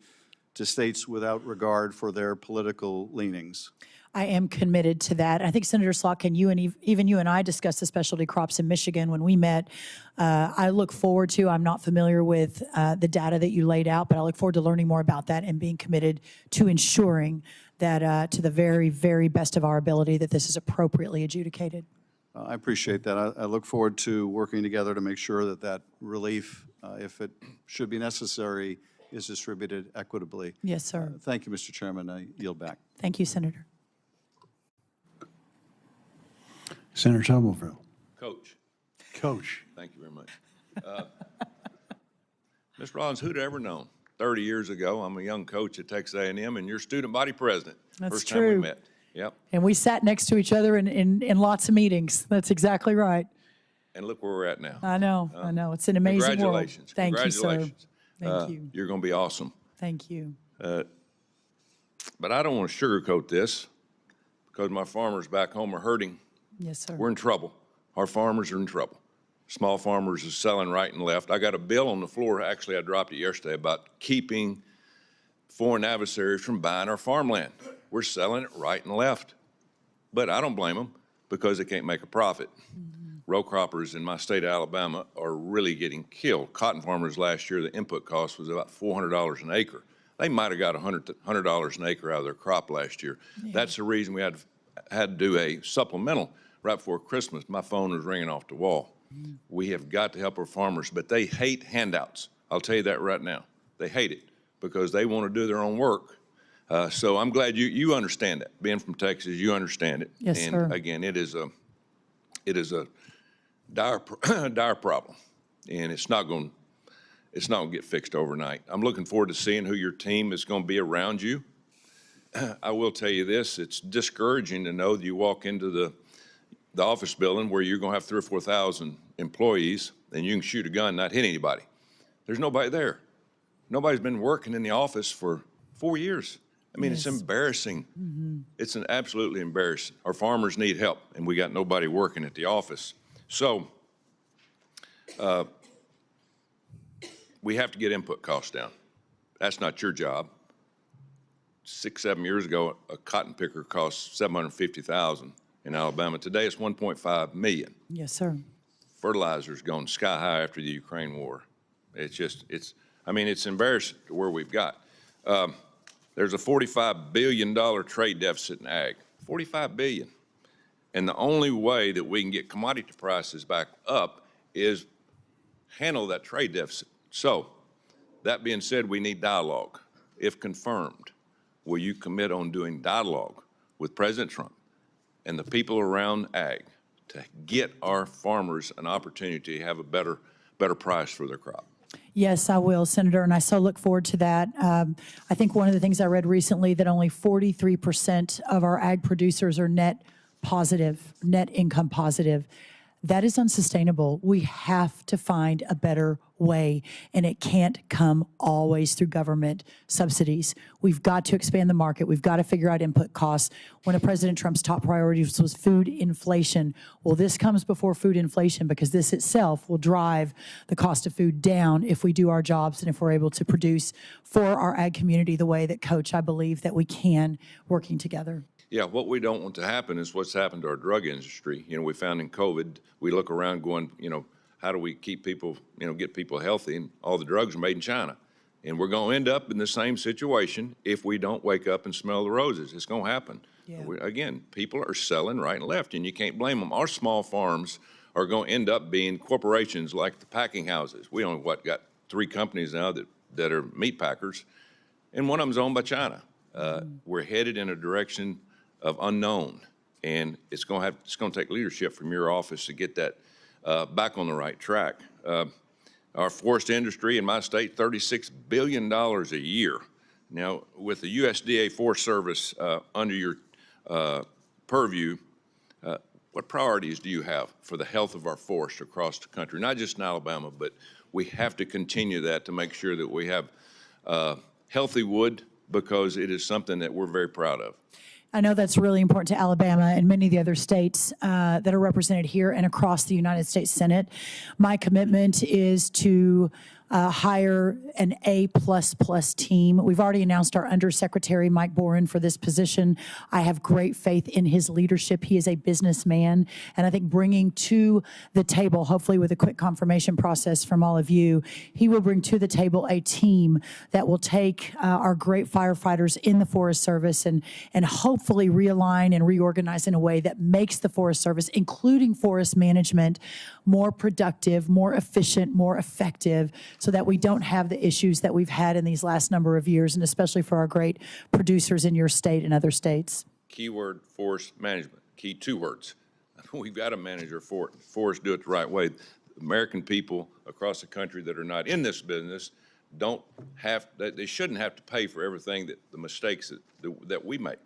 to states without regard for their political leanings? I am committed to that. I think, Senator Slotkin, even you and I discussed the specialty crops in Michigan when we met. I look forward to, I'm not familiar with the data that you laid out, but I look forward to learning more about that and being committed to ensuring that to the very, very best of our ability that this is appropriately adjudicated. I appreciate that. I look forward to working together to make sure that that relief, if it should be necessary, is distributed equitably. Yes, sir. Thank you, Mr. Chairman. I yield back. Thank you, Senator. Senator Tuberville. Coach, Coach. thank you very much. Ms. Rollins, who'd ever known? 30 years ago, I'm a young coach at Texas A&M, and you're student body president. That's First true. time we met. Yep. And we sat next to each other in lots of meetings. That's exactly right. And look where we're at now. I know. I know. It's an amazing world. Congratulations. Thank you, sir. Congratulations. Thank you. You're going to be awesome. Thank you. But I don't want to sugarcoat this because my farmers back home are hurting. Yes, sir. We're in trouble. Our farmers are in trouble. Small farmers are selling right and left. I got a bill on the floor, actually I dropped it yesterday, about keeping foreign adversaries from buying our farmland. We're selling it right and left. But I don't blame them because they can't make a profit. Row croppers in my state of Alabama are really getting killed. Cotton farmers last year, the input cost was about $400 an acre. They might have got $100 an acre out of their crop last year. Yeah. That's the reason we had to do a supplemental right before Christmas. My phone was ringing off the wall. We have got to help our farmers, but they hate handouts. I'll tell you that right now. They hate it because they want to do their own work. So I'm glad you understand that. Being from Texas, you understand it. Yes, and sir. Again, it is a dire problem, and it's not going to get fixed overnight. I'm looking forward to seeing who your team is going to be around you. I will tell you this, it's discouraging to know that you walk into the office building where you're going to have 3,000 or 4,000 employees and you can shoot a gun and not hit anybody. There's nobody there. Nobody's been working in the office for 4 years. I mean, Yes. It's embarrassing. It's absolutely embarrassing. Our farmers need help and we got nobody working at the office. So we have to get input costs down. That's not your job. 6-7 years ago, a cotton picker cost $750,000 in Alabama. Today, it's $1.5 million. Yes, sir. Fertilizer's gone sky high after the Ukraine war. It's embarrassing to where we've got. There's a $45 billion trade deficit in ag. $45 billion. And the only way that we can get commodity prices back up is handle that trade deficit. So, that being said, we need dialogue. If confirmed, will you commit on doing dialogue with President Trump and the people around ag to get our farmers an opportunity to have a better price for their crop? Yes, I will, Senator, and I so look forward to that. I think one of the things I read recently that only 43% of our ag producers are net positive, net income positive. That is unsustainable. We have to find a better way, and it can't come always through government subsidies. We've got to expand the market. We've got to figure out input costs. One of President Trump's top priorities was food inflation. Well, this comes before food inflation because this itself will drive the cost of food down if we do our jobs and if we're able to produce for our ag community the way that, Coach, I believe that we can, working together. Yeah, what we don't want to happen is what's happened to our drug industry. You know, we found in COVID, we look around going, you know, how do we keep people, you know, get people healthy? And all the drugs are made in China. And we're going to end up in the same situation if we don't wake up and smell the roses. It's going to happen. Yeah. Again, people are selling right and left, and you can't blame them. Our small farms are going to end up being corporations like the packing houses. We only, got 3 companies now that are meat packers, and one of them's owned by China. We're headed in a direction of unknown, and it's going to take leadership from your office to get that back on the right track. Our forest industry in my state, $36 billion a year. Now, with the USDA Forest Service under your purview, what priorities do you have for the health of our forest across the country? Not just in Alabama, but we have to continue that to make sure that we have healthy wood, because it is something that we're very proud of. I know that's really important to Alabama and many of the other states that are represented here and across the United States Senate. My commitment is to hire an A++ team. We've already announced our Undersecretary, Mike Boren, for this position. I have great faith in his leadership. He is a businessman, and I think bringing to the table, hopefully with a quick confirmation process from all of you, he will bring to the table a team that will take our great firefighters in the Forest Service and hopefully realign and reorganize in a way that makes the Forest Service, including forest management, more productive, more efficient, more effective, so that we don't have the issues that we've had in these last number of years, and especially for our great producers in your state and other states. Keyword, forest management. Key 2 words. We've got to manage our forests, do it the right way. American people across the country that are not in this business they shouldn't have to pay for everything the mistakes that we make.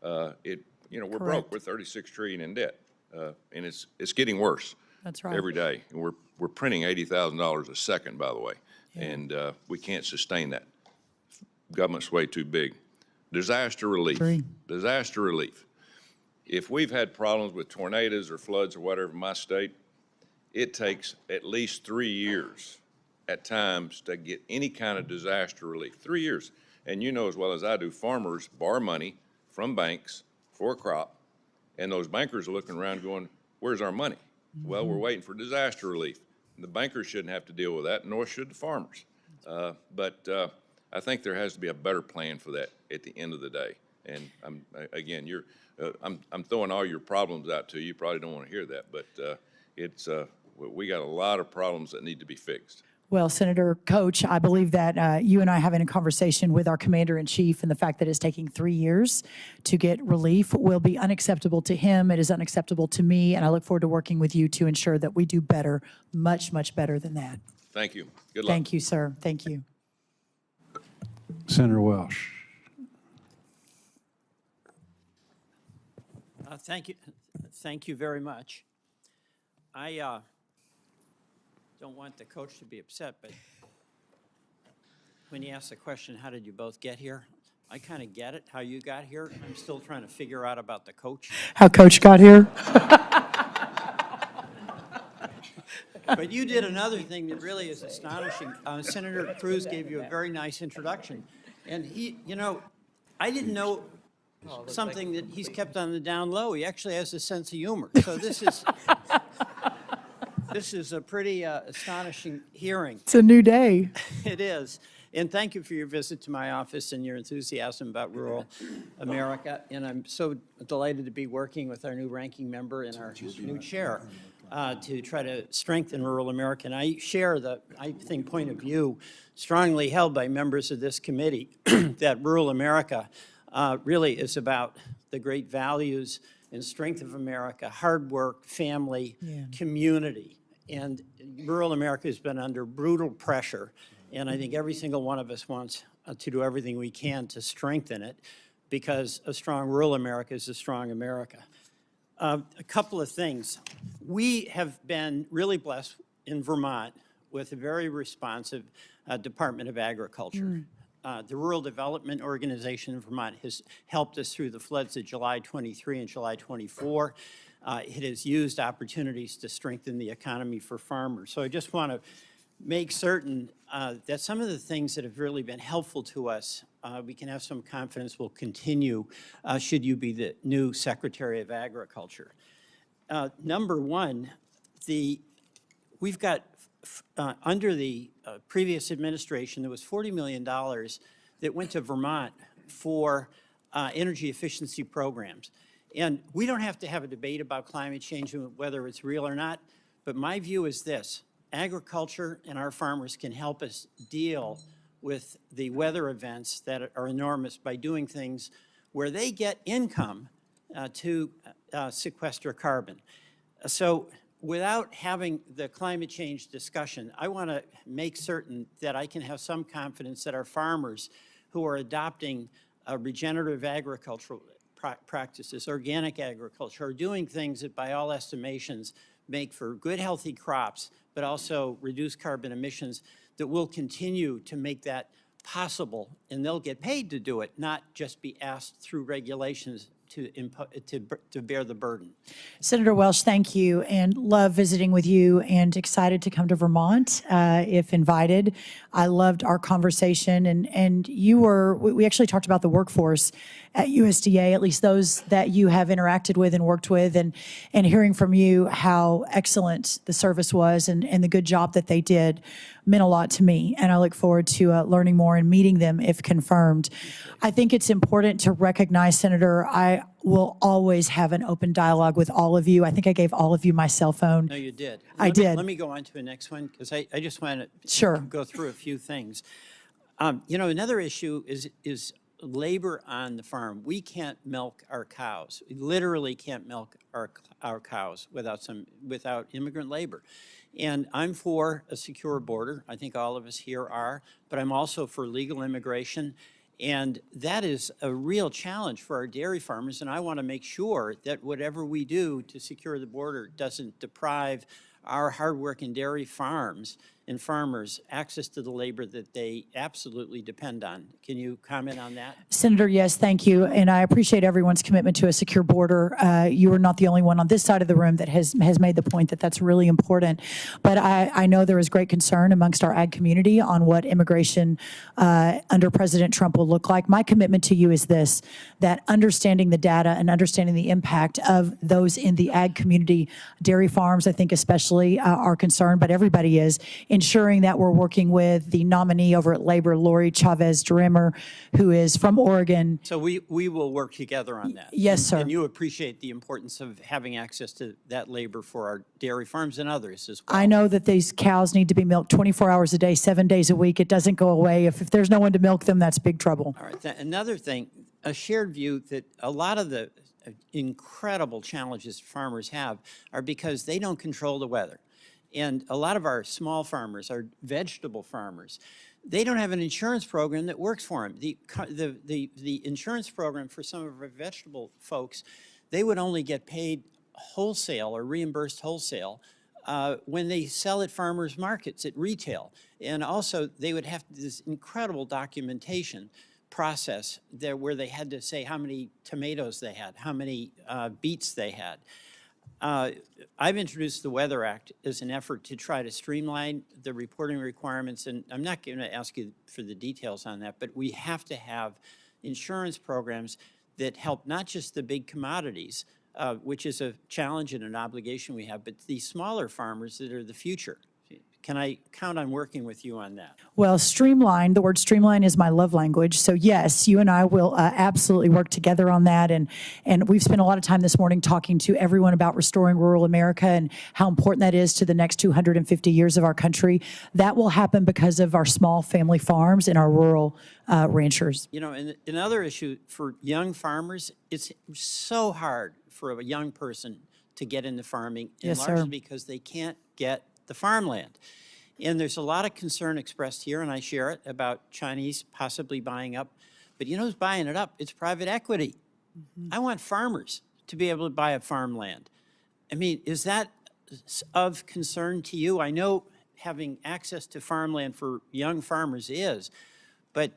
We're broke. We're $36 trillion in debt, and it's getting worse. That's right. Every day. And we're printing $80,000 a second, by the way, and we can't sustain that. Government's way too big. Disaster relief. Disaster relief. If we've had problems with tornadoes or floods or whatever in my state, it takes at least 3 years at times to get any kind of disaster relief. 3 years. And you know as well as I do, farmers borrow money from banks for a crop, and those bankers are looking around going, where's our money? Well, we're waiting for disaster relief. The bankers shouldn't have to deal with that, nor should the farmers. But I think there has to be a better plan for that at the end of the day. And I'm throwing all your problems out to you. You probably don't want to hear that, but we got a lot of problems that need to be fixed. Well, Senator, Coach, I believe that you and I having a conversation with our Commander-in-Chief, and the fact that it's taking 3 years to get relief will be unacceptable to him. It is unacceptable to me, and I look forward to working with you to ensure that we do better, much, much better than that. Thank you. Good luck. Thank you, sir. Thank you. Senator Welsh. Thank you very much. I don't want the coach to be upset, but when he asked the question, how did you both get here? I kind of get it, how you got here. I'm still trying to figure out about the coach. How Coach got here? But you did another thing that really is astonishing. Senator Cruz gave you a very nice introduction. And I didn't know something that he's kept on the down low. He actually has a sense of humor. So this is a pretty astonishing hearing. It's a new day. It is. And thank you for your visit to my office and your enthusiasm about rural America. And I'm so delighted to be working with our new ranking member and our new chair to try to strengthen rural America. And I share the, I think, point of view strongly held by members of this committee that rural America really is about the great values and strength of America, hard work, family, community. And rural America has been under brutal pressure. And I think every single one of us wants to do everything we can to strengthen it, because a strong rural America is a strong America. A couple of things. We have been really blessed in Vermont with a very responsive Department of Agriculture. The Rural Development Organization in Vermont has helped us through the floods of July 23 and July 24. It has used opportunities to strengthen the economy for farmers. So I just want to make certain that some of the things that have really been helpful to us, we can have some confidence will continue should you be the new Secretary of Agriculture. Number one, we've got under the previous administration, there was $40 million that went to Vermont for energy efficiency programs. And we don't have to have a debate about climate change and whether it's real or not, but my view is this: agriculture and our farmers can help us deal with the weather events that are enormous by doing things where they get income to sequester carbon. So without having the climate change discussion, I want to make certain that I can have some confidence that our farmers who are adopting regenerative agricultural practices, organic agriculture, are doing things that by all estimations make for good, healthy crops, but also reduce carbon emissions, that will continue to make that possible, and they'll get paid to do it, not just be asked through regulations to bear the burden. Senator Welch, thank you, and love visiting with you, and excited to come to Vermont if invited. I loved our conversation, and we actually talked about the workforce at USDA, at least those that you have interacted with and worked with, and hearing from you how excellent the service was and the good job that they did meant a lot to me, and I look forward to learning more and meeting them if confirmed. I think it's important to recognize, Senator, I will always have an open dialogue with all of you. I think I gave all of you my cell phone. No, you did. I did. Let me go on to the next one, because I just want to Sure. go through a few things. You know, another issue is labor on the farm. We can't milk our cows. We literally can't milk our cows without immigrant labor. And I'm for a secure border. I think all of us here are, but I'm also for legal immigration. And that is a real challenge for our dairy farmers. And I want to make sure that whatever we do to secure the border doesn't deprive our hardworking dairy farms and farmers access to the labor that they absolutely depend on. Can you comment on that? Senator, yes, thank you. And I appreciate everyone's commitment to a secure border. You are not the only one on this side of the room that has made the point that that's really important. But I know there is great concern amongst our ag community on what immigration under President Trump will look like. My commitment to you is this, that understanding the data and understanding the impact of those in the ag community, dairy farms, I think especially are concerned, but everybody is, ensuring that we're working with the nominee over at Labor, Lori Chavez-Drimmer, who is from Oregon. So we will work together on that. Yes, sir. And you appreciate the importance of having access to that labor for our dairy farms and others as well. I know that these cows need to be milked 24 hours a day, 7 days a week. It doesn't go away. If there's no one to milk them, that's big trouble. All right. Another thing, a shared view that a lot of the incredible challenges farmers have are because they don't control the weather. And a lot of our small farmers, our vegetable farmers, they don't have an insurance program that works for them. The insurance program for some of our vegetable folks, they would only get paid wholesale or reimbursed wholesale when they sell at farmers markets at retail. And also they would have this incredible documentation process there where they had to say how many tomatoes they had, how many beets they had. I've introduced the Weather Act as an effort to try to streamline the reporting requirements, and I'm not going to ask you for the details on that, but we have to have insurance programs that help not just the big commodities, which is a challenge and an obligation we have, but the smaller farmers that are the future. Can I count on working with you on that? Well, streamline, the word streamline is my love language. So yes, you and I will absolutely work together on that. And we've spent a lot of time this morning talking to everyone about restoring rural America and how important that is to the next 250 years of our country. That will happen because of our small family farms and our rural ranchers. You know, and another issue for young farmers, it's so hard for a young person to get into farming, and Yes, largely sir. because they can't get the farmland. And there's a lot of concern expressed here, and I share it, about Chinese possibly buying up. But you know who's buying it up? It's private equity. I want farmers to be able to buy up farmland. I mean, is that of concern to you? I know having access to farmland for young farmers is, but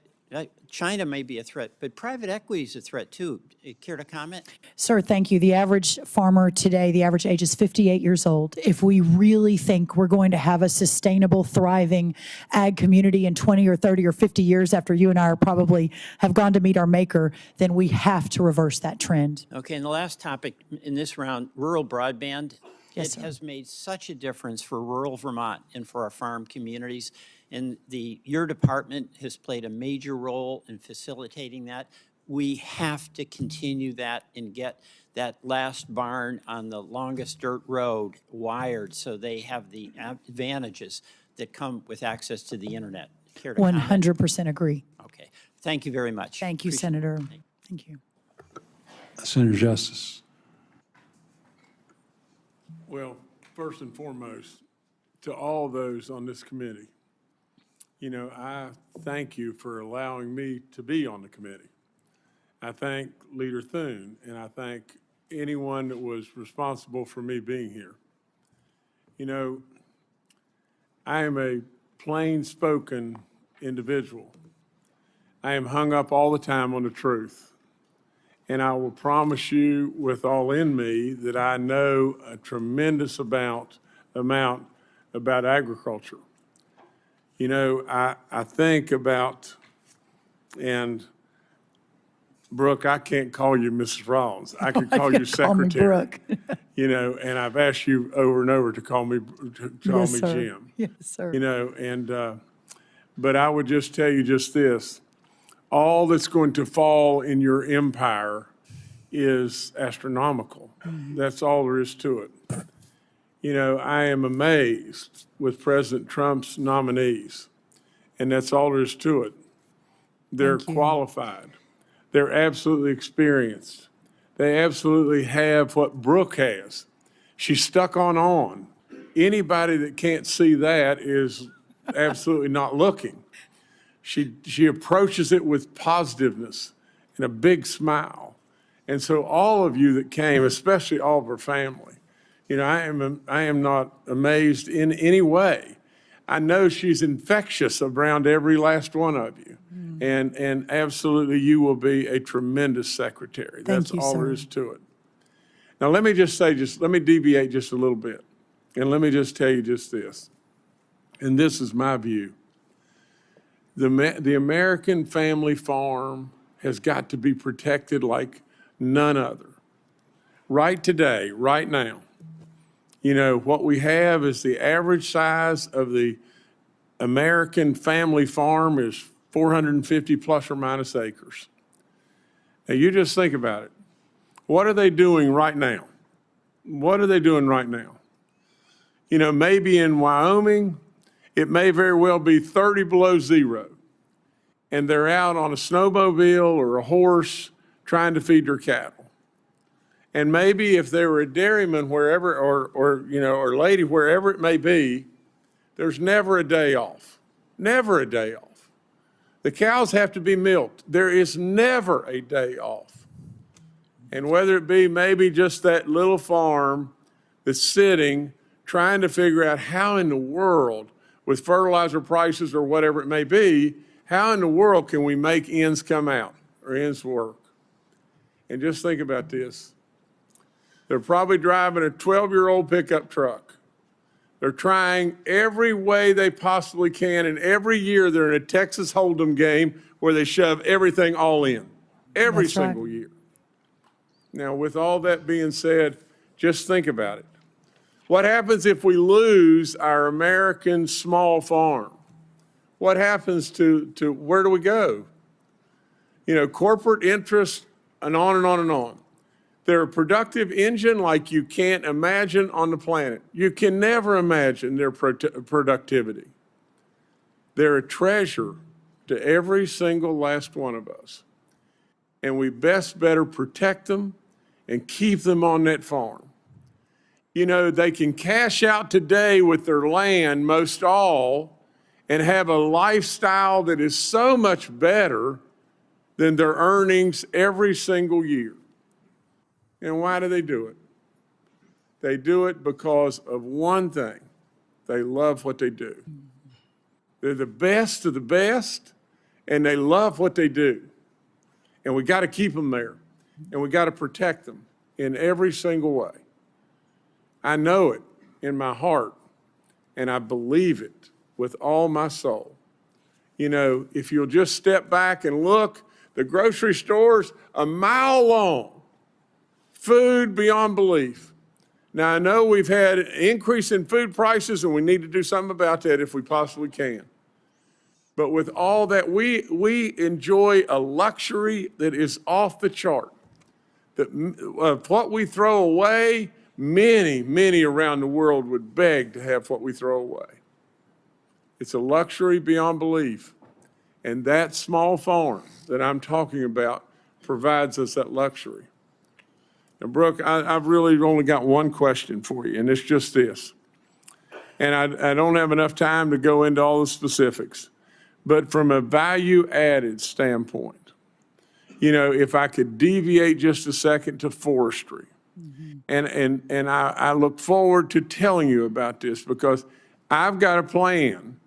China may be a threat, but private equity is a threat too. Care to comment? Sir, thank you. The average farmer today, the average age is 58 years old. If we really think we're going to have a sustainable, thriving ag community in 20 or 30 or 50 years after you and I are probably have gone to meet our maker, then we have to reverse that trend. Okay, and the last topic in this round, rural broadband. Yes, it sir. has made such a difference for rural Vermont and for our farm communities. And your department has played a major role in facilitating that. We have to continue that and get that last barn on the longest dirt road wired so they have the advantages that come with access to the internet. Care to comment? 100% agree. Okay, thank you very much. Thank you, Appreciate Senator. it. Thank you. Senator Justice. Well, first and foremost, to all those on this committee, you know, I thank you for allowing me to be on the committee. I thank Leader Thune, and I thank anyone that was responsible for me being here. You know, I am a plain-spoken individual. I am hung up all the time on the truth. And I will promise you with all in me that I know a tremendous amount about agriculture. You know, I think about, and Brooke, I can't call you Mrs. Rollins. I can call you Call me Secretary. Brooke. You know, and I've asked you over and over to call me Yes, sir. Jim. Yes, sir. You know, and but I would just tell you just this: all that's going to fall in your empire is astronomical. That's all there is to it. You know, I am amazed with President Trump's nominees, and that's all there is to it. They're qualified. They're absolutely experienced. They absolutely have what Brooke has. She's stuck on. Anybody that can't see that is absolutely not looking. She approaches it with positiveness and a big smile. And so all of you that came, especially all of her family, you know, I am not amazed in any way. I know she's infectious around every last one of you. And absolutely you will be a tremendous secretary. That's you, all sir. there is to it. Now let me just say, let me deviate just a little bit. And let me just tell you just this. And this is my view. The American family farm has got to be protected like none other. Right today, right now, you know, what we have is the average size of the American family farm is 450 plus or minus acres. Now you just think about it. What are they doing right now? What are they doing right now? You know, maybe in Wyoming, it may very well be 30 below zero. And they're out on a snowmobile or a horse trying to feed their cattle. And maybe if they were a dairyman wherever, or you know, or lady, wherever it may be, there's never a day off. Never a day off. The cows have to be milked. There is never a day off. And whether it be maybe just that little farm that's sitting, trying to figure out how in the world, with fertilizer prices or whatever it may be, how in the world can we make ends come out or ends work? And just think about this. They're probably driving a 12-year-old pickup truck. They're trying every way they possibly can, and every year they're in a Texas Hold'em game where they shove everything all in, every That's right. single year. Now, with all that being said, just think about it. What happens if we lose our American small farm? What happens to where do we go? Corporate interests and on and on and on. They're a productive engine like you can't imagine on the planet. You can never imagine their productivity. They're a treasure to every single last one of us. And we better protect them and keep them on that farm. They can cash out today with their land, most all, and have a lifestyle that is so much better than their earnings every single year. And why do they do it? They do it because of one thing. They love what they do. They're the best of the best, and they love what they do. And we got to keep them there, and we got to protect them in every single way. I know it in my heart, and I believe it with all my soul. If you'll just step back and look, the grocery store's a mile long, food beyond belief. Now, I know we've had an increase in food prices, and we need to do something about that if we possibly can. But with all that, we enjoy a luxury that is off the chart. What we throw away, many around the world would beg to have what we throw away. It's a luxury beyond belief. And that small farm that I'm talking about provides us that luxury. Now, Brooke, I've really only got one question for you, and it's just this. And I don't have enough time to go into all the specifics. But from a value-added standpoint, if I could deviate just a second to forestry, and I look forward to telling you about this because I've got a plan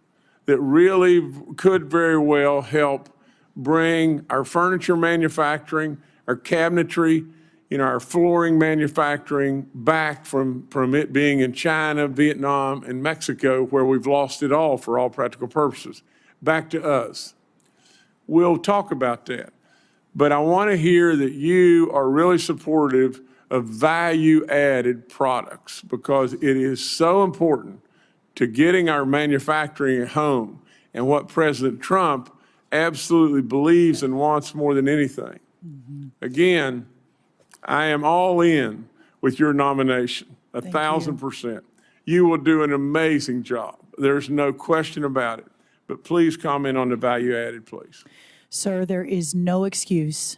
that really could very well help bring our furniture manufacturing, our cabinetry, our flooring manufacturing back from it being in China, Vietnam, and Mexico, where we've lost it all for all practical purposes, back to us. We'll talk about that. But I want to hear that you are really supportive of value-added products because it is so important to getting our manufacturing at home and what President Trump absolutely believes and wants more than anything. Again, I am all in with your nomination, 1,000%. You will do an amazing job. There's no question about it. But please comment on the value added, please. Sir, there is no excuse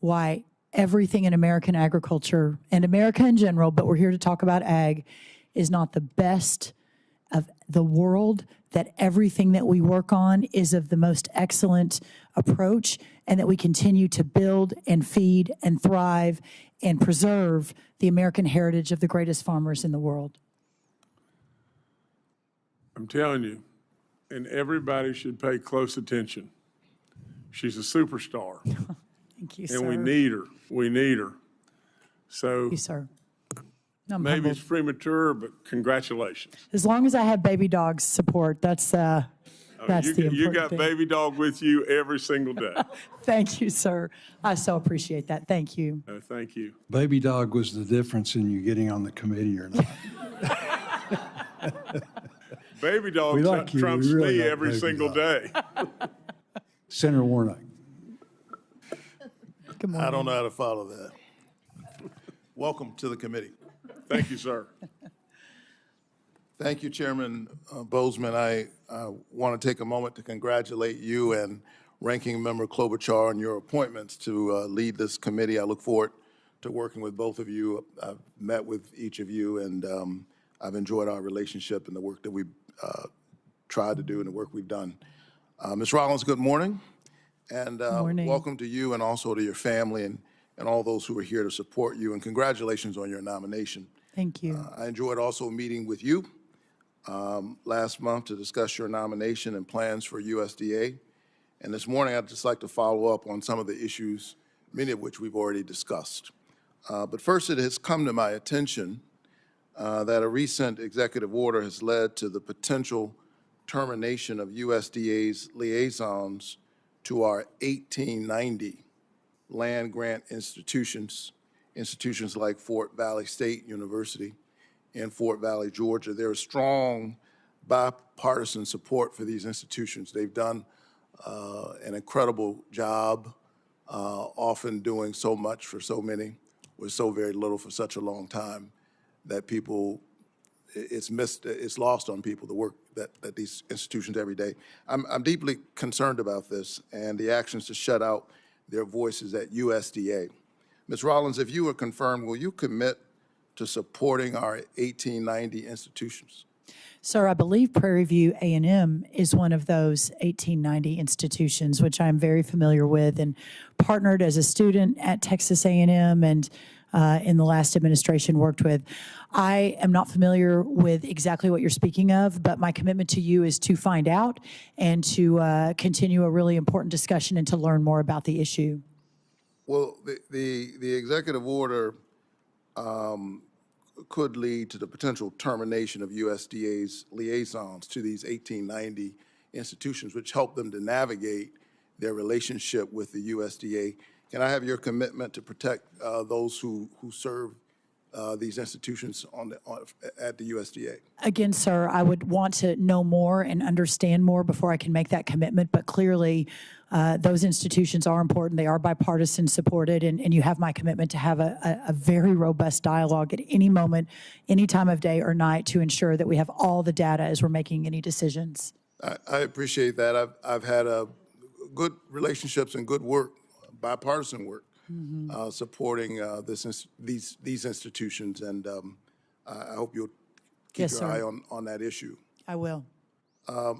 why everything in American agriculture and America in general, but we're here to talk about ag, is not the best of the world, that everything that we work on is of the most excellent approach, and that we continue to build and feed and thrive and preserve the American heritage of the greatest farmers in the world. I'm telling you, and everybody should pay close attention. She's a superstar. Thank you, sir. And we need her. We need her. So Thank you, sir. I'm maybe humbled. it's premature, but congratulations. As long as I have baby dogs support, that's the important You got thing. baby dog with you every single day. Thank you, sir. I so appreciate that. Thank you. Thank you. Baby dog was the difference in you getting on the committee or not. Baby dog We like you. trumps We really me like every baby single dog. day. Senator Warnock. Good morning. I don't know how to follow that. Welcome to the committee. Thank you, sir. Thank you, Chairman Bozeman. I want to take a moment to congratulate you and Ranking Member Klobuchar on your appointments to lead this committee. I look forward to working with both of you. I've met with each of you, and I've enjoyed our relationship and the work that we've tried to do and the work we've done. Ms. Rollins, good morning. And morning. Welcome to you and also to your family and all those who are here to support you. And congratulations on your nomination. Thank you. I enjoyed also meeting with you last month to discuss your nomination and plans for USDA. And this morning, I'd just like to follow up on some of the issues, many of which we've already discussed. But first, it has come to my attention that a recent executive order has led to the potential termination of USDA's liaisons to our 1890 land grant institutions like Fort Valley State University in Fort Valley, Georgia. There is strong bipartisan support for these institutions. They've done an incredible job, often doing so much for so many with so very little for such a long time that people, it's lost on people, the work that these institutions every day. I'm deeply concerned about this and the actions to shut out their voices at USDA. Ms. Rollins, if you are confirmed, will you commit to supporting our 1890 institutions? Sir, I believe Prairie View A&M is one of those 1890 institutions, which I'm very familiar with and partnered as a student at Texas A&M and in the last administration worked with. I am not familiar with exactly what you're speaking of, but my commitment to you is to find out and to continue a really important discussion and to learn more about the issue. Well, the executive order could lead to the potential termination of USDA's liaisons to these 1890 institutions, which help them to navigate their relationship with the USDA. Can I have your commitment to protect those who serve these institutions at the USDA? Again, sir, I would want to know more and understand more before I can make that commitment, but clearly those institutions are important. They are bipartisan supported, and you have my commitment to have a very robust dialogue at any moment, any time of day or night to ensure that we have all the data as we're making any decisions. I appreciate that. I've had good relationships and good work, bipartisan work, supporting these institutions, and I hope you'll keep your eye on that issue. I will.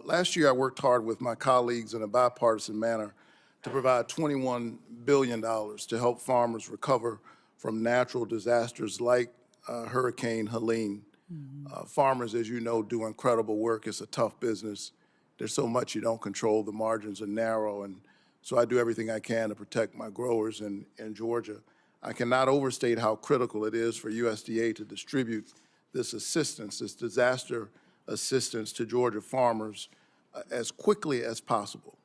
Last year, I worked hard with my colleagues in a bipartisan manner to provide $21 billion to help farmers recover from natural disasters like Hurricane Helene. Farmers, as you know, do incredible work. It's a tough business. There's so much you don't control. The margins are narrow, and so I do everything I can to protect my growers in Georgia. I cannot overstate how critical it is for USDA to distribute this assistance, this disaster assistance to Georgia farmers as quickly as possible,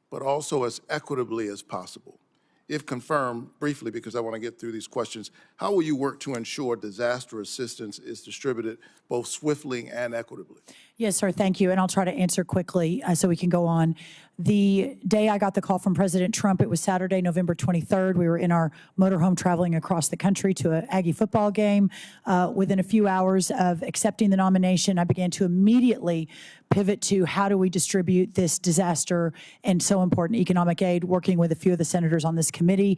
but also as equitably as possible. If confirmed, briefly, because I want to get through these questions, how will you work to ensure disaster assistance is distributed both swiftly and equitably? Yes, sir, thank you, and I'll try to answer quickly so we can go on. The day I got the call from President Trump, it was Saturday, November 23rd. We were in our motorhome traveling across the country to an Aggie football game. Within a few hours of accepting the nomination, I began to immediately pivot to how do we distribute this disaster and so important economic aid, working with a few of the senators on this committee.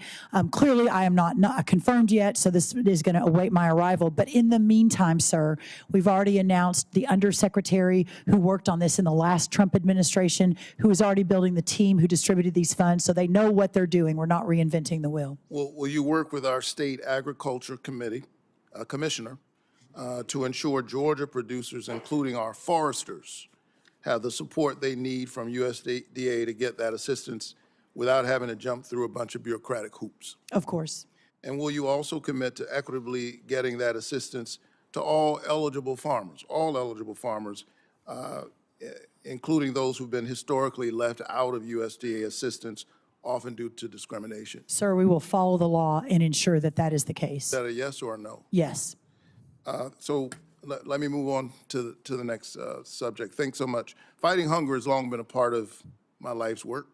Clearly, I am not confirmed yet, so this is going to await my arrival. But in the meantime, sir, we've already announced the undersecretary who worked on this in the last Trump administration, who is already building the team who distributed these funds, so they know what they're doing. We're not reinventing the wheel. Well, will you work with our state agriculture commissioner to ensure Georgia producers, including our foresters, have the support they need from USDA to get that assistance without having to jump through a bunch of bureaucratic hoops? Of course. And will you also commit to equitably getting that assistance to all eligible farmers, including those who've been historically left out of USDA assistance, often due to discrimination? Sir, we will follow the law and ensure that that is the case. Is that a yes or a no? Yes. So let me move on to the next subject. Thanks so much. Fighting hunger has long been a part of my life's work.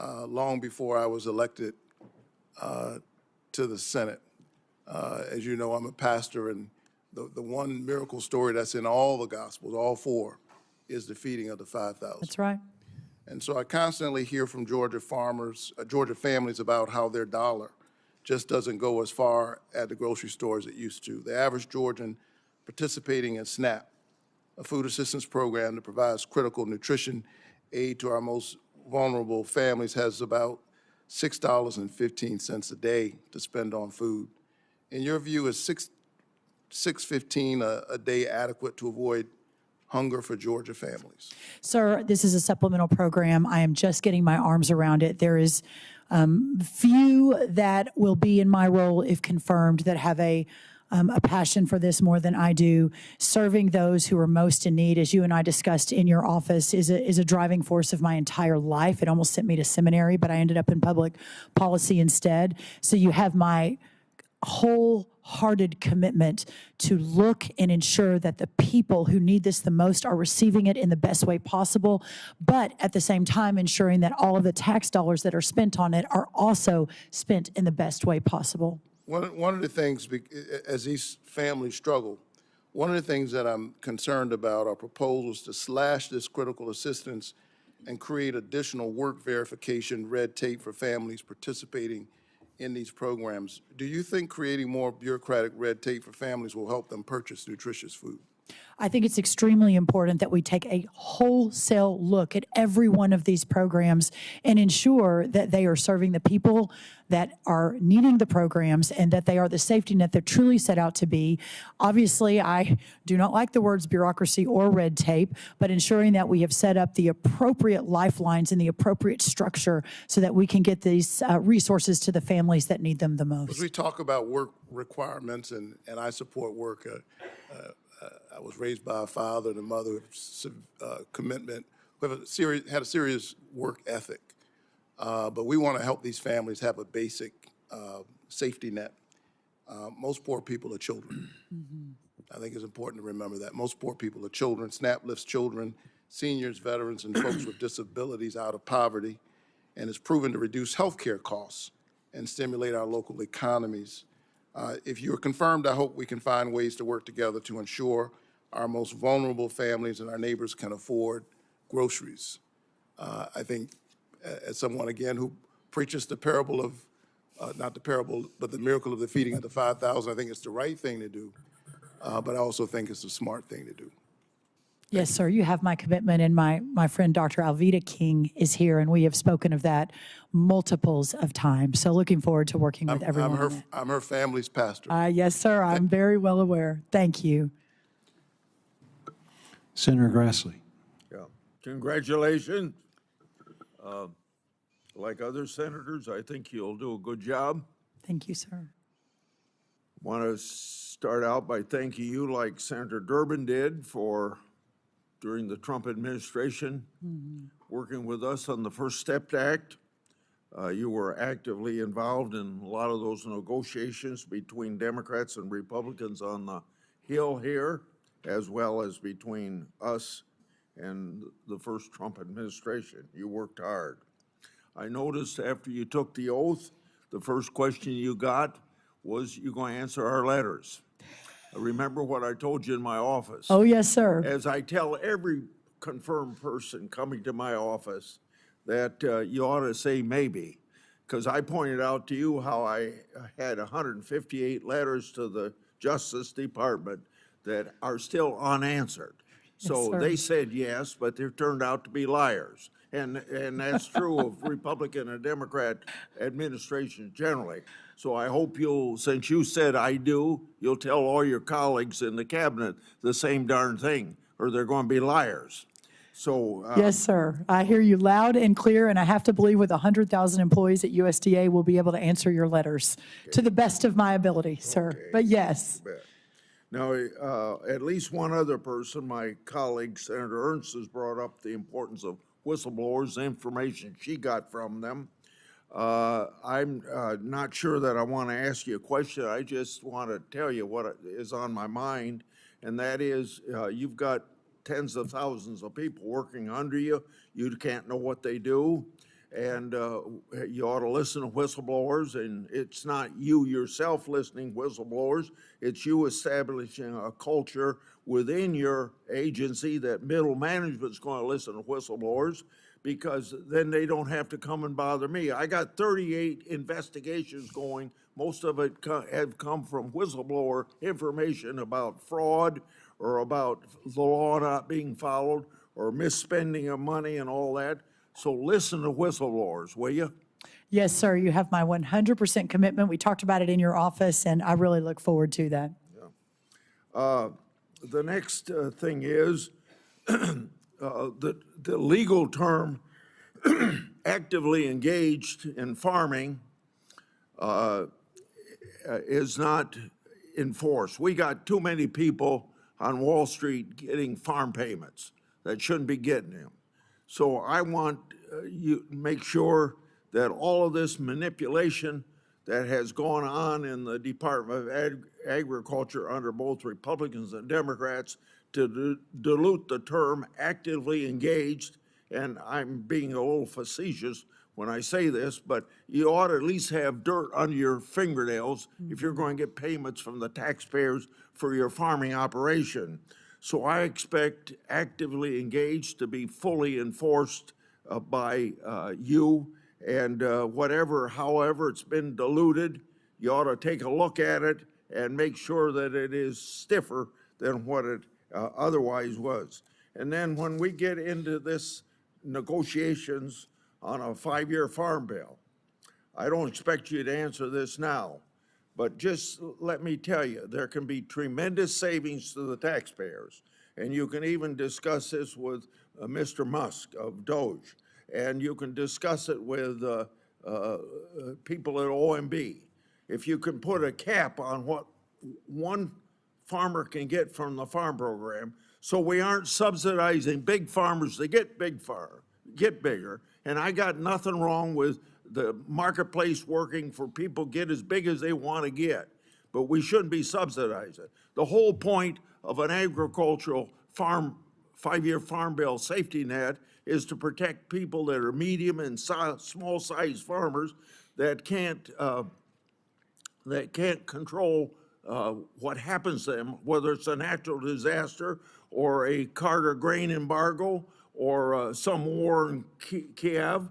Long before I was elected to the Senate. As you know, I'm a pastor, and the one miracle story that's in all the Gospels, all four, is the feeding of the 5,000. That's right. And so I constantly hear from Georgia farmers, Georgia families about how their dollar just doesn't go as far at the grocery store as it used to. The average Georgian participating in SNAP, a food assistance program that provides critical nutrition aid to our most vulnerable families, has about $6.15 a day to spend on food. In your view, is $6.15 a day adequate to avoid hunger for Georgia families? Sir, this is a supplemental program. I am just getting my arms around it. There is few that will be in my role, if confirmed, that have a passion for this more than I do. Serving those who are most in need, as you and I discussed in your office, is a driving force of my entire life. It almost sent me to seminary, but I ended up in public policy instead. So you have my wholehearted commitment to look and ensure that the people who need this the most are receiving it in the best way possible, but at the same time ensuring that all of the tax dollars that are spent on it are also spent in the best way possible. One of the things, as these families struggle, one of the things that I'm concerned about are proposals to slash this critical assistance and create additional work verification red tape for families participating in these programs. Do you think creating more bureaucratic red tape for families will help them purchase nutritious food? I think it's extremely important that we take a wholesale look at every one of these programs and ensure that they are serving the people that are needing the programs and that they are the safety net they're truly set out to be. Obviously, I do not like the words bureaucracy or red tape, but ensuring that we have set up the appropriate lifelines and the appropriate structure so that we can get these resources to the families that need them the most. As we talk about work requirements, and I support work, I was raised by a father and a mother with commitment, who had a serious work ethic. But we want to help these families have a basic safety net. Most poor people are children. I think it's important to remember that. Most poor people are children. SNAP lifts children, seniors, veterans, and folks with disabilities out of poverty, and is proven to reduce healthcare costs and stimulate our local economies. If you're confirmed, I hope we can find ways to work together to ensure our most vulnerable families and our neighbors can afford groceries. I think, as someone, again, who preaches the parable of, not the parable, but the miracle of the feeding of the 5,000, I think it's the right thing to do, but I also think it's the smart thing to do. Yes, sir. You have my commitment, and my friend Dr. Alveda King is here, and we have spoken of that multiples of times. So looking forward to working with everyone. I'm her family's pastor. Yes, sir. I'm very well aware. Thank you. Senator Grassley. Yeah. Congratulations. Like other senators, I think you'll do a good job. Thank you, sir. Want to start out by thanking you, like Senator Durbin did, for during the Trump administration, working with us on the First Step Act. You were actively involved in a lot of those negotiations between Democrats and Republicans on the Hill here, as well as between us and the first Trump administration. You worked hard. I noticed after you took the oath, the first question you got was, you going to answer our letters? Remember what I told you in my office? Oh, yes, sir. As I tell every confirmed person coming to my office that you ought to say maybe, because I pointed out to you how I had 158 letters to the Justice Department that are still unanswered. So sir. they said yes, but they turned out to be liars. And that's true of Republican and Democrat administrations generally. So I hope you'll, since you said I do, you'll tell all your colleagues in the cabinet the same darn thing, or they're going to be liars. So Yes, sir. I hear you loud and clear, and I have to believe with 100,000 employees at USDA, we'll be able to answer your letters to the best of my ability, sir. But yes. Now, at least one other person, my colleague, Senator Ernst, has brought up the importance of whistleblowers, the information she got from them. I'm not sure that I want to ask you a question. I just want to tell you what is on my mind, and that is you've got tens of thousands of people working under you. You can't know what they do, and you ought to listen to whistleblowers, and it's not you yourself listening to whistleblowers. It's you establishing a culture within your agency that middle management's going to listen to whistleblowers, because then they don't have to come and bother me. I got 38 investigations going. Most of it have come from whistleblower information about fraud or about the law not being followed or misspending of money and all that. So listen to whistleblowers, will you? Yes, sir. You have my 100% commitment. We talked about it in your office, and I really look forward to that. The next thing is the legal term actively engaged in farming is not enforced. We got too many people on Wall Street getting farm payments that shouldn't be getting them. So I want you to make sure that all of this manipulation that has gone on in the Department of Agriculture under both Republicans and Democrats to dilute the term actively engaged. And I'm being a little facetious when I say this, but you ought to at least have dirt under your fingernails if you're going to get payments from the taxpayers for your farming operation. So I expect actively engaged to be fully enforced by you, and however it's been diluted, you ought to take a look at it and make sure that it is stiffer than what it otherwise was. And then when we get into this negotiations on a 5-year farm bill, I don't expect you to answer this now, but just let me tell you, there can be tremendous savings to the taxpayers. And you can even discuss this with Mr. Musk of Doge, and you can discuss it with people at OMB. If you can put a cap on what one farmer can get from the farm program, so we aren't subsidizing big farmers to get bigger. And I got nothing wrong with the marketplace working for people get as big as they want to get, but we shouldn't be subsidizing. The whole point of an agricultural farm 5-year farm bill safety net is to protect people that are medium and small size farmers that can't control what happens to them, whether it's a natural disaster or a Carter grain embargo or some war in Kiev.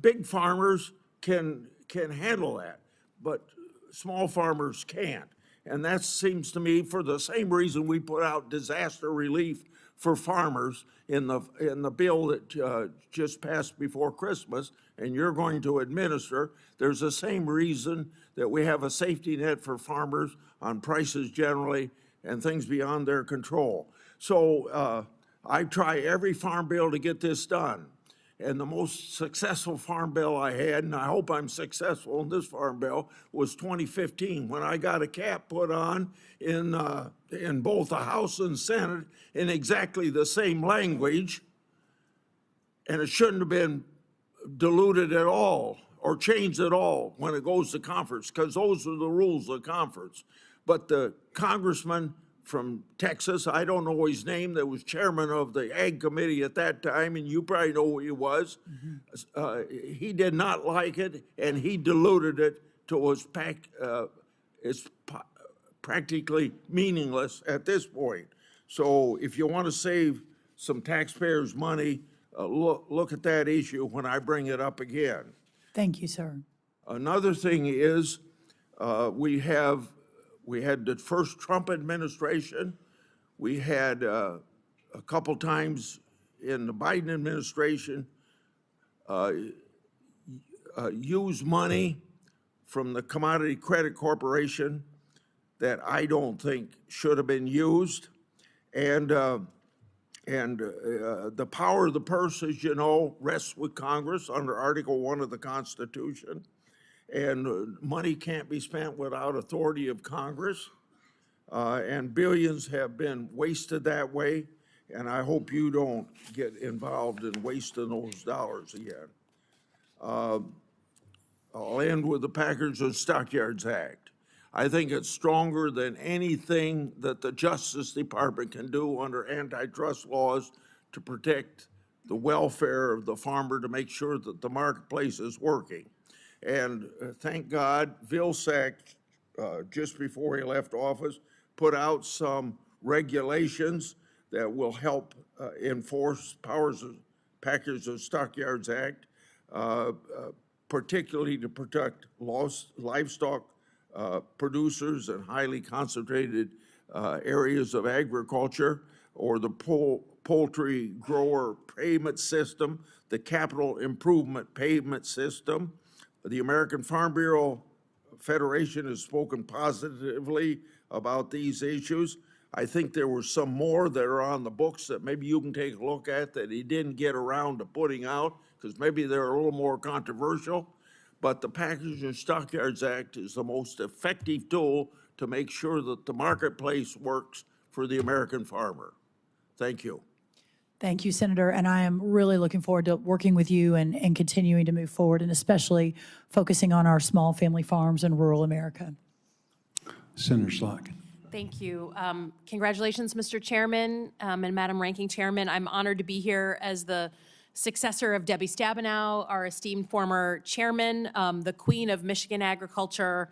Big farmers can handle that, but small farmers can't. And that seems to me, for the same reason we put out disaster relief for farmers in the bill that just passed before Christmas, and you're going to administer, there's the same reason that we have a safety net for farmers on prices generally and things beyond their control. So I try every farm bill to get this done. And the most successful farm bill I had, and I hope I'm successful in this farm bill, was 2015, when I got a cap put on in both the House and Senate in exactly the same language, and it shouldn't have been diluted at all or changed at all when it goes to conference, because those are the rules of conference. But the congressman from Texas, I don't know his name, that was chairman of the Ag Committee at that time, and you probably know who he was. He did not like it, and he diluted it to it's practically meaningless at this point. So if you want to save some taxpayers' money, look at that issue when I bring it up again. Thank you, sir. Another thing is we had the first Trump administration. We had a couple times in the Biden administration use money from the Commodity Credit Corporation that I don't think should have been used. And the power of the purse, as you know, rests with Congress under Article 1 of the Constitution. And money can't be spent without authority of Congress. And billions have been wasted that way. And I hope you don't get involved in wasting those dollars again. I'll end with the Packers and Stockyards Act. I think it's stronger than anything that the Justice Department can do under antitrust laws to protect the welfare of the farmer, to make sure that the marketplace is working. And thank God, Vilsack, just before he left office, put out some regulations that will help enforce Packers and Stockyards Act, particularly to protect livestock producers in highly concentrated areas of agriculture, or the poultry grower payment system, the capital improvement payment system. The American Farm Bureau Federation has spoken positively about these issues. I think there were some more that are on the books that maybe you can take a look at that he didn't get around to putting out, because maybe they're a little more controversial. But the Packers and Stockyards Act is the most effective tool to make sure that the marketplace works for the American farmer. Thank you. Thank you, Senator, and I am really looking forward to working with you and continuing to move forward, and especially focusing on our small family farms in rural America. Senator Slotkin. Thank you. Congratulations, Mr. Chairman and Madam Ranking Chairman. I'm honored to be here as the successor of Debbie Stabenow, our esteemed former chairman, the queen of Michigan agriculture.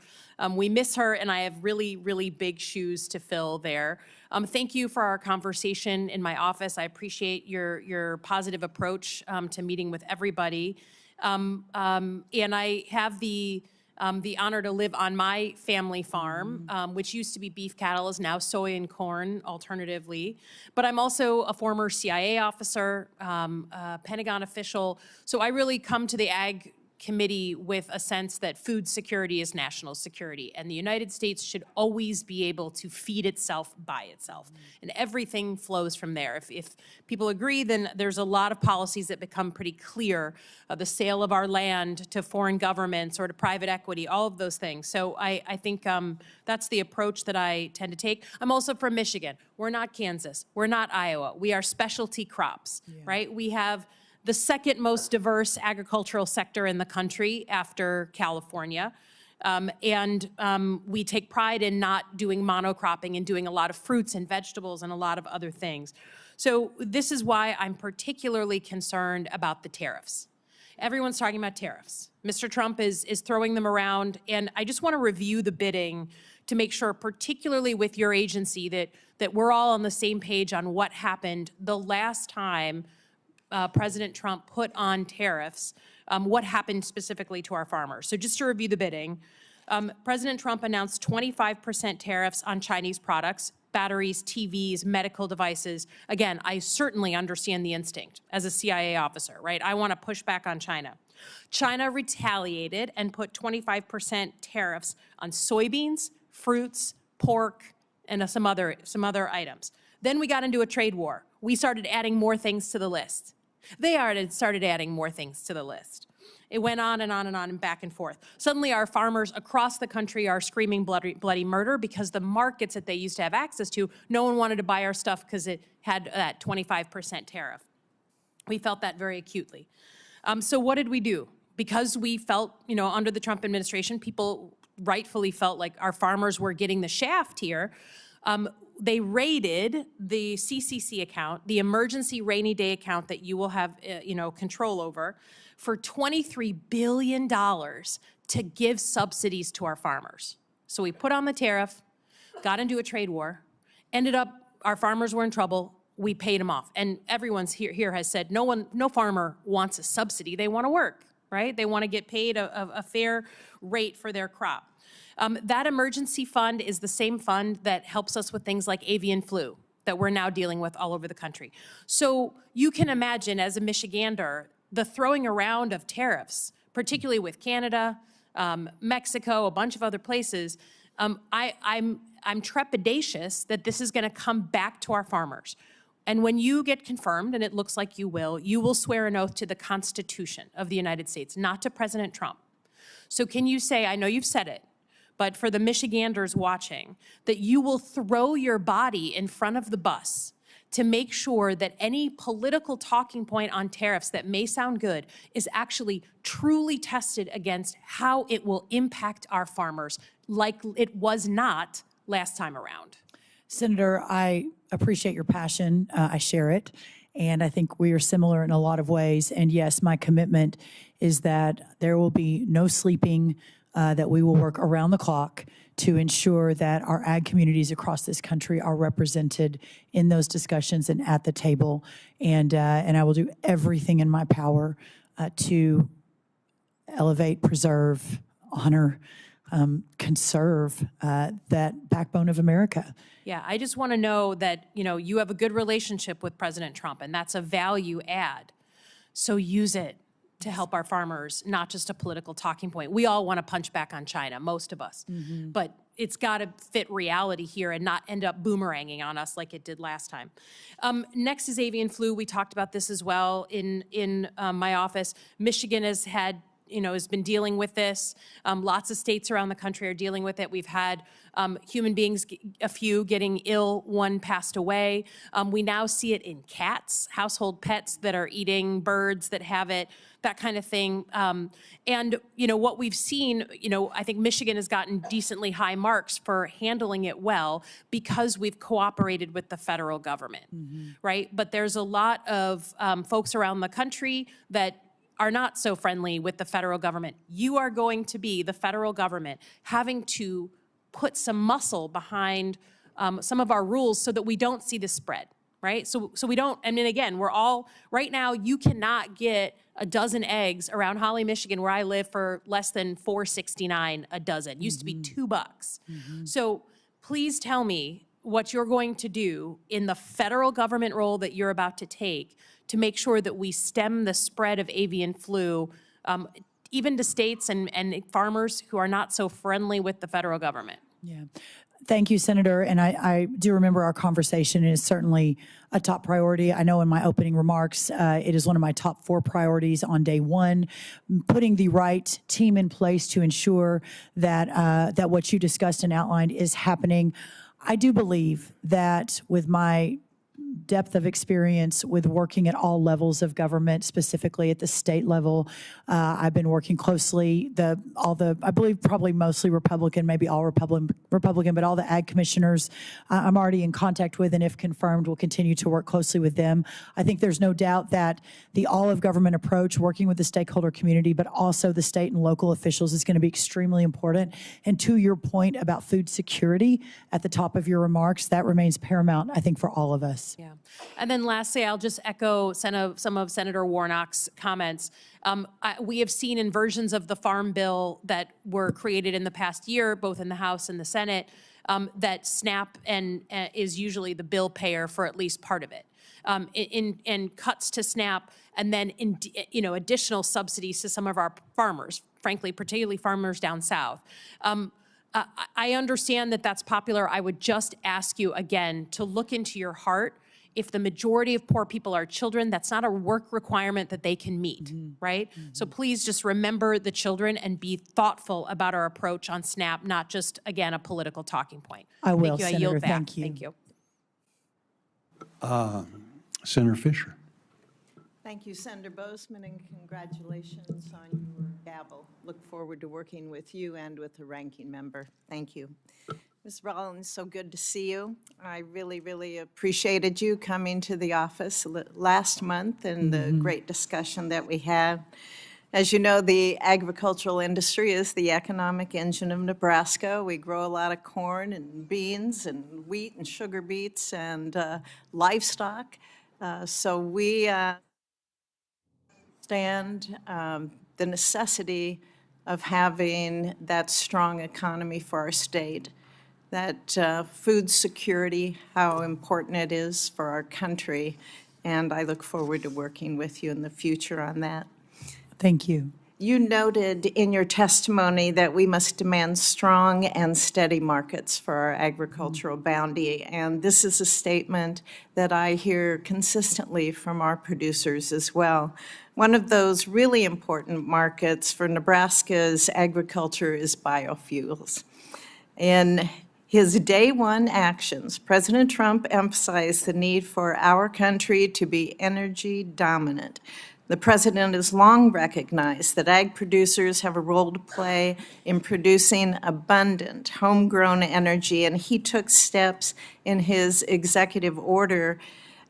We miss her, and I have really, really big shoes to fill there. Thank you for our conversation in my office. I appreciate your positive approach to meeting with everybody. And I have the honor to live on my family farm, which used to be beef cattle, is now soy and corn alternatively. But I'm also a former CIA officer, Pentagon official. So I really come to the Ag Committee with a sense that food security is national security, and the United States should always be able to feed itself by itself. And everything flows from there. If people agree, then there's a lot of policies that become pretty clear. The sale of our land to foreign governments or to private equity, all of those things. So I think that's the approach that I tend to take. I'm also from Michigan. We're not Kansas. We're not Iowa. We are specialty crops, right? We have the second most diverse agricultural sector in the country after California. We take pride in not doing monocropping and doing a lot of fruits and vegetables and a lot of other things. So this is why I'm particularly concerned about the tariffs. Everyone's talking about tariffs. Mr. Trump is throwing them around, and I just want to review the bidding to make sure, particularly with your agency, that we're all on the same page on what happened the last time President Trump put on tariffs, what happened specifically to our farmers. So just to review the bidding, President Trump announced 25% tariffs on Chinese products, batteries, TVs, medical devices. Again, I certainly understand the instinct as a CIA officer, right? I want to push back on China. China retaliated and put 25% tariffs on soybeans, fruits, pork, and some other items. Then we got into a trade war. We started adding more things to the list. They started adding more things to the list. It went on and on and on and back and forth. Suddenly our farmers across the country are screaming bloody murder because the markets that they used to have access to, no one wanted to buy our stuff because it had that 25% tariff. We felt that very acutely. So what did we do? Because we felt, under the Trump administration, people rightfully felt like our farmers were getting the shaft here. They raided the CCC account, the emergency rainy day account that you will have, control over, for $23 billion to give subsidies to our farmers. So we put on the tariff, got into a trade war, ended up, our farmers were in trouble, we paid them off. And everyone's here has said, no farmer wants a subsidy, they want to work, right? They want to get paid a fair rate for their crop. That emergency fund is the same fund that helps us with things like avian flu that we're now dealing with all over the country. So you can imagine, as a Michigander, the throwing around of tariffs, particularly with Canada, Mexico, a bunch of other places. I'm trepidatious that this is going to come back to our farmers. And when you get confirmed, and it looks like you will swear an oath to the Constitution of the United States, not to President Trump. So can you say, I know you've said it, but for the Michiganders watching, that you will throw your body in front of the bus to make sure that any political talking point on tariffs that may sound good is actually truly tested against how it will impact our farmers, like it was not last time around? Senator, I appreciate your passion. I share it. And I think we are similar in a lot of ways. And yes, my commitment is that there will be no sleeping, that we will work around the clock to ensure that our ag communities across this country are represented in those discussions and at the table. And I will do everything in my power to elevate, preserve, honor, conserve that backbone of America. Yeah, I just want to know that, you have a good relationship with President Trump, and that's a value add. So use it to help our farmers, not just a political talking point. We all want to punch back on China, most of us. But it's got to fit reality here and not end up boomeranging on us like it did last time. Next is avian flu. We talked about this as well in my office. Michigan has had has been dealing with this. Lots of states around the country are dealing with it. We've had human beings, a few getting ill, one passed away. We now see it in cats, household pets that are eating birds that have it, that kind of thing. And, what we've seen, I think Michigan has gotten decently high marks for handling it well because we've cooperated with the federal government, right? But there's a lot of folks around the country that are not so friendly with the federal government. You are going to be, the federal government, having to put some muscle behind some of our rules so that we don't see this spread, right? So we don't, and then again, we're all, right now, you cannot get a dozen eggs around Holly, Michigan, where I live, for less than $4.69 a dozen. Used to be $2. So please tell me what you're going to do in the federal government role that you're about to take to make sure that we stem the spread of avian flu, even to states and farmers who are not so friendly with the federal government. Yeah. Thank you, Senator. And I do remember our conversation. It is certainly a top priority. I know in my opening remarks, it is one of my top 4 priorities on day one, putting the right team in place to ensure that, that what you discussed and outlined is happening. I do believe that with my depth of experience with working at all levels of government, specifically at the state level. I've been working closely, I believe probably mostly Republican, maybe all Republican, but all the ag commissioners I'm already in contact with, and if confirmed, will continue to work closely with them. I think there's no doubt that the all of government approach, working with the stakeholder community, but also the state and local officials, is going to be extremely important. And to your point about food security at the top of your remarks, that remains paramount, I think, for all of us. Yeah. And then lastly, I'll just echo some of Senator Warnock's comments. We have seen in versions of the Farm Bill that were created in the past year, both in the House and the Senate, that SNAP is usually the bill payer for at least part of it. In cuts to SNAP, and then additional subsidies to some of our farmers, frankly, particularly farmers down south. I understand that that's popular. I would just ask you again to look into your heart. If the majority of poor people are children, that's not a work requirement that they can meet, right? So please just remember the children and be thoughtful about our approach on SNAP, not just, again, a political talking point. I will, Thank you. Senator. I yield back. Thank you. Thank you. Senator Fisher. Thank you, Senator Bozeman, and congratulations on your gavel. Look forward to working with you and with the ranking member. Thank you. Ms. Rollins, so good to see you. I really, really appreciated you coming to the office last month and the great discussion that we had. As you know, the agricultural industry is the economic engine of Nebraska. We grow a lot of corn and beans and wheat and sugar beets and livestock. So we understand the necessity of having that strong economy for our state, that food security, how important it is for our country, and I look forward to working with you in the future on that. Thank you. You noted in your testimony that we must demand strong and steady markets for our agricultural bounty, and this is a statement that I hear consistently from our producers as well. One of those really important markets for Nebraska's agriculture is biofuels. In his day one actions, President Trump emphasized the need for our country to be energy dominant. The president has long recognized that ag producers have a role to play in producing abundant homegrown energy, and he took steps in his executive order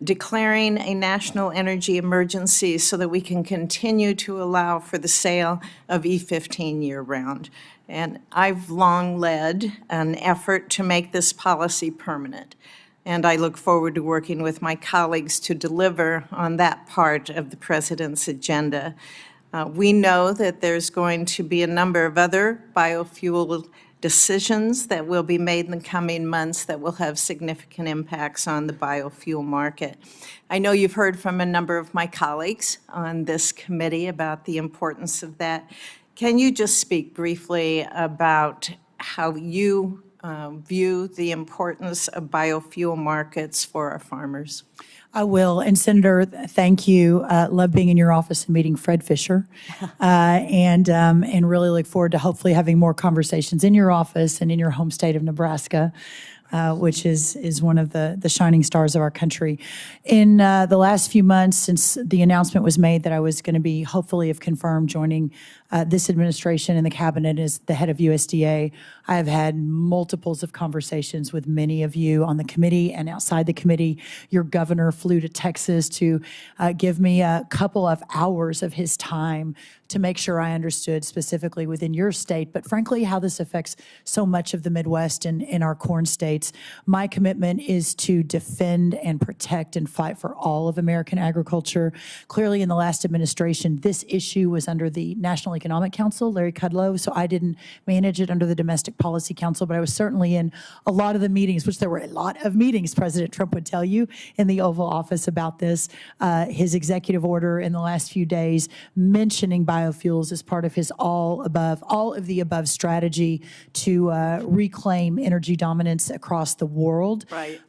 declaring a national energy emergency so that we can continue to allow for the sale of E15 year-round. And I've long led an effort to make this policy permanent. And I look forward to working with my colleagues to deliver on that part of the president's agenda. We know that there's going to be a number of other biofuel decisions that will be made in the coming months that will have significant impacts on the biofuel market. I know you've heard from a number of my colleagues on this committee about the importance of that. Can you just speak briefly about how you view the importance of biofuel markets for our farmers? I will. And Senator, thank you. Love being in your office and meeting Fred Fisher. And really look forward to hopefully having more conversations in your office and in your home state of Nebraska, which is one of the shining stars of our country. In the last few months, since the announcement was made that I was going to be, hopefully if confirmed, joining this administration and the cabinet as the head of USDA, I have had multiples of conversations with many of you on the committee and outside the committee. Your governor flew to Texas to give me a couple of hours of his time to make sure I understood specifically within your state, but frankly, how this affects so much of the Midwest and in our corn states. My commitment is to defend and protect and fight for all of American agriculture. Clearly, in the last administration, this issue was under the National Economic Council, Larry Kudlow, so I didn't manage it under the Domestic Policy Council, but I was certainly in a lot of the meetings, which there were a lot of meetings, President Trump would tell you, in the Oval Office about this. His executive order in the last few days mentioning biofuels as part of his all of the above strategy to reclaim energy dominance across the world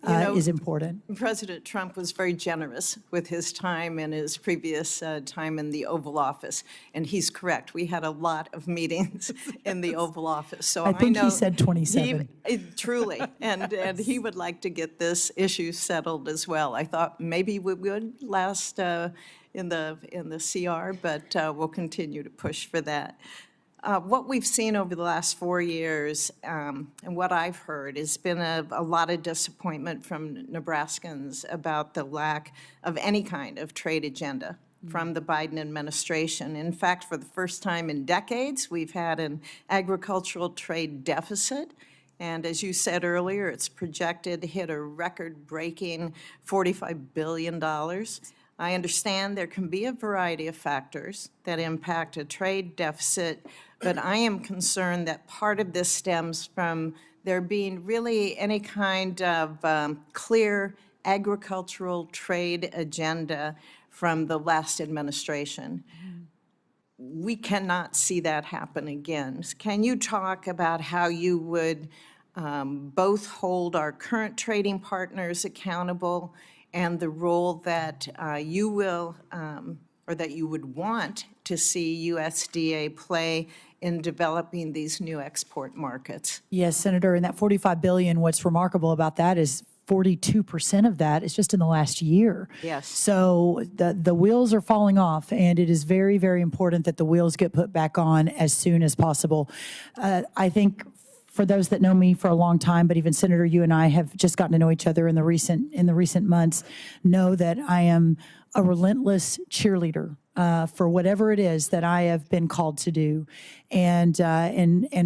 is important. President Trump was very generous with his time in his previous time in the Oval Office, and he's correct. We had a lot of meetings in the Oval Office. So I think know he said 27. Truly, and he would like to get this issue settled as well. I thought maybe we would last in the CR, but we'll continue to push for that. What we've seen over the last 4 years and what I've heard has been a lot of disappointment from Nebraskans about the lack of any kind of trade agenda from the Biden administration. In fact, for the first time in decades, we've had an agricultural trade deficit. And as you said earlier, it's projected to hit a record-breaking $45 billion. I understand there can be a variety of factors that impact a trade deficit, but I am concerned that part of this stems from there being really any kind of clear agricultural trade agenda from the last administration. We cannot see that happen again. Can you talk about how you would both hold our current trading partners accountable and the role that you will or that you would want to see USDA play in developing these new export markets? Yes, Senator, and that $45 billion, what's remarkable about that is 42% of that is just in the last year. Yes. So the wheels are falling off, and it is very, very important that the wheels get put back on as soon as possible. I think for those that know me for a long time, but even Senator, you and I have just gotten to know each other in the recent months, know that I am a relentless cheerleader for whatever it is that I have been called to do. And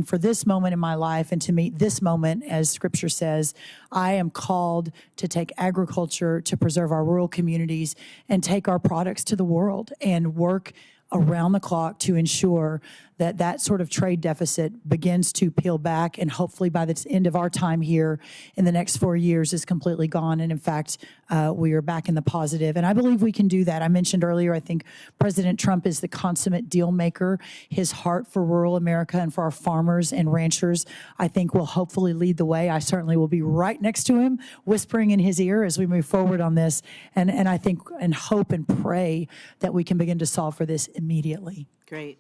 for this moment in my life and to meet this moment, as Scripture says, I am called to take agriculture to preserve our rural communities and take our products to the world and work around the clock to ensure that that sort of trade deficit begins to peel back, and hopefully by the end of our time here in the next 4 years is completely gone. And in fact, we are back in the positive. And I believe we can do that. I mentioned earlier, I think President Trump is the consummate deal maker. His heart for rural America and for our farmers and ranchers, I think, will hopefully lead the way. I certainly will be right next to him, whispering in his ear as we move forward on this. And I think and hope and pray that we can begin to solve for this immediately. Great.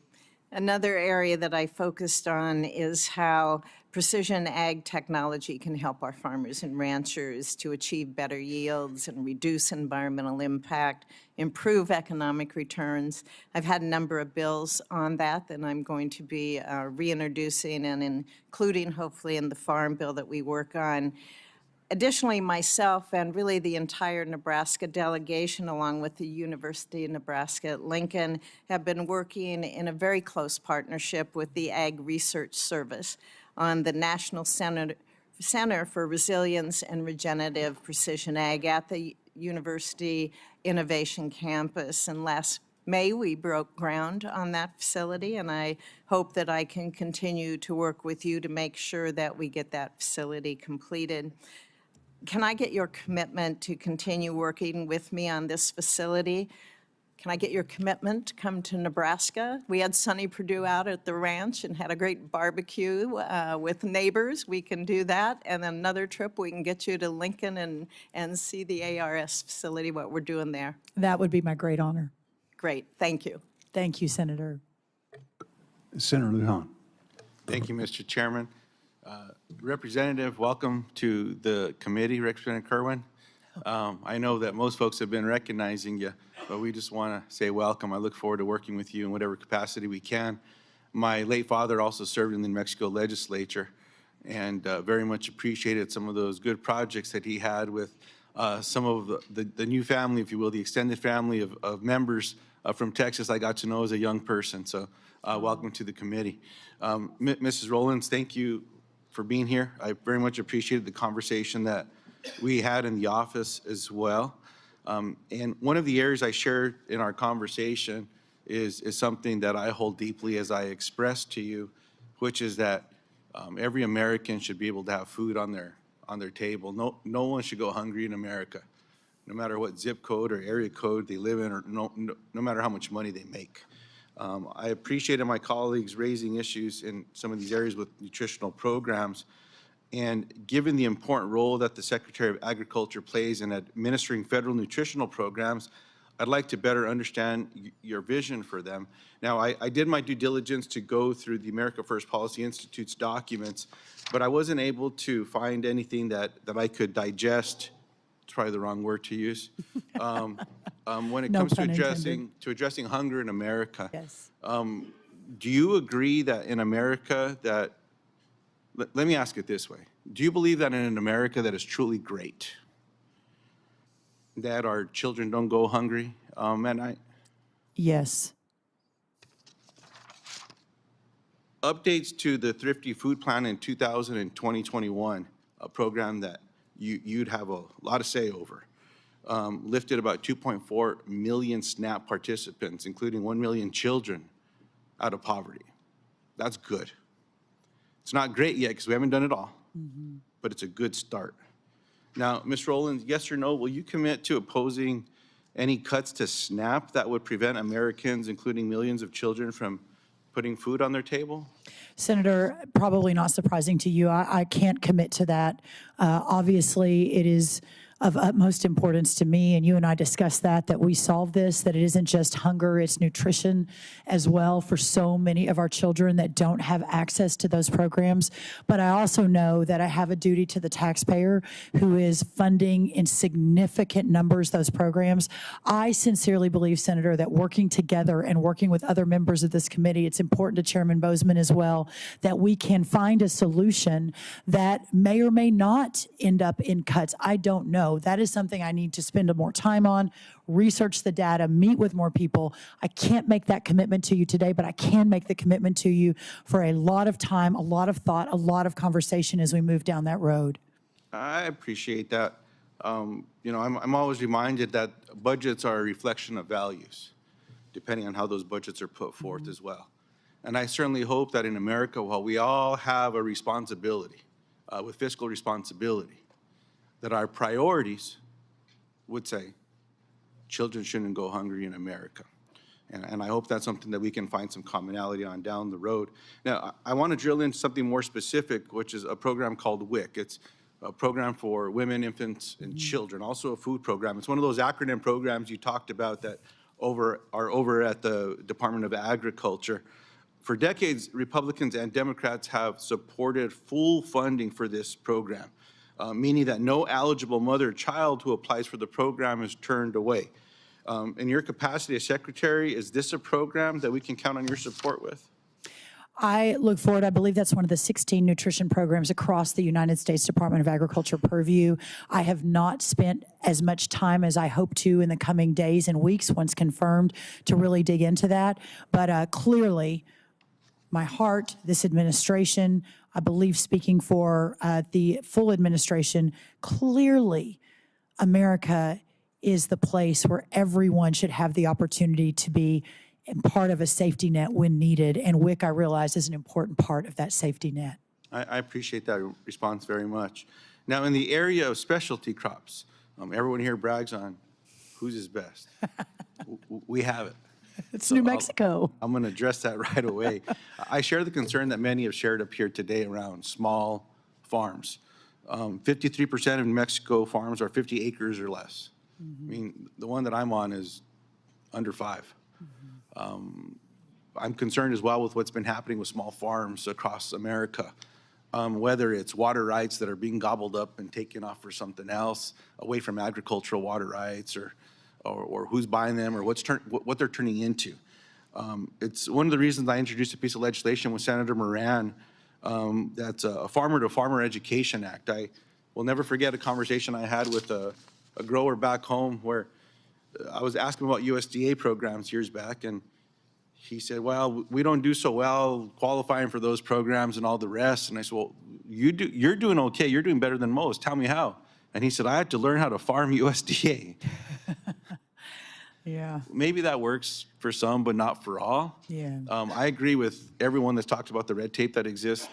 Another area that I focused on is how precision ag technology can help our farmers and ranchers to achieve better yields and reduce environmental impact, improve economic returns. I've had a number of bills on that I'm going to be reintroducing and including hopefully in the farm bill that we work on. Additionally, myself and really the entire Nebraska delegation, along with the University of Nebraska at Lincoln, have been working in a very close partnership with the Ag Research Service on the National Center for Resilience and Regenerative Precision Ag at the University Innovation Campus. And last May, we broke ground on that facility, and I hope that I can continue to work with you to make sure that we get that facility completed. Can I get your commitment to continue working with me on this facility? Can I get your commitment to come to Nebraska? We had Sonny Perdue out at the ranch and had a great barbecue with neighbors. We can do that. And then another trip, we can get you to Lincoln and see the ARS facility, what we're doing there. That would be my great honor. Great, thank you. Thank you, Senator. Senator Lujan. Thank you, Mr. Chairman. Representative, welcome to the committee, Representative Kerwin. I know that most folks have been recognizing you, but we just want to say welcome. I look forward to working with you in whatever capacity we can. My late father also served in the New Mexico legislature and very much appreciated some of those good projects that he had with some of the new family, if you will, the extended family of members from Texas I got to know as a young person. So welcome to the committee. Mrs. Rollins, thank you for being here. I very much appreciated the conversation that we had in the office as well. And one of the areas I shared in our conversation is something that I hold deeply, as I expressed to you, which is that every American should be able to have food on their table. No one should go hungry in America, no matter what zip code or area code they live in, or no matter how much money they make. I appreciated my colleagues raising issues in some of these areas with nutritional programs. And given the important role that the Secretary of Agriculture plays in administering federal nutritional programs, I'd like to better understand your vision for them. Now, I did my due diligence to go through the America First Policy Institute's documents, but I wasn't able to find anything that I could digest. It's probably the wrong word to use. When it comes to addressing hunger in America, yes. Do you agree that in America that, let me ask it this way. Do you believe that in an America that is truly great, that our children don't go hungry? Yes. Updates to the Thrifty Food Plan in 2000 and 2021, a program that you'd have a lot of say over, lifted about 2.4 million SNAP participants, including 1 million children, out of poverty. That's good. It's not great yet because we haven't done it all, but it's a good start. Now, Ms. Rollins, yes or no, will you commit to opposing any cuts to SNAP that would prevent Americans, including millions of children, from putting food on their table? Senator, probably not surprising to you, I can't commit to that. Obviously, it is of utmost importance to me, and you and I discussed that we solve this, that it isn't just hunger, it's nutrition as well for so many of our children that don't have access to those programs. But I also know that I have a duty to the taxpayer who is funding in significant numbers those programs. I sincerely believe, Senator, that working together and working with other members of this committee, it's important to Chairman Bozeman as well, that we can find a solution that may or may not end up in cuts. I don't know. That is something I need to spend more time on, research the data, meet with more people. I can't make that commitment to you today, but I can make the commitment to you for a lot of time, a lot of thought, a lot of conversation as we move down that road. I appreciate that. You know, I'm always reminded that budgets are a reflection of values, depending on how those budgets are put forth as well. And I certainly hope that in America, while we all have a responsibility, with fiscal responsibility, that our priorities would say children shouldn't go hungry in America. And I hope that's something that we can find some commonality on down the road. Now, I want to drill into something more specific, which is a program called WIC. It's a program for women, infants, and children, also a food program. It's one of those acronym programs you talked about that are over at the Department of Agriculture. For decades, Republicans and Democrats have supported full funding for this program, meaning that no eligible mother or child who applies for the program is turned away. In your capacity as secretary, is this a program that we can count on your support with? I look forward, I believe that's one of the 16 nutrition programs across the United States Department of Agriculture purview. I have not spent as much time as I hope to in the coming days and weeks, once confirmed, to really dig into that. But clearly, my heart, this administration, I believe speaking for the full administration, clearly America is the place where everyone should have the opportunity to be part of a safety net when needed. And WIC, I realize, is an important part of that safety net. I appreciate that response very much. Now, in the area of specialty crops, everyone here brags on whose is best. We have it. It's So New Mexico. I'm going to address that right away. I share the concern that many have shared up here today around small farms. 53% of New Mexico farms are 50 acres or less. I mean, the one that I'm on is under 5. I'm concerned as well with what's been happening with small farms across America. Whether it's water rights that are being gobbled up and taken off for something else, away from agricultural water rights, or who's buying them, or what they're turning into. It's one of the reasons I introduced a piece of legislation with Senator Moran, that's a Farmer-to-Farmer Education Act. I will never forget a conversation I had with a grower back home where I was asking about USDA programs years back, and he said, well, we don't do so well qualifying for those programs and all the rest. And I said, well, you're doing okay. You're doing better than most. Tell me how. And he said, I had to learn how to farm USDA. Yeah. Maybe that works for some, but not for all. Yeah. I agree with everyone that's talked about the red tape that exists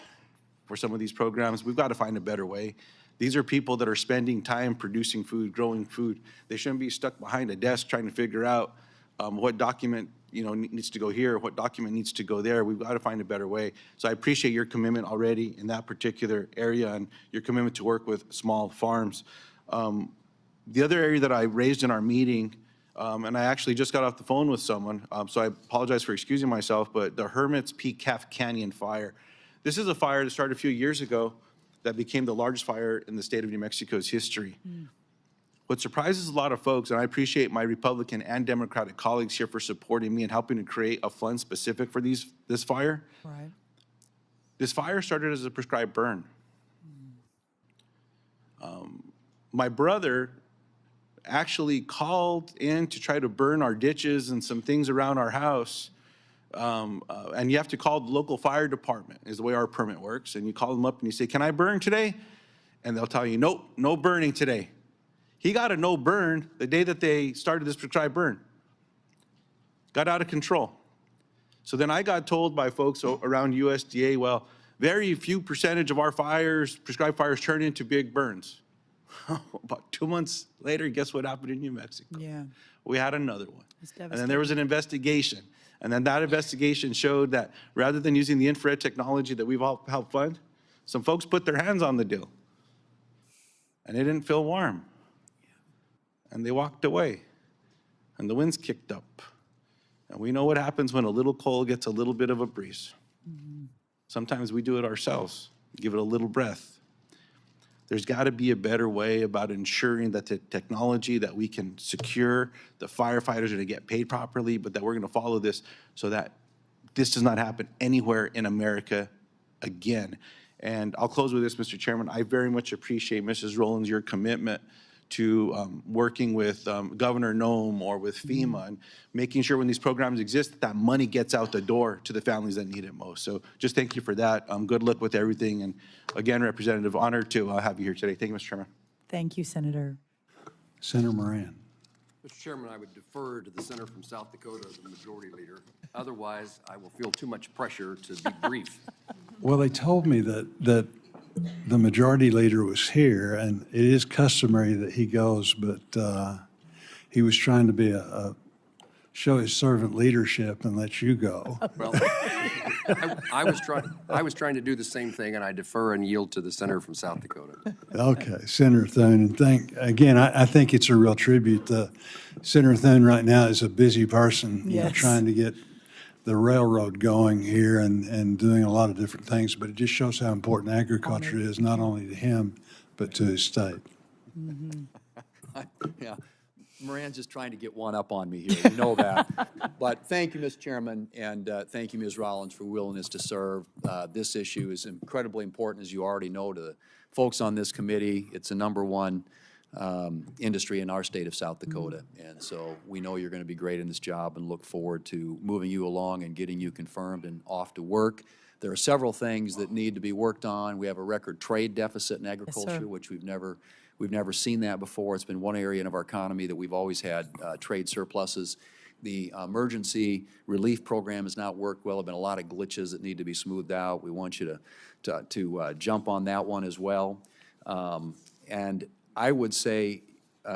for some of these programs. We've got to find a better way. These are people that are spending time producing food, growing food. They shouldn't be stuck behind a desk trying to figure out what document needs to go here, what document needs to go there. We've got to find a better way. So I appreciate your commitment already in that particular area and your commitment to work with small farms. The other area that I raised in our meeting, and I actually just got off the phone with someone, so I apologize for excusing myself, but the Hermit's Peak Calf Canyon fire. This is a fire that started a few years ago that became the largest fire in the state of New Mexico's history. What surprises a lot of folks, and I appreciate my Republican and Democratic colleagues here for supporting me and helping to create a fund specific for this fire. Right. This fire started as a prescribed burn. My brother actually called in to try to burn our ditches and some things around our house. And you have to call the local fire department, is the way our permit works. And you call them up and you say, can I burn today? And they'll tell you, nope, no burning today. He got a no burn the day that they started this prescribed burn. Got out of control. So then I got told by folks around USDA, well, very few percentage of our fires, prescribed fires, turn into big burns. About 2 months later, guess what happened in New Mexico? Yeah. We had another one. It's And then there was an investigation. And then that investigation showed that rather than using the infrared technology that we've all helped fund, some folks put their hands on the deal. And it didn't feel warm. And they walked away. And the winds kicked up. And we know what happens when a little coal gets a little bit of a breeze. Sometimes we do it ourselves, give it a little breath. There's got to be a better way about ensuring that the technology that we can secure, the firefighters are going to get paid properly, but that we're going to follow this so that this does not happen anywhere in America again. And I'll close with this, Mr. Chairman. I very much appreciate, Mrs. Rollins, your commitment to working with Governor Nome or with FEMA and making sure when these programs exist that money gets out the door to the families that need it most. So just thank you for that. Good luck with everything. And again, Representative, honored to have you here today. Thank you, Mr. Chairman. Thank you, Senator. Senator Moran. Mr. Chairman, I would defer to the senator from South Dakota, the majority leader. Otherwise, I will feel too much pressure to be brief. Well, they told me that the majority leader was here, and it is customary that he goes, but he was trying to show his servant leadership and let you go. Well, I was trying to do the same thing, and I defer and yield to the senator from South Dakota. Okay, Senator Thune, and I think it's a real tribute. Senator Thune right now is a busy person, Yes. trying to get the railroad going here and doing a lot of different things, but it just shows how important agriculture is, not only to him, but to his state. Yeah, Moran's just trying to get one up on me here, you know that. But thank you, Mr. Chairman, and thank you, Ms. Rollins, for willingness to serve. This issue is incredibly important, as you already know, to the folks on this committee. It's the #1 industry in our state of South Dakota. And so we know you're going to be great in this job and look forward to moving you along and getting you confirmed and off to work. There are several things that need to be worked on. We have a record trade deficit in agriculture, which we've never seen that before. It's been one area of our economy that we've always had trade surpluses. The emergency relief program has not worked well. There have been a lot of glitches that need to be smoothed out. We want you to jump on that one as well. And I would say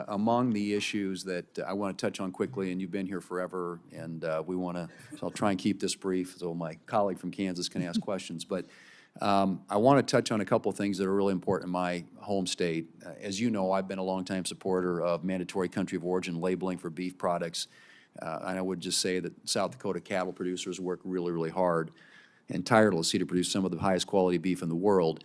among the issues that I want to touch on quickly, and you've been here forever, and we want to, so I'll try and keep this brief so my colleague from Kansas can ask questions. But I want to touch on a couple of things that are really important in my home state. As you know, I've been a longtime supporter of mandatory country of origin labeling for beef products. And I would just say that South Dakota cattle producers work really, really hard and tirelessly to produce some of the highest quality beef in the world.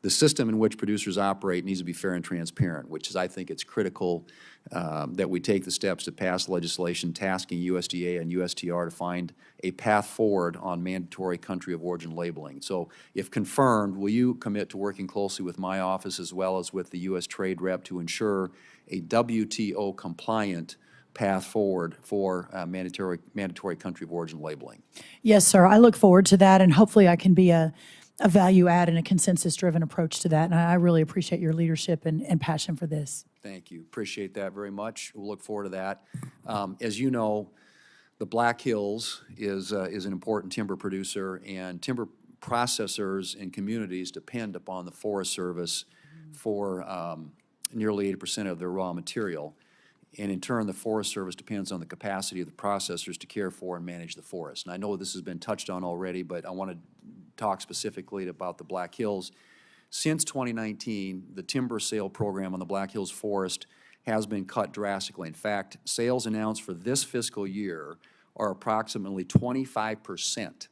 The system in which producers operate needs to be fair and transparent, which is, I think it's critical that we take the steps to pass legislation tasking USDA and USTR to find a path forward on mandatory country of origin labeling. So if confirmed, will you commit to working closely with my office as well as with the U.S. Trade Rep to ensure a WTO compliant path forward for mandatory country of origin labeling? Yes, sir. I look forward to that, and hopefully I can be a value add and a consensus-driven approach to that. And I really appreciate your leadership and passion for this. Thank you. Appreciate that very much. We'll look forward to that. As you know, the Black Hills is an important timber producer, and timber processors and communities depend upon the Forest Service for nearly 80% of their raw material. And in turn, the Forest Service depends on the capacity of the processors to care for and manage the forest. And I know this has been touched on already, but I want to talk specifically about the Black Hills. Since 2019, the timber sale program on the Black Hills Forest has been cut drastically. In fact, sales announced for this fiscal year are approximately 25%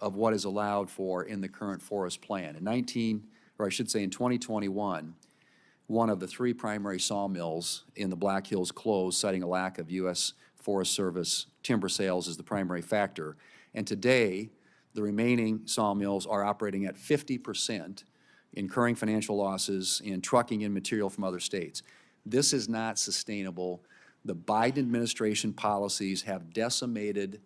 of what is allowed for in the current forest plan. In 2021, one of the three primary sawmills in the Black Hills closed, citing a lack of U.S. Forest Service timber sales as the primary factor. And today, the remaining sawmills are operating at 50%, incurring financial losses and trucking in material from other states. This is not sustainable. The Biden administration policies have decimated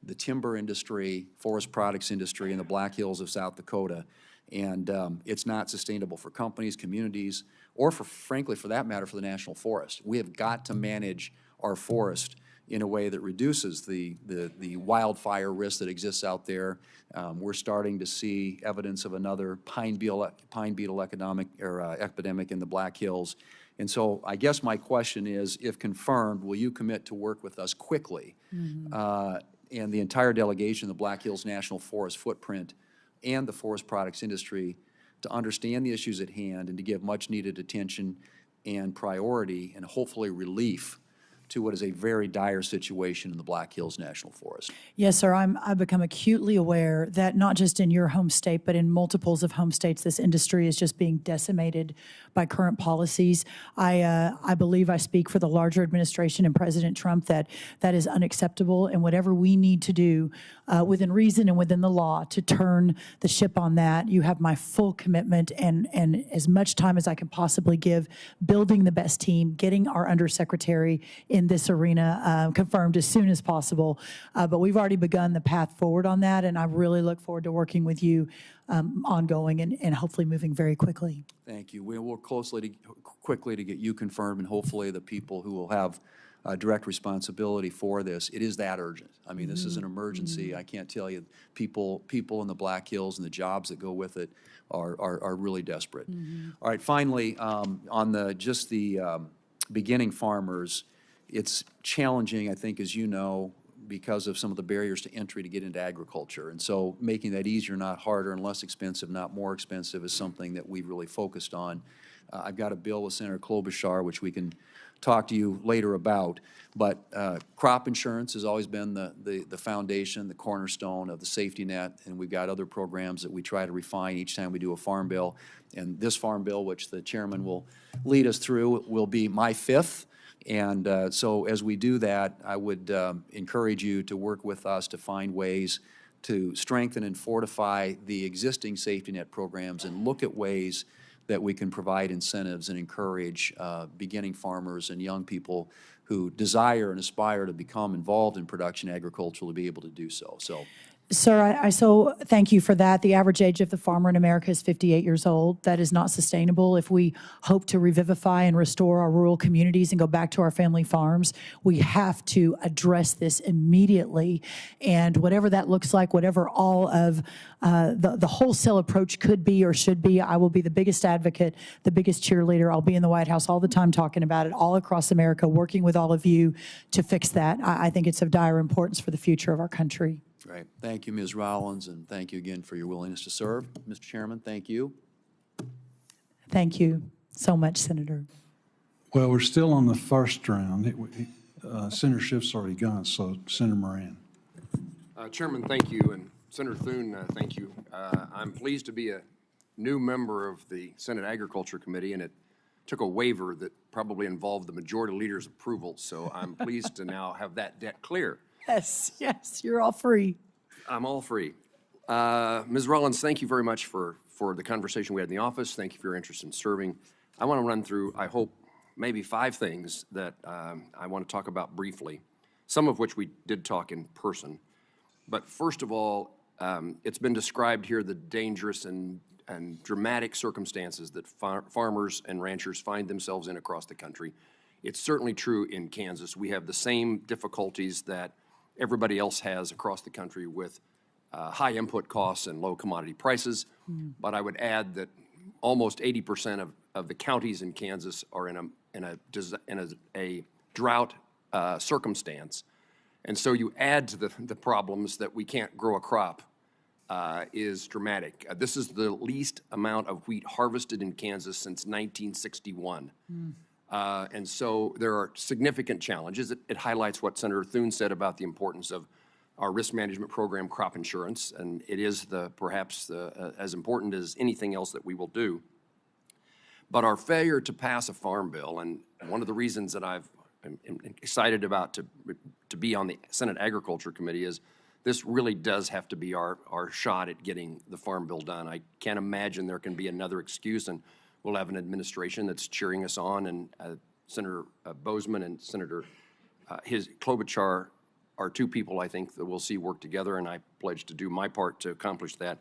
the timber industry, forest products industry in the Black Hills of South Dakota. And it's not sustainable for companies, communities, or frankly, for that matter, for the National Forest. We have got to manage our forest in a way that reduces the wildfire risk that exists out there. We're starting to see evidence of another pine beetle epidemic in the Black Hills. And so I guess my question is, if confirmed, will you commit to work with us quickly and the entire delegation of the Black Hills National Forest footprint and the forest products industry to understand the issues at hand and to give much needed attention and priority and hopefully relief to what is a very dire situation in the Black Hills National Forest? Yes, sir. I've become acutely aware that not just in your home state, but in multiples of home states, this industry is just being decimated by current policies. I believe I speak for the larger administration and President Trump that is unacceptable, and whatever we need to do within reason and within the law to turn the ship on that, you have my full commitment and as much time as I can possibly give building the best team, getting our undersecretary in this arena confirmed as soon as possible. But we've already begun the path forward on that, and I really look forward to working with you ongoing and hopefully moving very quickly. Thank you. We'll work quickly to get you confirmed, and hopefully the people who will have direct responsibility for this. It is that urgent. I mean, this is an emergency. I can't tell you, people in the Black Hills and the jobs that go with it are really desperate. All right, finally, on the beginning farmers, it's challenging, I think, as you know, because of some of the barriers to entry to get into agriculture. And so making that easier, not harder, and less expensive, not more expensive, is something that we've really focused on. I've got a bill with Senator Klobuchar, which we can talk to you later about. But crop insurance has always been the foundation, the cornerstone of the safety net, and we've got other programs that we try to refine each time we do a farm bill. And this farm bill, which the chairman will lead us through, will be my fifth. And so as we do that, I would encourage you to work with us to find ways to strengthen and fortify the existing safety net programs and look at ways that we can provide incentives and encourage beginning farmers and young people who desire and aspire to become involved in production agriculture to be able to do so. So Sir, I so thank you for that. The average age of the farmer in America is 58 years old. That is not sustainable. If we hope to revivify and restore our rural communities and go back to our family farms, we have to address this immediately. And whatever that looks like, whatever all of the wholesale approach could be or should be, I will be the biggest advocate, the biggest cheerleader. I'll be in the White House all the time talking about it, all across America, working with all of you to fix that. I think it's of dire importance for the future of our country. Great. Thank you, Ms. Rollins, and thank you again for your willingness to serve. Mr. Chairman, thank you. Thank you so much, Senator. Well, we're still on the first round. Senator Schiff's already gone, so Senator Moran. Chairman, thank you, and Senator Thune, thank you. I'm pleased to be a new member of the Senate Agriculture Committee, and it took a waiver that probably involved the majority leader's approval, so I'm pleased to now have that debt clear. Yes, yes, you're all free. I'm all free. Ms. Rollins, thank you very much for the conversation we had in the office. Thank you for your interest in serving. I want to run through, I hope, maybe 5 things that I want to talk about briefly, some of which we did talk in person. But first of all, it's been described here the dangerous and dramatic circumstances that farmers and ranchers find themselves in across the country. It's certainly true in Kansas. We have the same difficulties that everybody else has across the country with high input costs and low commodity prices. But I would add that almost 80% of the counties in Kansas are in a drought circumstance. And so you add to the problems that we can't grow a crop is dramatic. This is the least amount of wheat harvested in Kansas since 1961. And so there are significant challenges. It highlights what Senator Thune said about the importance of our risk management program, crop insurance, and it is perhaps as important as anything else that we will do. But our failure to pass a farm bill, and one of the reasons that I'm excited about to be on the Senate Agriculture Committee is this really does have to be our shot at getting the farm bill done. I can't imagine there can be another excuse, and we'll have an administration that's cheering us on, and Senator Bozeman and Senator Klobuchar are 2 people I think that we'll see work together, and I pledge to do my part to accomplish that.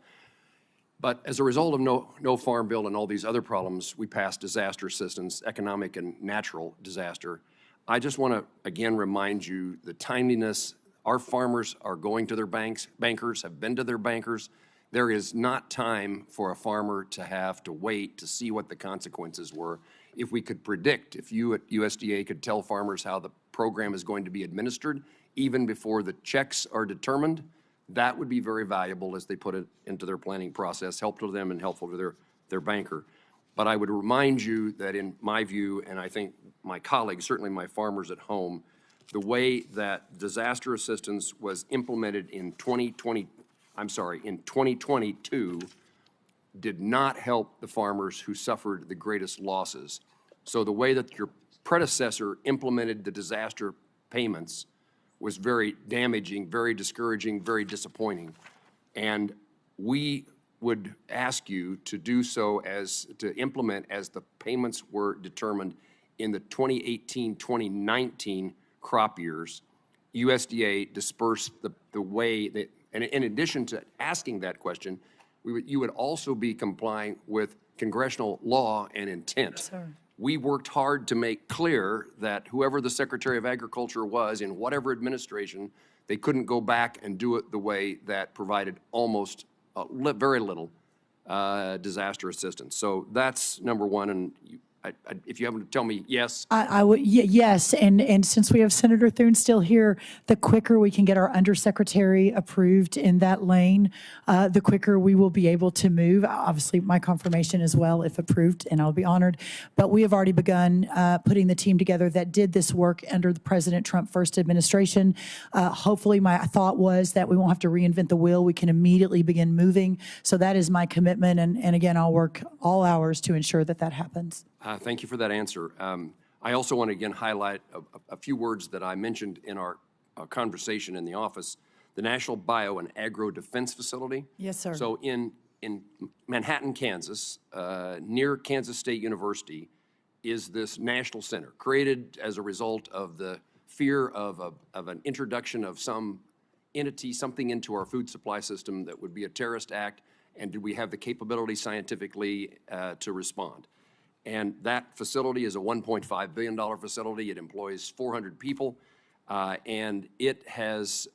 But as a result of no farm bill and all these other problems, we passed disaster assistance, economic and natural disaster. I just want to again remind you the timeliness. Our farmers are going to their bankers have been to their bankers. There is not time for a farmer to have to wait to see what the consequences were. If we could predict, if you at USDA could tell farmers how the program is going to be administered, even before the checks are determined, that would be very valuable as they put it into their planning process, helpful to them and helpful to their banker. But I would remind you that in my view, and I think my colleagues, certainly my farmers at home, the way that disaster assistance was implemented in 2022 did not help the farmers who suffered the greatest losses. So the way that your predecessor implemented the disaster payments was very damaging, very discouraging, very disappointing. And we would ask you to do so to implement as the payments were determined in the 2018-2019 crop years. USDA dispersed the way that, and in addition to asking that question, you would also be complying with congressional law and intent. Sir. We worked hard to make clear that whoever the Secretary of Agriculture was in whatever administration, they couldn't go back and do it the way that provided almost very little disaster assistance. So that's number one, and if you happen to tell me yes. I would, yes, and since we have Senator Thune still here, the quicker we can get our undersecretary approved in that lane, the quicker we will be able to move. Obviously, my confirmation as well, if approved, and I'll be honored. But we have already begun putting the team together that did this work under the President Trump first administration. Hopefully, my thought was that we won't have to reinvent the wheel. We can immediately begin moving. So that is my commitment, and again, I'll work all hours to ensure that that happens. Thank you for that answer. I also want to again highlight a few words that I mentioned in our conversation in the office. The National Bio and Agro Defense Facility. Yes, sir. So in Manhattan, Kansas, near Kansas State University, is this national center created as a result of the fear of an introduction of some entity, something into our food supply system that would be a terrorist act, and do we have the capability scientifically to respond? And that facility is a $1.5 billion facility. It employs 400 people, and it has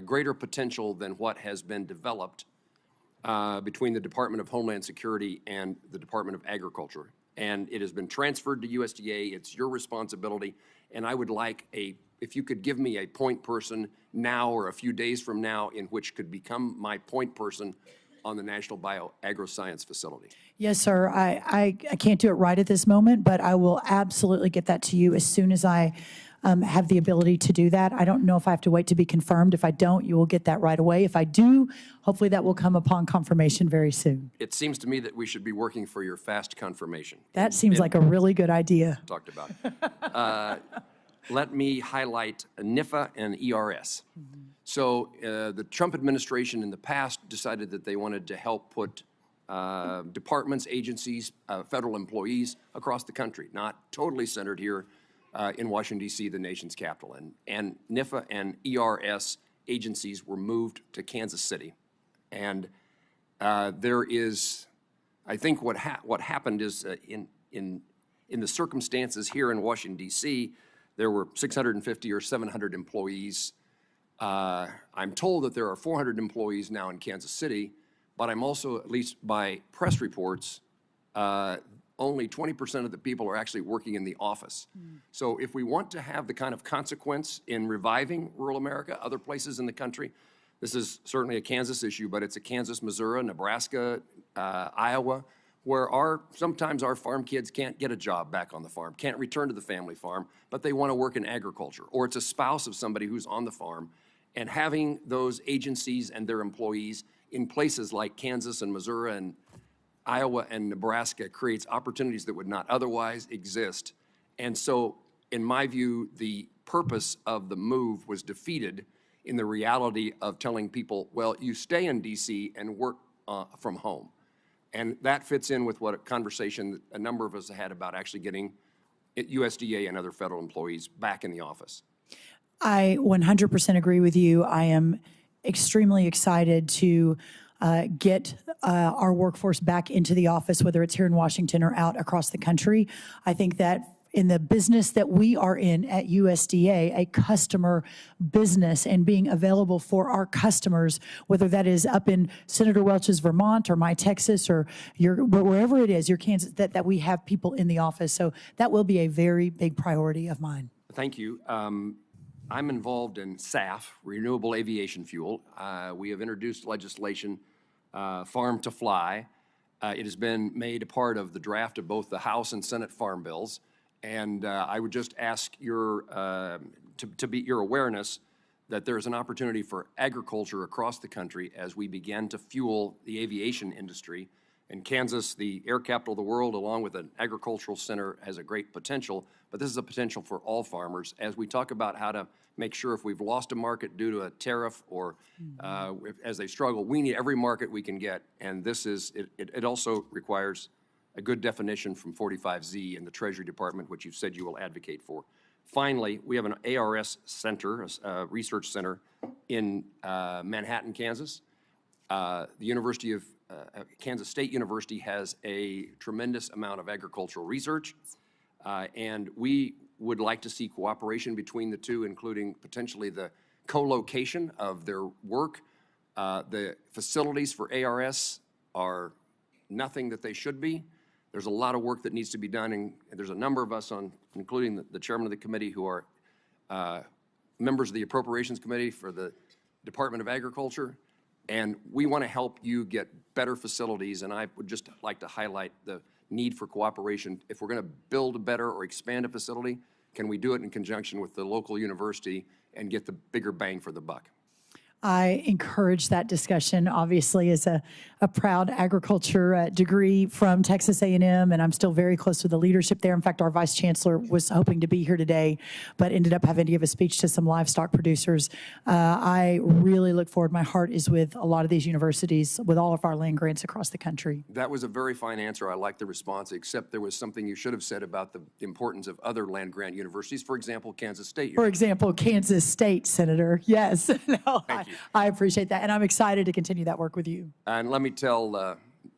greater potential than what has been developed between the Department of Homeland Security and the Department of Agriculture. And it has been transferred to USDA. It's your responsibility. And I would like if you could give me a point person now or a few days from now in which could become my point person on the National Bio-Agri-Science Facility. Yes, sir. I can't do it right at this moment, but I will absolutely get that to you as soon as I have the ability to do that. I don't know if I have to wait to be confirmed. If I don't, you will get that right away. If I do, hopefully that will come upon confirmation very soon. It seems to me that we should be working for your fast confirmation. That seems like a really good idea. Talked about. Let me highlight NIFA and ERS. So the Trump administration in the past decided that they wanted to help put departments, agencies, federal employees across the country, not totally centered here in Washington, D.C., the nation's capital. And NIFA and ERS agencies were moved to Kansas City. And there is, I think what happened is in the circumstances here in Washington, D.C., there were 650 or 700 employees. I'm told that there are 400 employees now in Kansas City, but I'm also, at least by press reports, only 20% of the people are actually working in the office. So if we want to have the kind of consequence in reviving rural America, other places in the country, this is certainly a Kansas issue, but it's a Kansas, Missouri, Nebraska, Iowa, where sometimes our farm kids can't get a job back on the farm, can't return to the family farm, but they want to work in agriculture, or it's a spouse of somebody who's on the farm. And having those agencies and their employees in places like Kansas and Missouri and Iowa and Nebraska creates opportunities that would not otherwise exist. And so, in my view, the purpose of the move was defeated in the reality of telling people, well, you stay in D.C. and work from home. And that fits in with what a conversation that a number of us had about actually getting USDA and other federal employees back in the office. I 100% agree with you. I am extremely excited to get our workforce back into the office, whether it's here in Washington or out across the country. I think that in the business that we are in at USDA, a customer business, and being available for our customers, whether that is up in Senator Welch's Vermont or my Texas or wherever it is, your Kansas, that we have people in the office. So that will be a very big priority of mine. Thank you. I'm involved in SAF, Renewable Aviation Fuel. We have introduced legislation, Farm to Fly. It has been made a part of the draft of both the House and Senate farm bills. And I would just ask your awareness that there is an opportunity for agriculture across the country as we begin to fuel the aviation industry. And Kansas, the air capital of the world, along with an agricultural center, has a great potential. But this is a potential for all farmers as we talk about how to make sure if we've lost a market due to a tariff or as they struggle, we need every market we can get. And this is, it also requires a good definition from 45Z in the Treasury Department, which you've said you will advocate for. Finally, we have an ARS center, a research center in Manhattan, Kansas. The University of Kansas State University has a tremendous amount of agricultural research, and we would like to see cooperation between the two, including potentially the co-location of their work. The facilities for ARS are nothing that they should be. There's a lot of work that needs to be done, and there's a number of us including the chairman of the committee, who are members of the Appropriations Committee for the Department of Agriculture, and we want to help you get better facilities, and I would just like to highlight the need for cooperation. If we're going to build a better or expand a facility, can we do it in conjunction with the local university and get the bigger bang for the buck? I encourage that discussion, obviously, as a proud agriculture degree from Texas A&M, and I'm still very close to the leadership there. In fact, our vice chancellor was hoping to be here today, but ended up having to give a speech to some livestock producers. I really look forward. My heart is with a lot of these universities, with all of our land grants across the country. That was a very fine answer. I like the response, except there was something you should have said about the importance of other land grant universities. For example, Kansas State University. For example, Kansas State, Senator. Yes. No, I appreciate that, and I'm excited to continue that work with you. And let me tell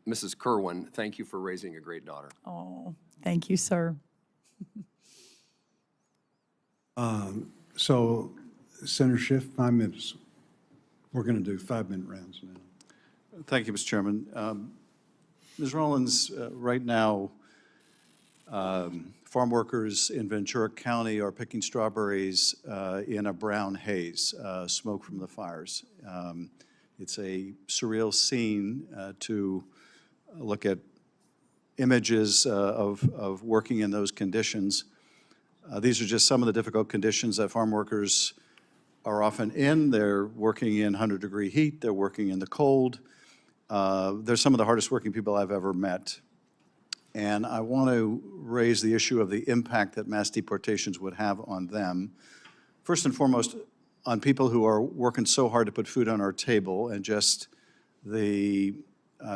Mrs. Kerwin, thank you for raising a great daughter. Oh, thank you, sir. So, Senator Schiff, 5 minutes. We're going to do 5-minute rounds now. Thank you, Mr. Chairman. Ms. Rollins, right now, farm workers in Ventura County are picking strawberries in a brown haze, smoke from the fires. It's a surreal scene to look at images of working in those conditions. These are just some of the difficult conditions that farm workers are often in. They're working in 100-degree heat. They're working in the cold. They're some of the hardest working people I've ever met. And I want to raise the issue of the impact that mass deportations would have on them. First and foremost, on people who are working so hard to put food on our table, and just the,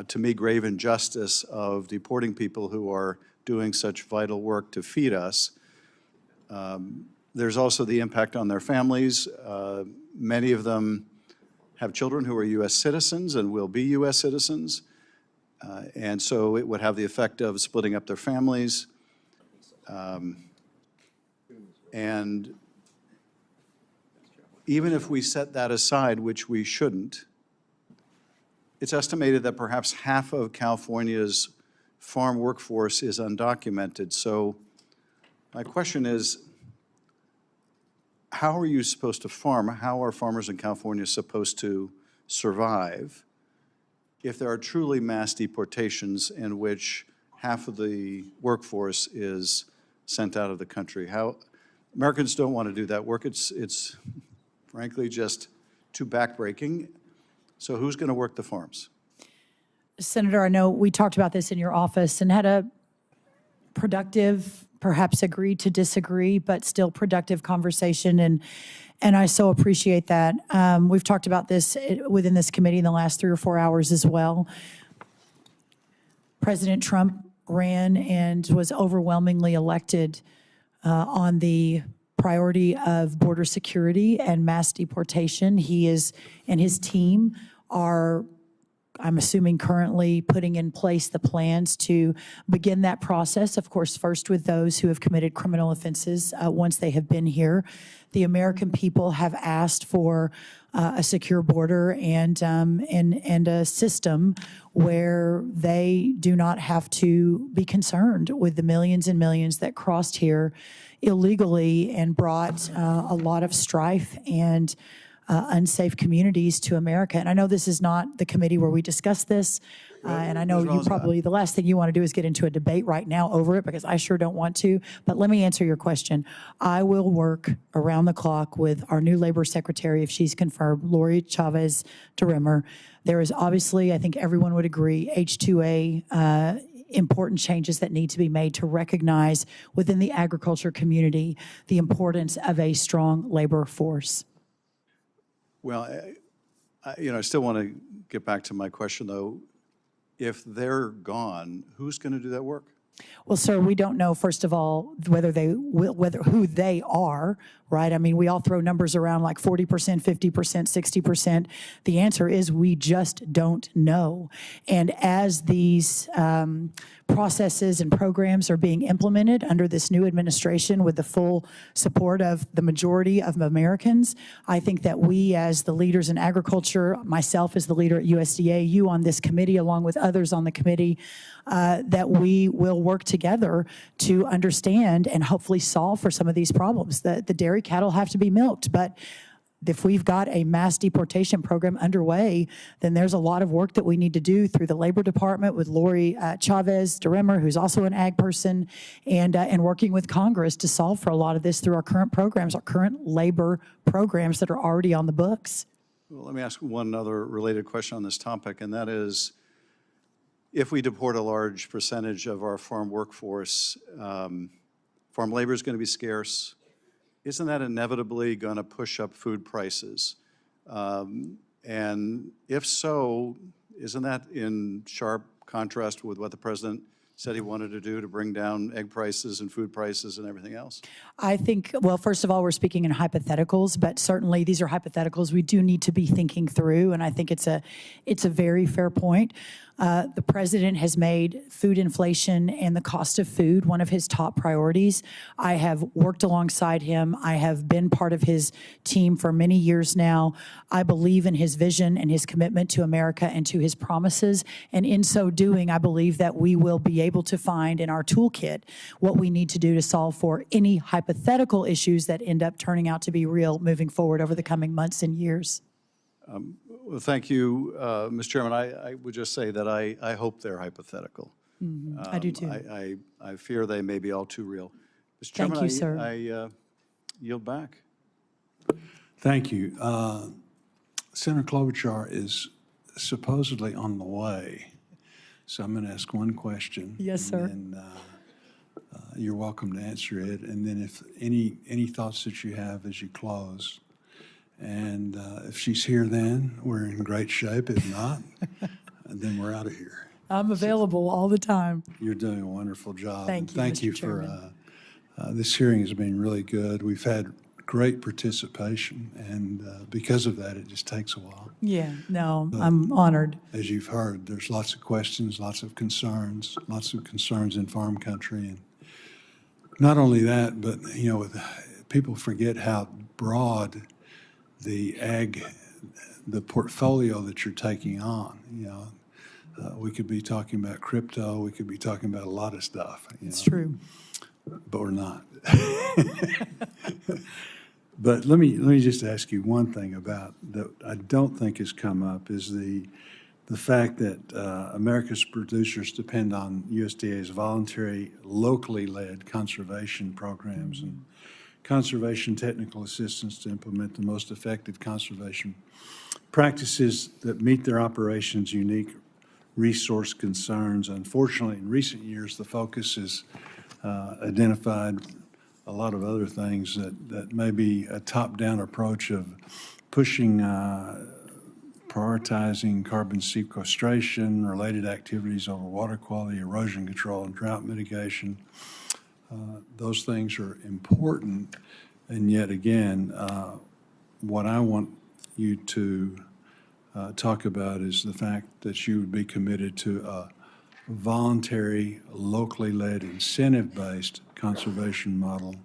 to me, grave injustice of deporting people who are doing such vital work to feed us. There's also the impact on their families. Many of them have children who are U.S. citizens and will be U.S. citizens. And so it would have the effect of splitting up their families. And even if we set that aside, which we shouldn't, it's estimated that perhaps half of California's farm workforce is undocumented. So my question is, how are you supposed to farm? How are farmers in California supposed to survive if there are truly mass deportations in which half of the workforce is sent out of the country? How Americans don't want to do that work. It's frankly just too backbreaking. So who's going to work the farms? Senator, I know we talked about this in your office and had a productive, perhaps agreed to disagree, but still productive conversation, and I so appreciate that. We've talked about this within this committee in the last 3 or 4 hours as well. President Trump ran and was overwhelmingly elected on the priority of border security and mass deportation. He is, and his team are, I'm assuming, currently putting in place the plans to begin that process, of course, first with those who have committed criminal offenses once they have been here. The American people have asked for a secure border and a system where they do not have to be concerned with the millions and millions that crossed here illegally and brought a lot of strife and unsafe communities to America. And I know this is not the committee where we discuss this, and I know you probably, the last thing you want to do is get into a debate right now over it, because I sure don't want to. But let me answer your question. I will work around the clock with our new labor secretary, if she's confirmed, Lori Chavez DeRimmer. There is obviously, I think everyone would agree, H-2A important changes that need to be made to recognize within the agriculture community the importance of a strong labor force. Well, I still want to get back to my question, though. If they're gone, who's going to do that work? Well, sir, we don't know, first of all, whether who they are, right? I mean, we all throw numbers around like 40%, 50%, 60%. The answer is we just don't know. And as these processes and programs are being implemented under this new administration with the full support of the majority of Americans, I think that we, as the leaders in agriculture, myself as the leader at USDA, you on this committee, along with others on the committee, that we will work together to understand and hopefully solve for some of these problems. The dairy cattle have to be milked, but if we've got a mass deportation program underway, then there's a lot of work that we need to do through the Labor Department with Lori Chavez DeRimmer, who's also an ag person, and working with Congress to solve for a lot of this through our current programs, our current labor programs that are already on the books. Well, let me ask one other related question on this topic, and that is, if we deport a large percentage of our farm workforce, farm labor is going to be scarce. Isn't that inevitably going to push up food prices? And if so, isn't that in sharp contrast with what the president said he wanted to do to bring down egg prices and food prices and everything else? I think, well, first of all, we're speaking in hypotheticals, but certainly these are hypotheticals we do need to be thinking through, and I think it's a very fair point. The president has made food inflation and the cost of food one of his top priorities. I have worked alongside him. I have been part of his team for many years now. I believe in his vision and his commitment to America and to his promises, and in so doing, I believe that we will be able to find in our toolkit what we need to do to solve for any hypothetical issues that end up turning out to be real moving forward over the coming months and years. Well, thank you, Mr. Chairman. I would just say that I hope they're hypothetical. I do too. I fear they may be all too real. Mr. Thank Chairman, you, sir. I yield back. Thank you. Senator Klobuchar is supposedly on the way, so I'm going to ask one question. Yes, sir. And you're welcome to answer it. And then if any thoughts that you have as you close. And if she's here then, we're in great shape. If not, then we're out of here. I'm available all the time. You're doing a wonderful job. Thank you, Thank Mr. you Chairman. for, this hearing has been really good. We've had great participation, and because of that, it just takes a while. Yeah, no, I'm honored. As you've heard, there's lots of questions, lots of concerns in farm country. And not only that, but, you know, people forget how broad the portfolio that you're taking on, you know. We could be talking about crypto, we could be talking about a lot of stuff. It's true. But we're not. But let me just ask you one thing about that I don't think has come up is the fact that America's producers depend on USDA's voluntary, locally led conservation programs and conservation technical assistance to implement the most effective conservation practices that meet their operations' unique resource concerns. Unfortunately, in recent years, the focus has identified a lot of other things that may be a top-down approach of pushing, prioritizing carbon sequestration, related activities over water quality, erosion control, and drought mitigation. Those things are important, and yet again, what I want you to talk about is the fact that you would be committed to a voluntary, locally led, incentive-based conservation model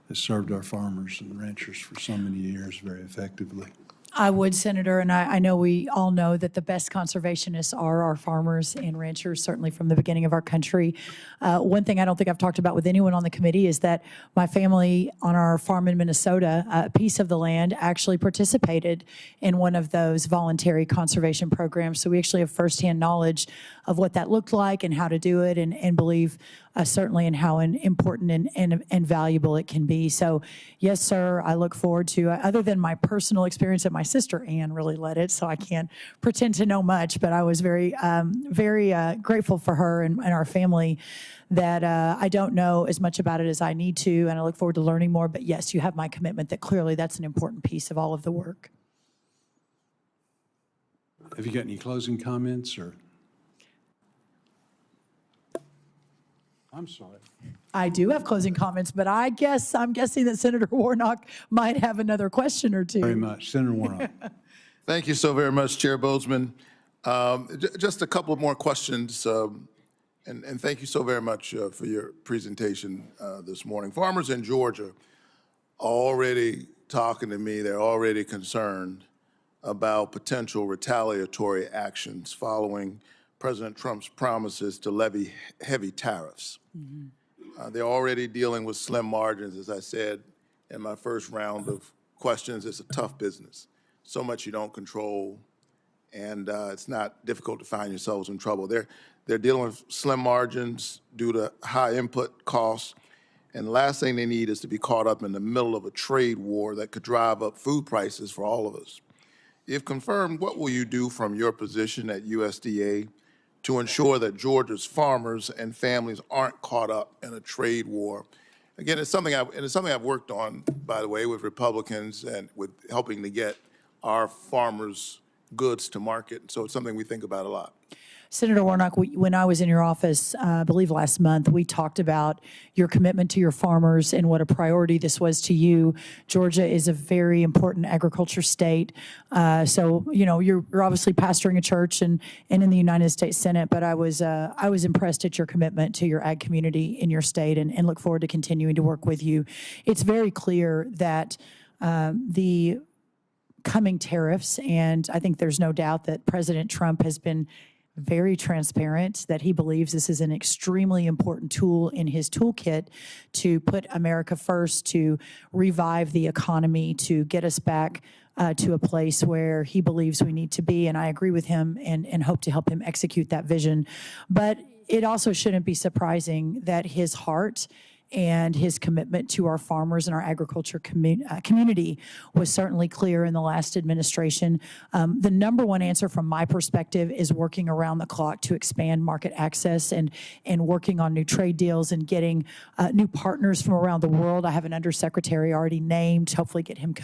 that served our farmers and ranchers for so many years very effectively. I would, Senator, and I know we all know that the best conservationists are our farmers and ranchers, certainly from the beginning of our country. One thing I don't think I've talked about with anyone on the committee is that my family on our farm in Minnesota, a piece of the land, actually participated in one of those voluntary conservation programs. So we actually have firsthand knowledge of what that looked like and how to do it, and believe certainly in how important and valuable it can be. So yes, sir, I look forward to, other than my personal experience, that my sister Ann really led it, so I can't pretend to know much, but I was very grateful for her and our family that I don't know as much about it as I need to, and I look forward to learning more. But yes, you have my commitment that clearly that's an important piece of all of the work. Have you got any closing comments or? I'm sorry. I do have closing comments, but I'm guessing that Senator Warnock might have another question or two. Very much. Senator Warnock. Thank you so very much, Chair Bozeman. Just a couple of more questions, and thank you so very much for your presentation this morning. Farmers in Georgia are already talking to me. They're already concerned about potential retaliatory actions following President Trump's promises to levy heavy tariffs. They're already dealing with slim margins. As I said in my first round of questions, it's a tough business. So much you don't control, and it's not difficult to find yourselves in trouble. They're dealing with slim margins due to high input costs, and the last thing they need is to be caught up in the middle of a trade war that could drive up food prices for all of us. If confirmed, what will you do from your position at USDA to ensure that Georgia's farmers and families aren't caught up in a trade war? Again, it's something I've worked on, by the way, with Republicans and with helping to get our farmers' goods to market. So it's something we think about a lot. Senator Warnock, when I was in your office, I believe last month, we talked about your commitment to your farmers and what a priority this was to you. Georgia is a very important agriculture state. So, you know, you're obviously pastoring a church and in the United States Senate, but I was impressed at your commitment to your ag community in your state and look forward to continuing to work with you. It's very clear that the coming tariffs, and I think there's no doubt that President Trump has been very transparent that he believes this is an extremely important tool in his toolkit to put America first, to revive the economy, to get us back to a place where he believes we need to be. And I agree with him and hope to help him execute that vision. But it also shouldn't be surprising that his heart and his commitment to our farmers and our agriculture community was certainly clear in the last administration. The number one answer from my perspective is working around the clock to expand market access and working on new trade deals and getting new partners from around the world. I have an undersecretary already named, hopefully get him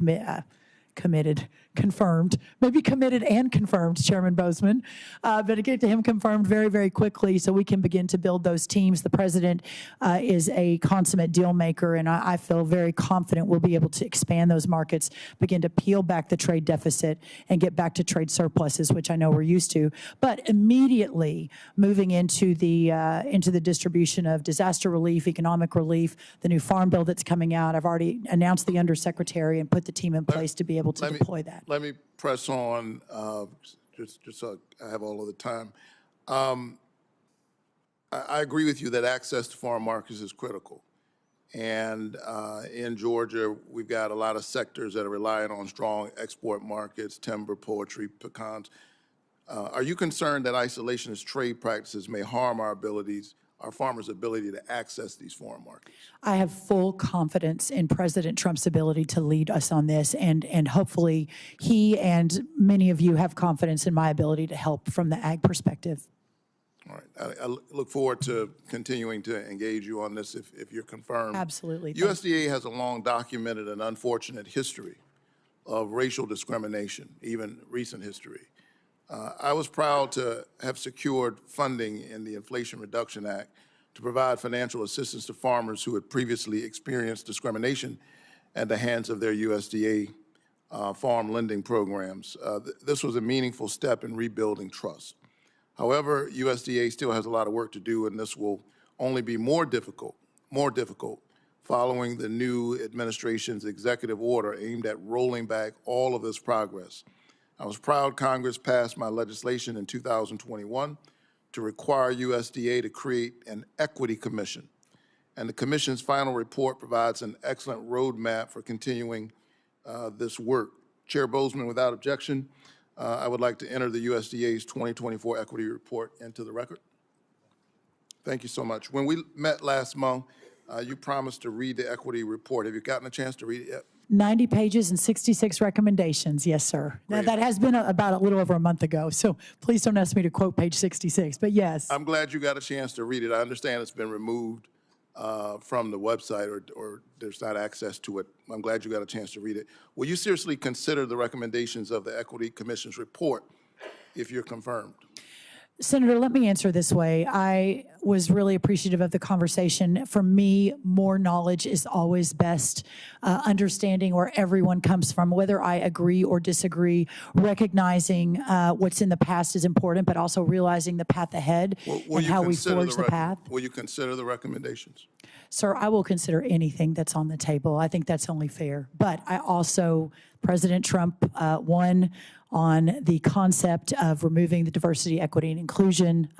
confirmed, maybe committed and confirmed, Chairman Bozeman, but to get to him confirmed very, very quickly so we can begin to build those teams. The president is a consummate deal maker, and I feel very confident we'll be able to expand those markets, begin to peel back the trade deficit, and get back to trade surpluses, which I know we're used to. But immediately moving into the distribution of disaster relief, economic relief, the new farm bill that's coming out. I've already announced the undersecretary and put the team in place to be able to deploy that. Let me press on, just so I have all of the time. I agree with you that access to farm markets is critical. And in Georgia, we've got a lot of sectors that are relying on strong export markets, timber, poultry, pecans. Are you concerned that isolationist trade practices may harm our farmers' ability to access these foreign markets? I have full confidence in President Trump's ability to lead us on this, and hopefully he and many of you have confidence in my ability to help from the ag perspective. All right. I look forward to continuing to engage you on this if you're confirmed. Absolutely. USDA has a long documented and unfortunate history of racial discrimination, even recent history. I was proud to have secured funding in the Inflation Reduction Act to provide financial assistance to farmers who had previously experienced discrimination at the hands of their USDA farm lending programs. This was a meaningful step in rebuilding trust. However, USDA still has a lot of work to do, and this will only be more difficult following the new administration's executive order aimed at rolling back all of this progress. I was proud Congress passed my legislation in 2021 to require USDA to create an equity commission. And the commission's final report provides an excellent roadmap for continuing this work. Chair Bozeman, without objection, I would like to enter the USDA's 2024 equity report into the record. Thank you so much. When we met last month, you promised to read the equity report. Have you gotten a chance to read it yet? 90 pages and 66 recommendations. Yes, sir. Now, that has been about a little over a month ago, so please don't ask me to quote page 66, but yes. I'm glad you got a chance to read it. I understand it's been removed from the website or there's not access to it. I'm glad you got a chance to read it. Will you seriously consider the recommendations of the Equity Commission's report if you're confirmed? Senator, let me answer this way. I was really appreciative of the conversation. For me, more knowledge is always best. Understanding where everyone comes from, whether I agree or disagree, recognizing what's in the past is important, but also realizing the path ahead and how we forge the path. Will you consider the recommendations? Sir, I will consider anything that's on the table. I think that's only fair. But I also, President Trump won on the concept of removing the diversity, equity, and inclusion,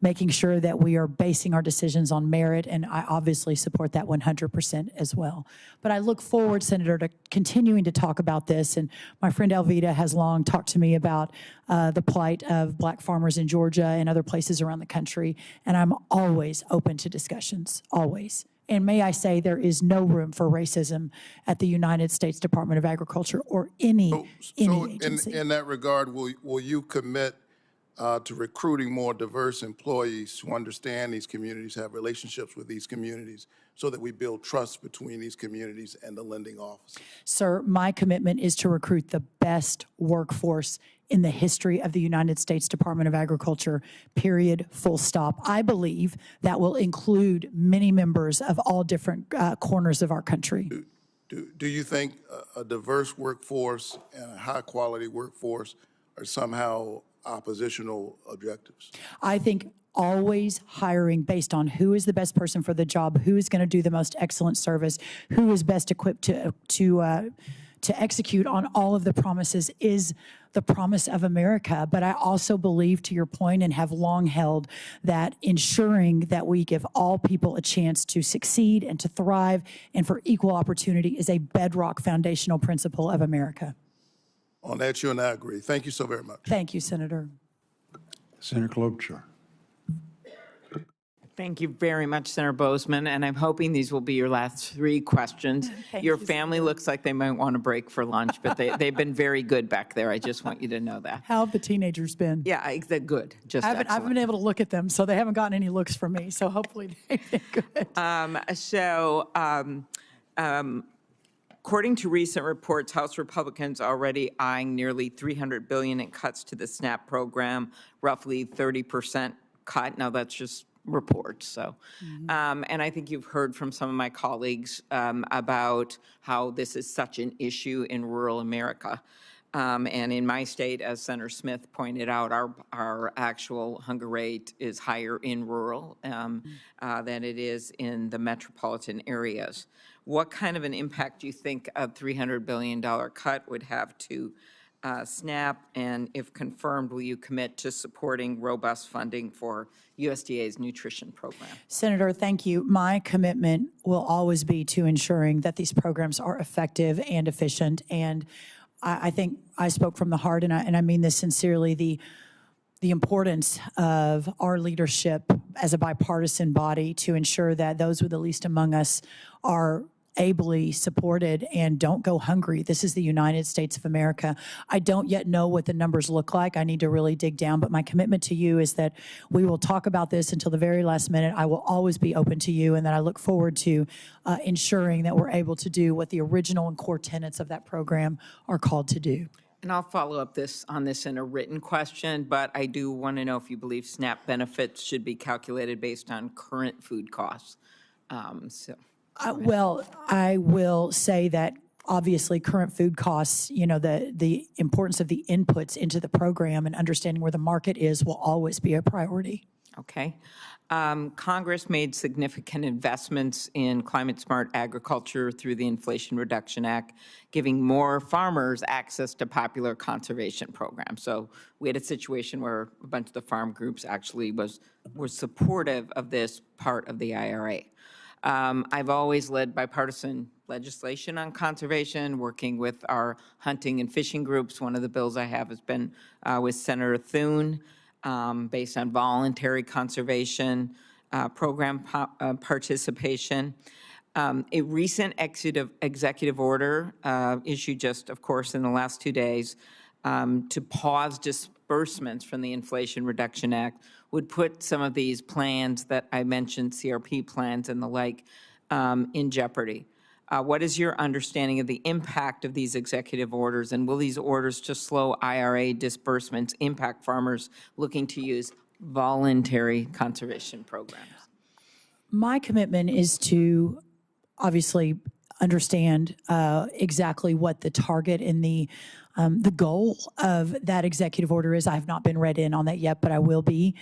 making sure that we are basing our decisions on merit, and I obviously support that 100% as well. But I look forward, Senator, to continuing to talk about this, and my friend Alveda has long talked to me about the plight of black farmers in Georgia and other places around the country, and I'm always open to discussions, always. And may I say, there is no room for racism at the United States Department of Agriculture or any agency. In that regard, will you commit to recruiting more diverse employees who understand these communities, have relationships with these communities, so that we build trust between these communities and the lending office? Sir, my commitment is to recruit the best workforce in the history of the United States Department of Agriculture, period, full stop. I believe that will include many members of all different corners of our country. Do you think a diverse workforce and a high-quality workforce are somehow oppositional objectives? I think always hiring based on who is the best person for the job, who is going to do the most excellent service, who is best equipped to execute on all of the promises is the promise of America. But I also believe, to your point, and have long held, that ensuring that we give all people a chance to succeed and to thrive and for equal opportunity is a bedrock foundational principle of America. On that, you and I agree. Thank you so very much. Thank you, Senator. Senator Klobuchar. Thank you very much, Senator Bozeman, and I'm hoping these will be your last 3 questions. Your family looks like they might want a break for lunch, but they've been very good back there. I just want you to know that. How have the teenagers been? Yeah, they're good. Just I haven't excellent. been able to look at them, so they haven't gotten any looks from me, so hopefully they've been good. According to recent reports, House Republicans already eyeing nearly $300 billion in cuts to the SNAP program, roughly 30% cut. Now, that's just reports. So, and I think you've heard from some of my colleagues about how this is such an issue in rural America. And in my state, as Senator Smith pointed out, our actual hunger rate is higher in rural than it is in the metropolitan areas. What kind of an impact do you think a $300 billion cut would have to SNAP? And if confirmed, will you commit to supporting robust funding for USDA's nutrition program? Senator, thank you. My commitment will always be to ensuring that these programs are effective and efficient. And I think I spoke from the heart, and I mean this sincerely, the importance of our leadership as a bipartisan body to ensure that those with the least among us are ably supported and don't go hungry. This is the United States of America. I don't yet know what the numbers look like. I need to really dig down, but my commitment to you is that we will talk about this until the very last minute. I will always be open to you, and that I look forward to ensuring that we're able to do what the original and core tenets of that program are called to do. And I'll follow up on this in a written question, but I do want to know if you believe SNAP benefits should be calculated based on current food costs. Well, I will say that obviously current food costs, you know, the importance of the inputs into the program and understanding where the market is will always be a priority. Okay. Congress made significant investments in climate-smart agriculture through the Inflation Reduction Act, giving more farmers access to popular conservation programs. So we had a situation where a bunch of the farm groups actually were supportive of this part of the IRA. I've always led bipartisan legislation on conservation, working with our hunting and fishing groups. One of the bills I have has been with Senator Thune, based on voluntary conservation program participation. A recent executive order issued just, of course, in the last 2 days to pause disbursements from the Inflation Reduction Act would put some of these plans that I mentioned, CRP plans and the like, in jeopardy. What is your understanding of the impact of these executive orders, and will these orders to slow IRA disbursements impact farmers looking to use voluntary conservation programs? My commitment is to obviously understand exactly what the target and the goal of that executive order is. I have not been read in on that yet, but I will be.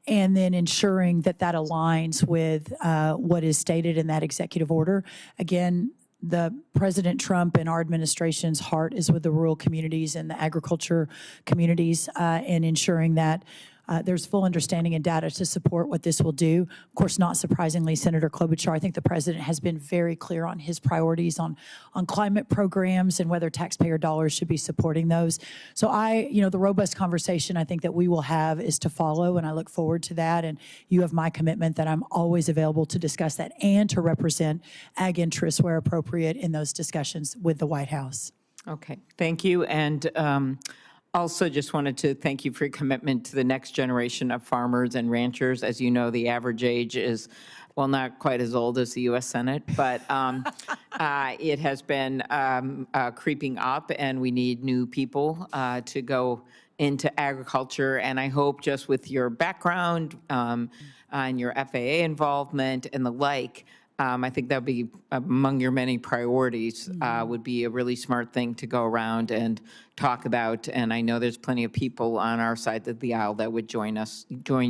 And then ensuring that that aligns with what is stated in that executive order. Again, the President Trump and our administration's heart is with the rural communities and the agriculture communities, and ensuring that there's full understanding and data to support what this will do. Of course, not surprisingly, Senator Klobuchar, I think the President has been very clear on his priorities on climate programs and whether taxpayer dollars should be supporting those. So the robust conversation I think that we will have is to follow, and I look forward to that. And you have my commitment that I'm always available to discuss that and to represent ag interests where appropriate in those discussions with the White House. Okay, thank you. And also just wanted to thank you for your commitment to the next generation of farmers and ranchers. As you know, the average age is, well, not quite as old as the U.S. Senate, but it has been creeping up, and we need new people to go into agriculture. And I hope just with your background and your FAA involvement and the like, I think that would be among your many priorities, would be a really smart thing to go around and talk about. And I know there's plenty of people on our side of the aisle that would join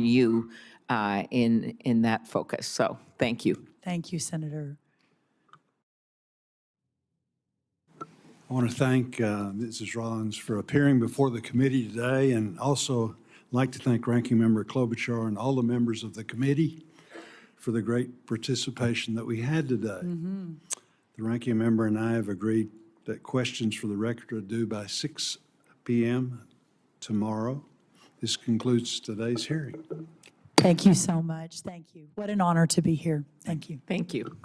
you in that focus. So thank you. Thank you, Senator. I want to thank Mrs. Rollins for appearing before the committee today, and also like to thank Ranking Member Klobuchar and all the members of the committee for the great participation that we had today. The Ranking Member and I have agreed that questions for the record are due by 6 p.m. tomorrow. This concludes today's hearing. Thank you so much. Thank you. What an honor to be here. Thank you. Thank you.